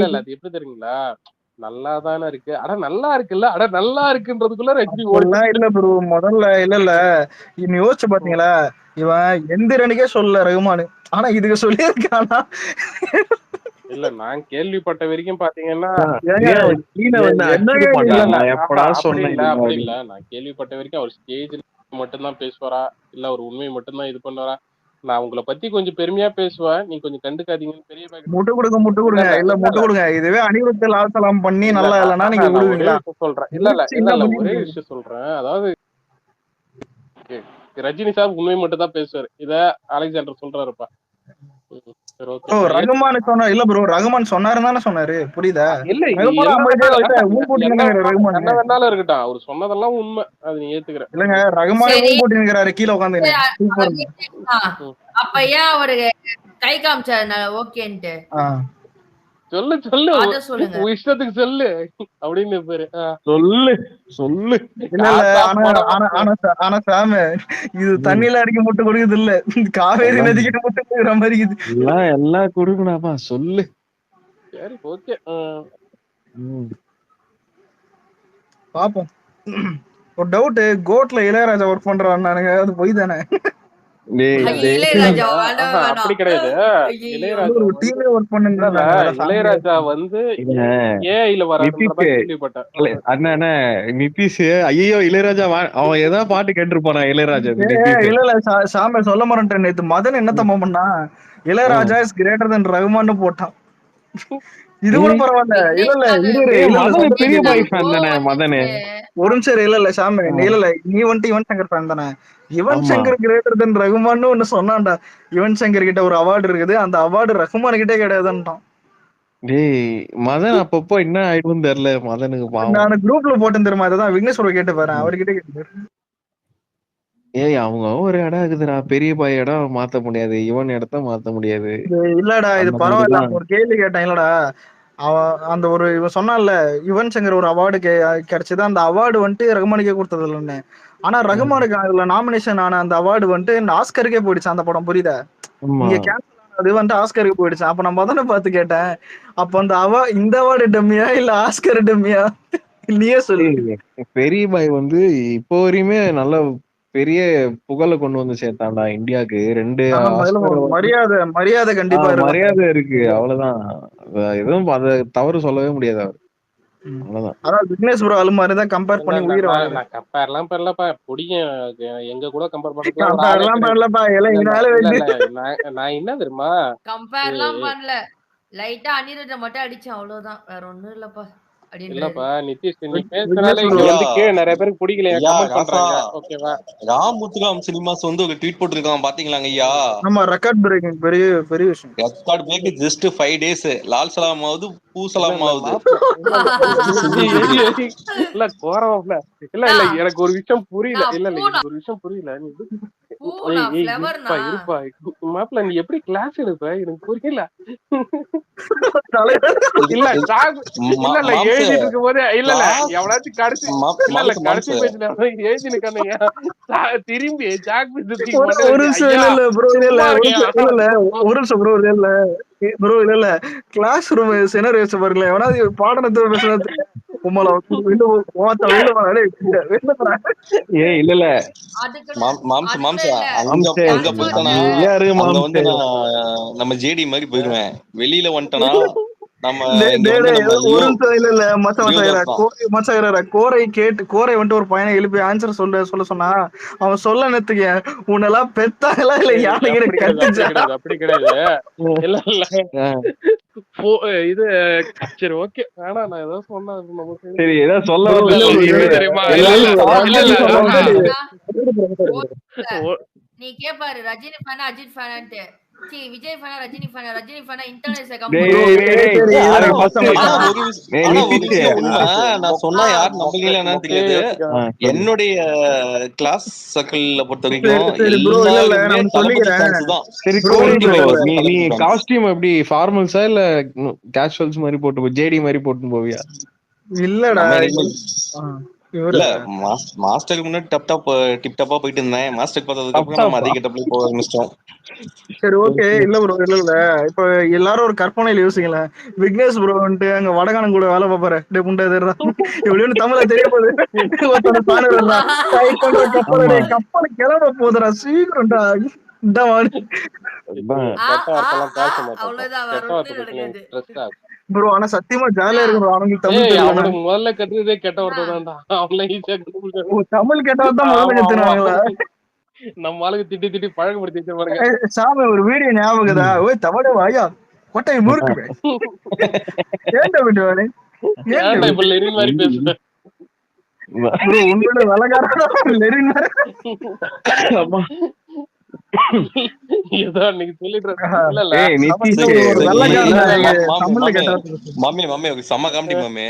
இல்ல அது எப்படி தெரியுங்களா நல்லாதானே இருக்கு. அட நல்லா இருக்குல்ல அட நல்லா இருக்குன்றதுக்குள்ள ரஜினி இல்ல ப்ரோ. முதல்ல இல்ல இன்னும் யோசிச்சு பாத்தீங்களா இவன் எந்திரனுக்கே சொல்ல ரகுமானு. ஆனா இதுக்கு சொல்லியிருக்கானா? இல்ல நான் கேள்விப்பட்ட வரைக்கும் பாத்தீங்கன்னா அப்படி இல்ல. நான் கேள்விப்பட்ட வரைக்கும் அவர் ஸ்டேஜ்ல மட்டும்தான் பேசுவாரா இல்ல அவர் உண்மையை மட்டும்தான் இது பண்ணுவாரா? நான் உங்களை பத்தி கொஞ்சம் பெருமையா பேசுவேன். நீங்க கொஞ்சம் கண்டுக்காதீங்கன்னு பெரிய முட்டு கொடுங்க இல்ல முட்டு கொடுங்க. இதுவே அனிருத் லால் சலாம் பண்ணி நல்லா இல்லைன்னா நீங்க விடுவீங்களா? சொல்றேன் இல்ல ஒரே விஷயம் சொல்றேன். அதாவது ரஜினி சார் உண்மை மட்டும் தான் பேசுவாரு. இத அலெக்சாண்டர் சொல்றாருப்பா. சரி ஓகே ப்ரோ ரகுமான் சொன்னா இல்ல ப்ரோ ரகுமான் சொன்னாருன்னு தானே சொன்னாரு புரியுதா இல்ல ரகுமான் அமைதியா லைட்டா ஊன் போட்டு ரகுமான் என்ன வேணாலும் இருக்கட்டும் அவர் சொன்னதெல்லாம் உண்மை அது நீ ஏத்துக்கிற இல்லங்க ரகுமானே சரி ஊன் போட்டு நிக்கிறாரு கீழே உட்காந்து சூப்பர் அப்ப ஏன் அவரு கை காமிச்சாரு ஓகேன்ட்டு சொல்லு சொல்லு அத சொல்லுங்க உன் இஷ்டத்துக்கு சொல்லு அப்படின்னு பேரு சொல்லு சொல்லு இல்ல இல்ல ஆனா சாம இது தண்ணியில அடிக்க முட்டை கொடுக்குது இல்ல காவேரி நதிக்கிட்ட முட்டை கொடுக்குற மாதிரி இது எல்லாம் கொடுக்கணாப்பா சொல்லு. சரி ஓகே பாப்போம். ஒரு டவுட் கோட்ல இளையராஜா ஒர்க் பண்றாருன்னானுங்க அது போய் தானே அப்படி கிடையாது. இளையராஜா வந்து ஏஐல வர்றாருன்றத அண்ணா நிதிஷ் ஐயோ இளையராஜா அவன் ஏதாவது பாட்டு கேட்டிருப்பானா இளையராஜா இல்ல இல்ல சாம சொல்ல மாட்டேன். நேத்து மதன் என்ன தம்ம பண்ணா இளையராஜா இஸ் கிரேட்டர் தென் ரகுமான்னு போட்டான். இது கூட பரவாயில்ல. இல்ல இல்ல பெரிய பாய் ஃபேன் தானே மதனு. ஒரு நிமிஷம் இல்ல இல்ல சாமி இல்ல இல்ல நீ வந்துட்டு யுவன் சங்கர் ஃபேன் தானே. யுவன் சங்கர் கிரேட்டர் தென் ரகுமான்னு ஒண்ணு சொன்னான்டா. யுவன் சங்கர் கிட்ட ஒரு அவார்டு இருக்குது, அந்த அவார்டு ரகுமான் கிட்டே கிடையாதுன்றான். டேய் மதன் அப்பப்போ என்ன ஆயிடும்னு தெரியல மதனுக்கு பாவம். நான் குரூப்ல போட்டேன் தெரியுமா, அதுதான் விக்னேஸ்வர கேட்டு பாரு, அவர்கிட்ட கேட்டு. ஏய் அவங்க ஒரு இடம் இருக்குதுடா, பெரிய பாய் இடம் மாத்த முடியாது, இவன் இடத்த மாத்த முடியாது. இல்லடா இது பரவாயில்ல. ஒரு கேள்வி கேட்டேன். இல்லடா அவன் அந்த ஒரு இவன் சொன்னான்ல யுவன் சங்கர் ஒரு அவார்டு கிடைச்சது, அந்த அவார்டு வந்துட்டு ரகுமானுக்கே கொடுத்தது இல்லைன்னு. ஆனா ரகுமானுக்கு அதுல நாமினேஷன் ஆன அந்த அவார்டு வந்துட்டு ஆஸ்கருக்கே போயிடுச்சு. அந்த படம் புரியுதா, இங்க கேன்சல் ஆனது வந்துட்டு ஆஸ்கருக்கு போயிடுச்சு. அப்ப நம்ம தானே பார்த்து கேட்டேன், அப்ப அந்த இந்த அவார்டு டம்மியா இல்ல ஆஸ்கர் டம்மியா நீயே சொல்லு. பெரிய பாய் வந்து இப்போ வரையுமே நல்ல பெரிய புகழை கொண்டு வந்து சேர்த்தாண்டா இந்தியாவுக்கு. 2 மரியாதை மரியாதை கண்டிப்பா மரியாதை இருக்கு, அவ்வளவுதான். எதுவும் அதை தவறு சொல்லவே முடியாது அவர். அவ்வளவுதான். அதான் விக்னேஷ் ப்ரோ அது மாதிரி தான் கம்பேர் பண்ணி உயிரை வாங்குறேன். நான் கம்பேர்லாம் பண்ணலப்பா, புடிக்கும் எங்க கூட கம்பேர் பண்ணலப்பா. நான் என்ன தெரியுமா கம்பேர்லாம் பண்ணல, லைட்டா அனிருத்த மட்டும் அடிச்சேன் அவ்வளவுதான், வேற ஒண்ணும் இல்லப்பா. இல்லப்பா நிதிஷ் நீ பேசுனாலே இங்க வந்து நிறைய பேருக்கு பிடிக்கல கமெண்ட் பண்றாங்க. ஓகேவா, ராம் முத்துராம் சினிமாஸ் வந்து ஒரு ட்வீட் போட்டுருக்கான் பாத்தீங்களாங்க ஐயா. ஆமா ரெக்கார்ட் பிரேக்கிங், பெரிய பெரிய விஷயம். Record break just 5 days. Lal Salaam ஆகுது, பூ சலாம் ஆகுது. இல்ல கோரவா இல்ல இல்ல எனக்கு ஒரு விஷயம் புரியல. இல்ல இல்ல எனக்கு ஒரு விஷயம் புரியல. இருப்பா மாப்பிள்ள நீ எப்படி கிளாஸ் எடுப்ப எனக்கு புரியல. இல்ல இல்ல எழுதிட்டு இருக்கும் போது இல்ல இல்ல எவனாச்சும் கடைசி இல்ல இல்ல கடைசி பேஜ்ல எழுதினுக்கானயா திரும்பி ஜாக் ஒரு இல்ல கிளாஸ் ரூம் சினர் வச்சு பாருங்களேன், எவனாவது பாடத்தை பேசுறது இல்ல இல்ல நம்ம ஜேடி மாதிரி போயிருவேன். வெளியில வந்துட்டோம்னா கோரை வந்துட்டு ஒரு பையனை எழுப்பி ஆன்சர் சொல்ல சொன்னா அவன் சொல்ல நேத்துக்க உன்னெல்லாம் பெத்தாங்களா இல்ல யானை கட்டுச்சா? அப்படி கிடையாது. இல்ல இல்ல இது சரி ஓகே வேணா நான் ஏதோ சொன்னா சரி ஏதோ சொல்ல தெரியுமா. நீ கேப்பாரு ரஜினி ஃபேனா அஜித் ஃபேனான்ட்டு, விஜய் ஃபேனா ரஜினி ஃபேனா, ரஜினி ஃபேனா இன்டர்நெட்ல நான் சொன்னா யாரும் நம்புறீங்களா என்னன்னு தெரியாது. என்னுடைய கிளாஸ் சர்க்கிள்ல பொறுத்த வரைக்கும் நீ காஸ்டியூம் எப்படி ஃபார்மல்ஸா இல்ல கேஷுவல்ஸ் மாதிரி போட்டு ஜேடி மாதிரி போட்டு போவியா? இல்லடா இல்ல மாஸ்டருக்கு முன்னாடி டிப் டாப்பா போயிட்டு இருந்தேன். மாஸ்டருக்கு பார்த்ததுக்கு அப்புறம் நம்ம அதிக டப்ல போக ஆரம்பிச்சிட்டோம். சரி ஓகே. இல்ல ப்ரோ இல்ல இல்ல இப்ப எல்லாரும் ஒரு கற்பனையில யோசிக்கல, விக்னேஷ் ப்ரோ வந்துட்டு அங்க வடகானம் கூட வேலை பார்ப்பாரு. எப்படின்னு தமிழ தெரிய போகுது, கப்பல் கிளம்ப போதுடா சீக்கிரம்டா. ப்ரோ ஆனா சத்தியமா ஜாலியா இருக்கும். அவங்களுக்கு தமிழ் முதல்ல கத்துறதே கெட்ட வார்த்தை தான்டா. தமிழ் கெட்டவன் தான் முதல்ல கத்துனாங்களா? நம்ம ஆளுக்கு திட்டி திட்டி பழக்கப்படுத்தி வச்சிருப்பாங்க. சாமி ஒரு வீடியோ ஞாபகதா, ஓய் தமிழ வாயா கொட்டை முறுக்கு ஏன்டா விடுவானே ஏன்டா இப்ப லெரின் மாதிரி பேசுற ப்ரோ உங்களோட வலகாரா லெரின் ஏதோ அன்னைக்கு சொல்லிட்டு இல்ல இல்ல ஏய் நிதிஷ் சரி ஒரு சரி வெள்ளைக்காரன் தமிழ்ல மாமே கேட்ட மாமே மாமே செம்ம காமெடி மாமே.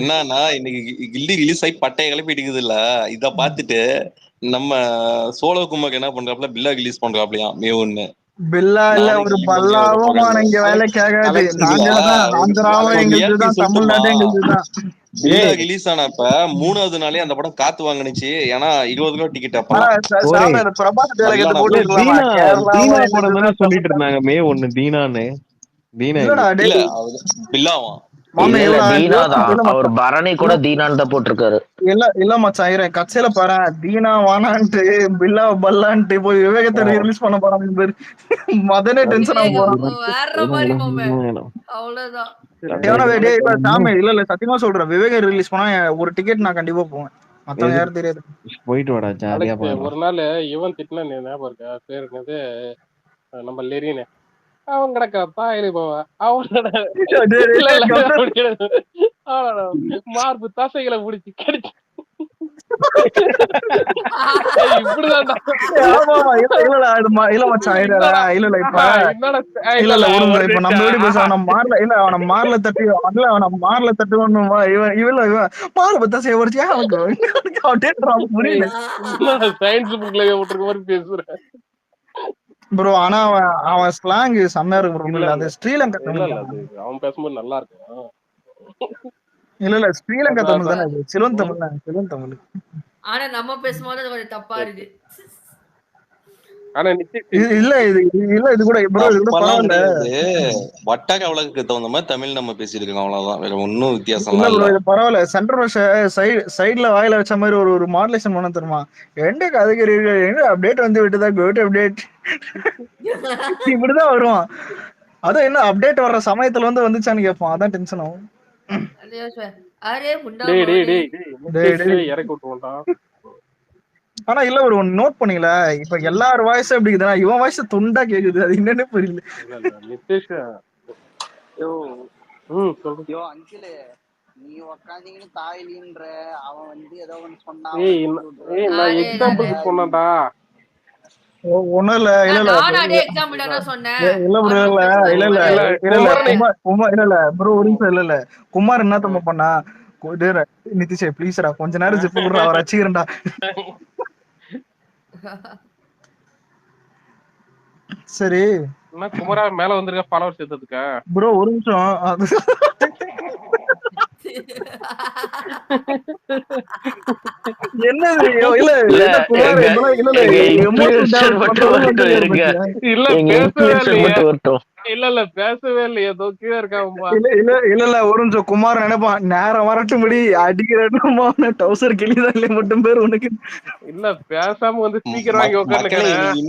என்னன்னா இன்னைக்கு கில்லி ரிலீஸ் ஆகி பட்டைய கிளப்பி அடிக்குது இல்ல, இத பாத்துட்டு நம்ம சோழ குமார் என்ன பண்றாப்ல, பில்லா ரிலீஸ் பண்றாப்லயா மேவுன்னு. பில்லா இல்ல நானும் ஒரு கில்லி கொஞ்சம் வர பல்லாவும் போறேன்னு இங்க வேலை கேட்காது. இதுல நாங்கதான் ஆந்திராவும் ஒரு எங்களுக்கு ரியாலிட்டி தான், சொல்லட்டுமா, தமிழ்நாடும் எங்களுக்கு தான். பில்லா ஏய் ரிலீஸ் ஆனப்ப 3வது நாளே அந்த படம் காத்து வாங்குனுச்சு. ஏன்னா 20 ரூபா டிக்கெட் ஆனா அப்பெல்லாம். ஒரே சாமி பிரபாத் மல்லானா எடுத்து போட்டு இல்ல விட்டுலாமா, தீனா கேரளாவும் தீனா படம் எங்களுக்கு தானே தான், சொல்லிட்டு தமிழ்நாடு. இருந்தாங்க மே 1 தீனான்னு. தீனா இல்லடா இல்லையா? இல்ல டேய், அது பில்லாவாம். மாமி இல்ல இல்லடா, தீனா தான். இல்ல அவர் மச்சான், பரணி கூட இல்ல தீனான்னு தான் போட்டிருக்காரு. இல்ல மச்சான் இரு, கட்சியில பாரு தீனா வானான்ட்டு பில்லா பல்லான்ட்டு போய் விவேகத்தை ரிலீஸ் பண்ண போறாங்க பேரு. மதனே டென்ஷன் ஆக போறான். விவேகம் வேற மாதிரி மாமே. அவ்வளவுதான். டேய் இல்ல சாமி, இல்ல சத்தியமா சொல்றேன், விவேகம் ரிலீஸ் பண்ணா ஒரு டிக்கெட் நான் கண்டிப்பா போவேன். மத்தவங்க யாரும் தெரியாது. போயிட்டு வாடா, ஜாலியா அலெக்ஸ் பாரு. ஒரு நாள் இவன் திட்டினா நீ ஞாபகம் இருக்கா? பேர் என்னது, நம்ம லெரின்னு. அவன் கிடக்க பாயிரு போவா அவனோட இல்ல இல்ல அவனோட மார்பு தசைகளை பிடிச்சி கடிச்சு இப்படிதான் இல்ல மச்சான் இல்ல இப்ப இல்ல ஒரு நிமிஷம், இப்ப நம்ம எப்படி பேசுவோம், அவன மார்ல இல்ல அவன மார்ல தட்டி இல்ல அவன மார்ல தட்டி ஒண்ணுமா இவன் இவன் மார்ல பத்தா செய்வரிச்சு அவனுக்கு அப்படியே புரியல சயின்ஸ் புக்ல விட்டுருக்க மாதிரி பேசுறேன் ப்ரோ. ஆனா அவன் ஸ்லாங் செம்மையா இருக்கு ப்ரோ. இல்ல அது ஸ்ரீலங்கா இல்ல தமிழ் இல்ல தான். அது அவன் பேசும்போது நல்லா இருக்கும். இல்ல ஸ்ரீலங்கா தமிழ் தானே, சிலோன் தமிழ் தான், சிலோன் தமிழ். ஆனா நம்ம பேசும்போது அது கொஞ்சம் தப்பா இருக்கு. ஆனா இல்ல இது கூட ப்ரோ, இது கூட தப்பெல்லாம் பரவாயில்ல. கிடையாது. வட்டார வழக்குக்கு தகுந்த மாதிரி தமிழ் நம்ம பேசியிருக்கோம், அவ்வளவுதான். வேற ஒன்னும் இல்ல வித்தியாசம்லாம் ப்ரோ, இல்ல. இது பரவாயில்ல. சென்டர் வருஷ சைடுல வாயில வச்ச மாதிரி ஒரு மாடுலேஷன் பண்ண தருமா, எந்த கதைக்கிறீர்கள், எங்க அப்டேட் வந்து விட்டுதா, கோட் அப்டேட் இப்படிதான் வருவான். அதான் என்ன அப்டேட் வர்ற சமயத்துல வந்துச்சான்னு கேட்பான், அதான் டென்ஷன் ஆகும். அரே முண்டா டேய் டேய் மவனே. டேய் இறக்கி விட்டுருவோம்டா. ஆனா இல்ல ஒரு ஒன்னு நோட் பண்ணீங்களா, இப்ப எல்லார் வாய்ஸ் எப்படி இருக்குதுன்னா இவன் வாய்ஸ் துண்டா கேக்குது, அது என்னன்னு புரியல. நிதிஷ் யோ அங்கிள், நீ உக்காந்தீங்கன்னு தாயிலின்ற அவன் வந்து ஏதோ ஒண்ணு சொன்னா நான் எக்ஸாம்பிள் சொன்னேன்டா. ஒண்ணும் இல்ல நானும் அதே எக்ஸாம்பிள் தானே சொன்னேன். இல்ல ப்ரோ, இல்ல ப்ரோ, ஒரு நிமிஷம். இல்ல குமார் என்ன தம்ப பண்ணா, நிதிஷே ப்ளீஸ்ரா கொஞ்ச நேரம் ஜிப்பு கூட அவர் அச்சிக்கிறேன்டா. சரி குமரா மேல வந்திருக்க ஃபாலோவர்ஸ் சேர்த்ததுக்கா ப்ரோ, ஒரு நிமிஷம். என்னது இல்ல குமார் இல்ல பேசவே இல்லை, ஏதோ கீழே இருக்காம்பா. இல்ல ஒரு நிமிஷம். குமார் நினைப்பான் நேரம் வரட்டும்படி அடிக்கிறமா டவுசர் கிளிதான் மட்டும் பேர் உனக்கு. இல்ல பேசாம வந்து ஸ்பீக்கர் வாங்கி உட்கார்ந்து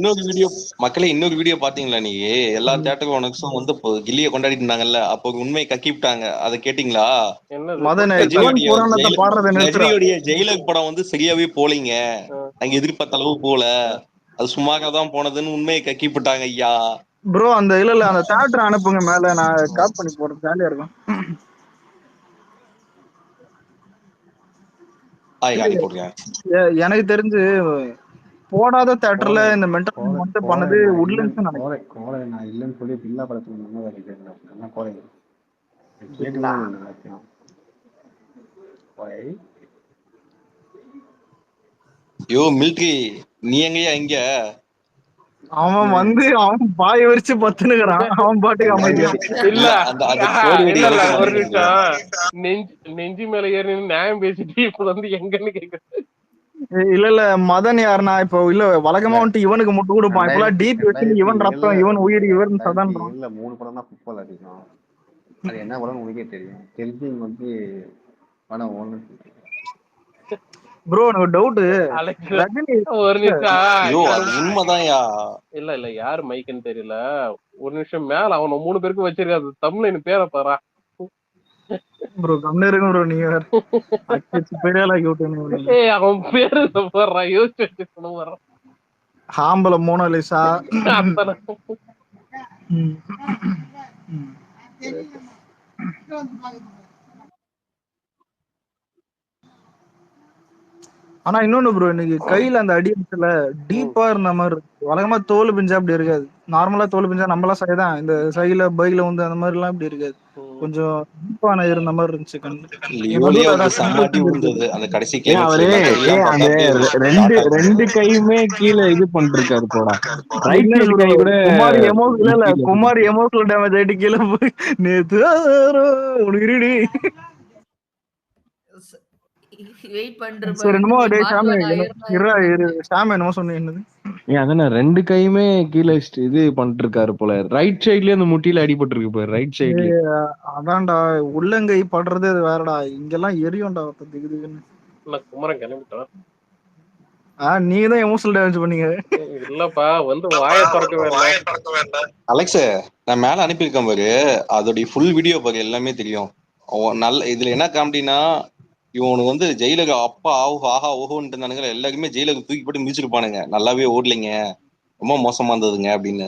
இன்னொரு வீடியோ பாத்தீங்களா நீ? எல்லா தியேட்டரும் உனக்கு வந்து கில்லிய கொண்டாடிட்டு இருந்தாங்கல்ல, அப்போ உண்மை கக்கிவிட்டாங்க. அதை கேட்டீங்களா? ரஜினியோடைய ஜெயிலர் படம் வந்து சரியாவே போலீங்க, நாங்க எதிர்பார்த்த அளவு போல, அது சும்மாக தான் போனதுன்னு உண்மையை கக்கிவிட்டாங்க ஐயா. ப்ரோ அந்த இல்ல அந்த தியேட்டர் அனுப்புங்க மேல, நான் காப் பண்ணி போறேன், ஜாலியா இருக்கும். எனக்கு தெரிஞ்சு போடாத தியேட்டர்ல இந்த மென்டல் மட்டும் பண்ணது உட்லண்ட்ஸ் நினைக்கிறேன். கோலை நான் இல்லைன்னு சொல்லி பில்லா படத்துக்கு நம்ம வேலை கோலை கேட்டுதான் யோ மில்ட்ரி, நீ எங்கயா இங்க? அவன் வந்து அவன் பாய வரிச்சு பத்துனுக்குறான், அவன் பாட்டுக்கு அமைதியா. இல்ல ஒரு நிமிஷம், நெஞ்சு மேல ஏறி நியாயம் பேசிட்டு இப்ப வந்து எங்கன்னு கேக்குறேன். இல்ல மதன் யாருன்னா இப்போ இல்ல வழக்கமா வந்துட்டு இவனுக்கு முட்டு கொடுப்பான், இப்பெல்லாம் டீப் வச்சு இவன் ரத்தம், இவன் உயிர், இவன் சதான்றான். 3 படம் தான் ஃபுட்பால் அடிக்கும். அது என்ன படம் உங்களுக்கே தெரியும். தெரிஞ்சு வந்து படம் ஓடணும். ப்ரோ எனக்கு டவுட், ஒரு நிமிஷம். உண்மைதான்யா. இல்ல யாரு மைக்குன்னு தெரியல. ஒரு நிமிஷம் மேல அவன 3 பேருக்கு வச்சிருக்காது தமிழ்ல பேரை பாரா. ப்ரோ கம்னு இருக்கு ப்ரோ, நீங்க வேற பெரியாளா கேட்டீங்க. ஏய் அவன் பேரு போறா, யோசிச்சு வச்சு சொல்லுவாரா. ஹாம்பல மோனாலிசா. ஆனா இன்னொன்னு ப்ரோ, இன்னைக்கு கையில அந்த அடியத்துல டீப்பா இருந்த மாதிரி இருக்கு. வழக்கமா தோல் பிஞ்சா அப்படி இருக்காது. நார்மலா தோல் பிஞ்சா நம்மளாம் சைதான் இந்த சைல பைக்ல வந்து அந்த மாதிரி எல்லாம் இப்படி இருக்காது. கொஞ்சம் டீப்பான இருந்த மாதிரி இருந்துச்சு கண்ணு. லியோலயே ஒரு செம்மாட்டி விழுந்தது அந்த கடைசி கிளைமேக்ஸ்ல அவரு மெட்டல்லாம் அந்த பார்த்தா ரெண்டு ரெண்டு கையுமே கீழே இது பண்ணிருக்காரு போடா. ரைட் விக்னேஷ் சைடு ப்ரோ கை கூட குமார் இல்ல இல்ல கீழே குமார் எமோஷனல் டேமேஜ் ஆயிட்டு கீழே போய் நேத்து உனக்கு இருடி. வெயிட் பண்ற சரி பாரு என்னமோ நீ டேய் ஷாமி மாட்டுவ நான் இரு ஷாமி என்னமோ சொன்னீங்க என்னது? அதானே ரெண்டு கையுமே கீழே இது பண்ணிட்டு இருக்காரு போல. ரைட் சைட்லயே அந்த முட்டியில அடிபட்டு இருக்கு போல. ரைட் சைட்லயே. அதான்டா உள்ளங்கை படுறது அது வேறடா. இங்கெல்லாம் எரியும்டா திகுன்னு. குமரன் கிளம்பிட்டான். நீங்க தான் எமோஷனல் டேமேஜ் பண்ணீங்க. இல்லப்பா வந்து வாயை திறக்கவே இல்லை. அலெக்ஸ் நான் மேல அனுப்பியிருக்கேன் பாரு, அதோடைய ஃபுல் வீடியோ பாரு, எல்லாமே தெரியும். நல்ல இதுல என்ன காமெடினா இவனுக்கு வந்து ஜெயிலக அப்பா ஆஹா ஓஹோன்ட்டு இருந்தானுங்க, எல்லாருமே ஜெயிலக தூக்கி போட்டு மிதிச்சிருப்பானுங்க. நல்லாவே ஓடலைங்க, ரொம்ப மோசமா இருந்ததுங்க அப்படின்னு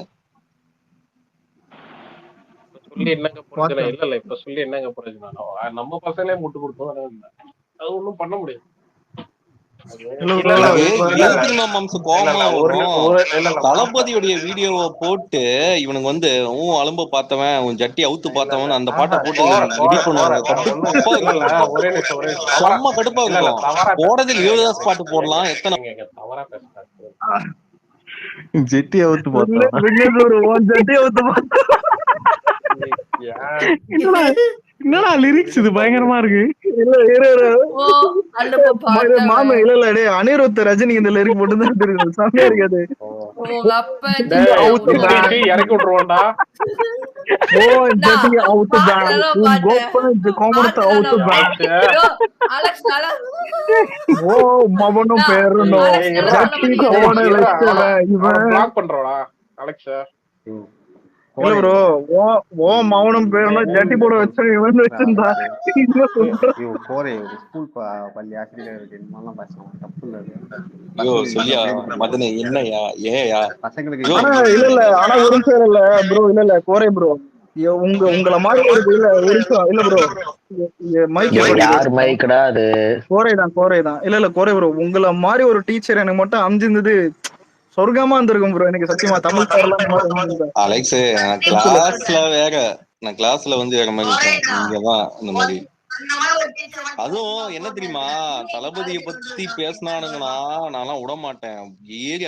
சொல்லி என்னங்க பிரயோஜனம்? இல்ல இப்ப சொல்லி என்னங்க பிரயோஜனம்? நம்ம பசங்களே முட்டு கொடுத்தோம், அது ஒண்ணும் பண்ண முடியாது. தளபதியுடைய வீடியோவை போட்டு இவனுக்கு வந்து அலும்ப பார்த்தவன் உன் ஜட்டி அவுத்து பார்த்தவன் அந்த பாட்டை போட்டு எடிட் பண்ணுவாங்க. செம்ம கடுப்பா இருக்கும். போடுறது லியோதாஸ் பாட்டு போடலாம். எத்தனை தவறா பேசுறாங்க. ஜெட்டி அவுத்து பார்த்தோம். ஜட்டி அவுத்து என்னடா லிரிக்ஸ் இது பயங்கரமா இருக்கு. மாமா இல்ல இல்ல டே அனிருத் ரஜினி இந்த லிரிக் போட்டு தான் தெரியும். செம்மையா இருக்காது. இறக்கி விட்டுருவான்டா. ஜட்டி அவுத்து பேங்க் கோபன் கோமரத்தை அவுத்து பேங்க் மவனும் பேரும் ஜட்டி கோவன லட்சம் இவன் பிளாக் பண்றோடா அலெக்ஸ். இல்ல ப்ரோ ஓ மவனும் பேரும் ஜட்டி போட வச்சு இவன் வச்சிருந்தா கோரே ஒரு ஸ்கூல் பள்ளி ஆசிரியர் என்னெல்லாம் பேசலாம் தப்பு இல்ல. ஐயோ சொல்லியா மதனே என்னையா ஏயா பசங்களுக்கு இல்ல இல்ல ஆனா ஒரு நிமிஷம் இல்ல ப்ரோ இல்ல கோரே ப்ரோ உங்களை மாதிரி ஒரு இல்ல ஒரு நிமிஷம் இல்ல ப்ரோ மைக்கடா அது கோரைதான் இல்ல கோரை ப்ரோ உங்களை மாதிரி ஒரு டீச்சர் எனக்கு மட்டும் அமைஞ்சிருந்தது சொர்க்கமா இருந்திருக்கும் ப்ரோ. எனக்கு சத்தியமா தமிழ் சார்லாம் அலெக்ஸ் நான் கிளாஸ்ல வந்து வேற மாதிரி இருக்கேன், இங்கதான் இந்த மாதிரி. அதுவும் என்ன தெரியுமா, தளபதியை பத்தி பேசினானுங்கன்னா நான்லாம் விட மாட்டேன். ஏறி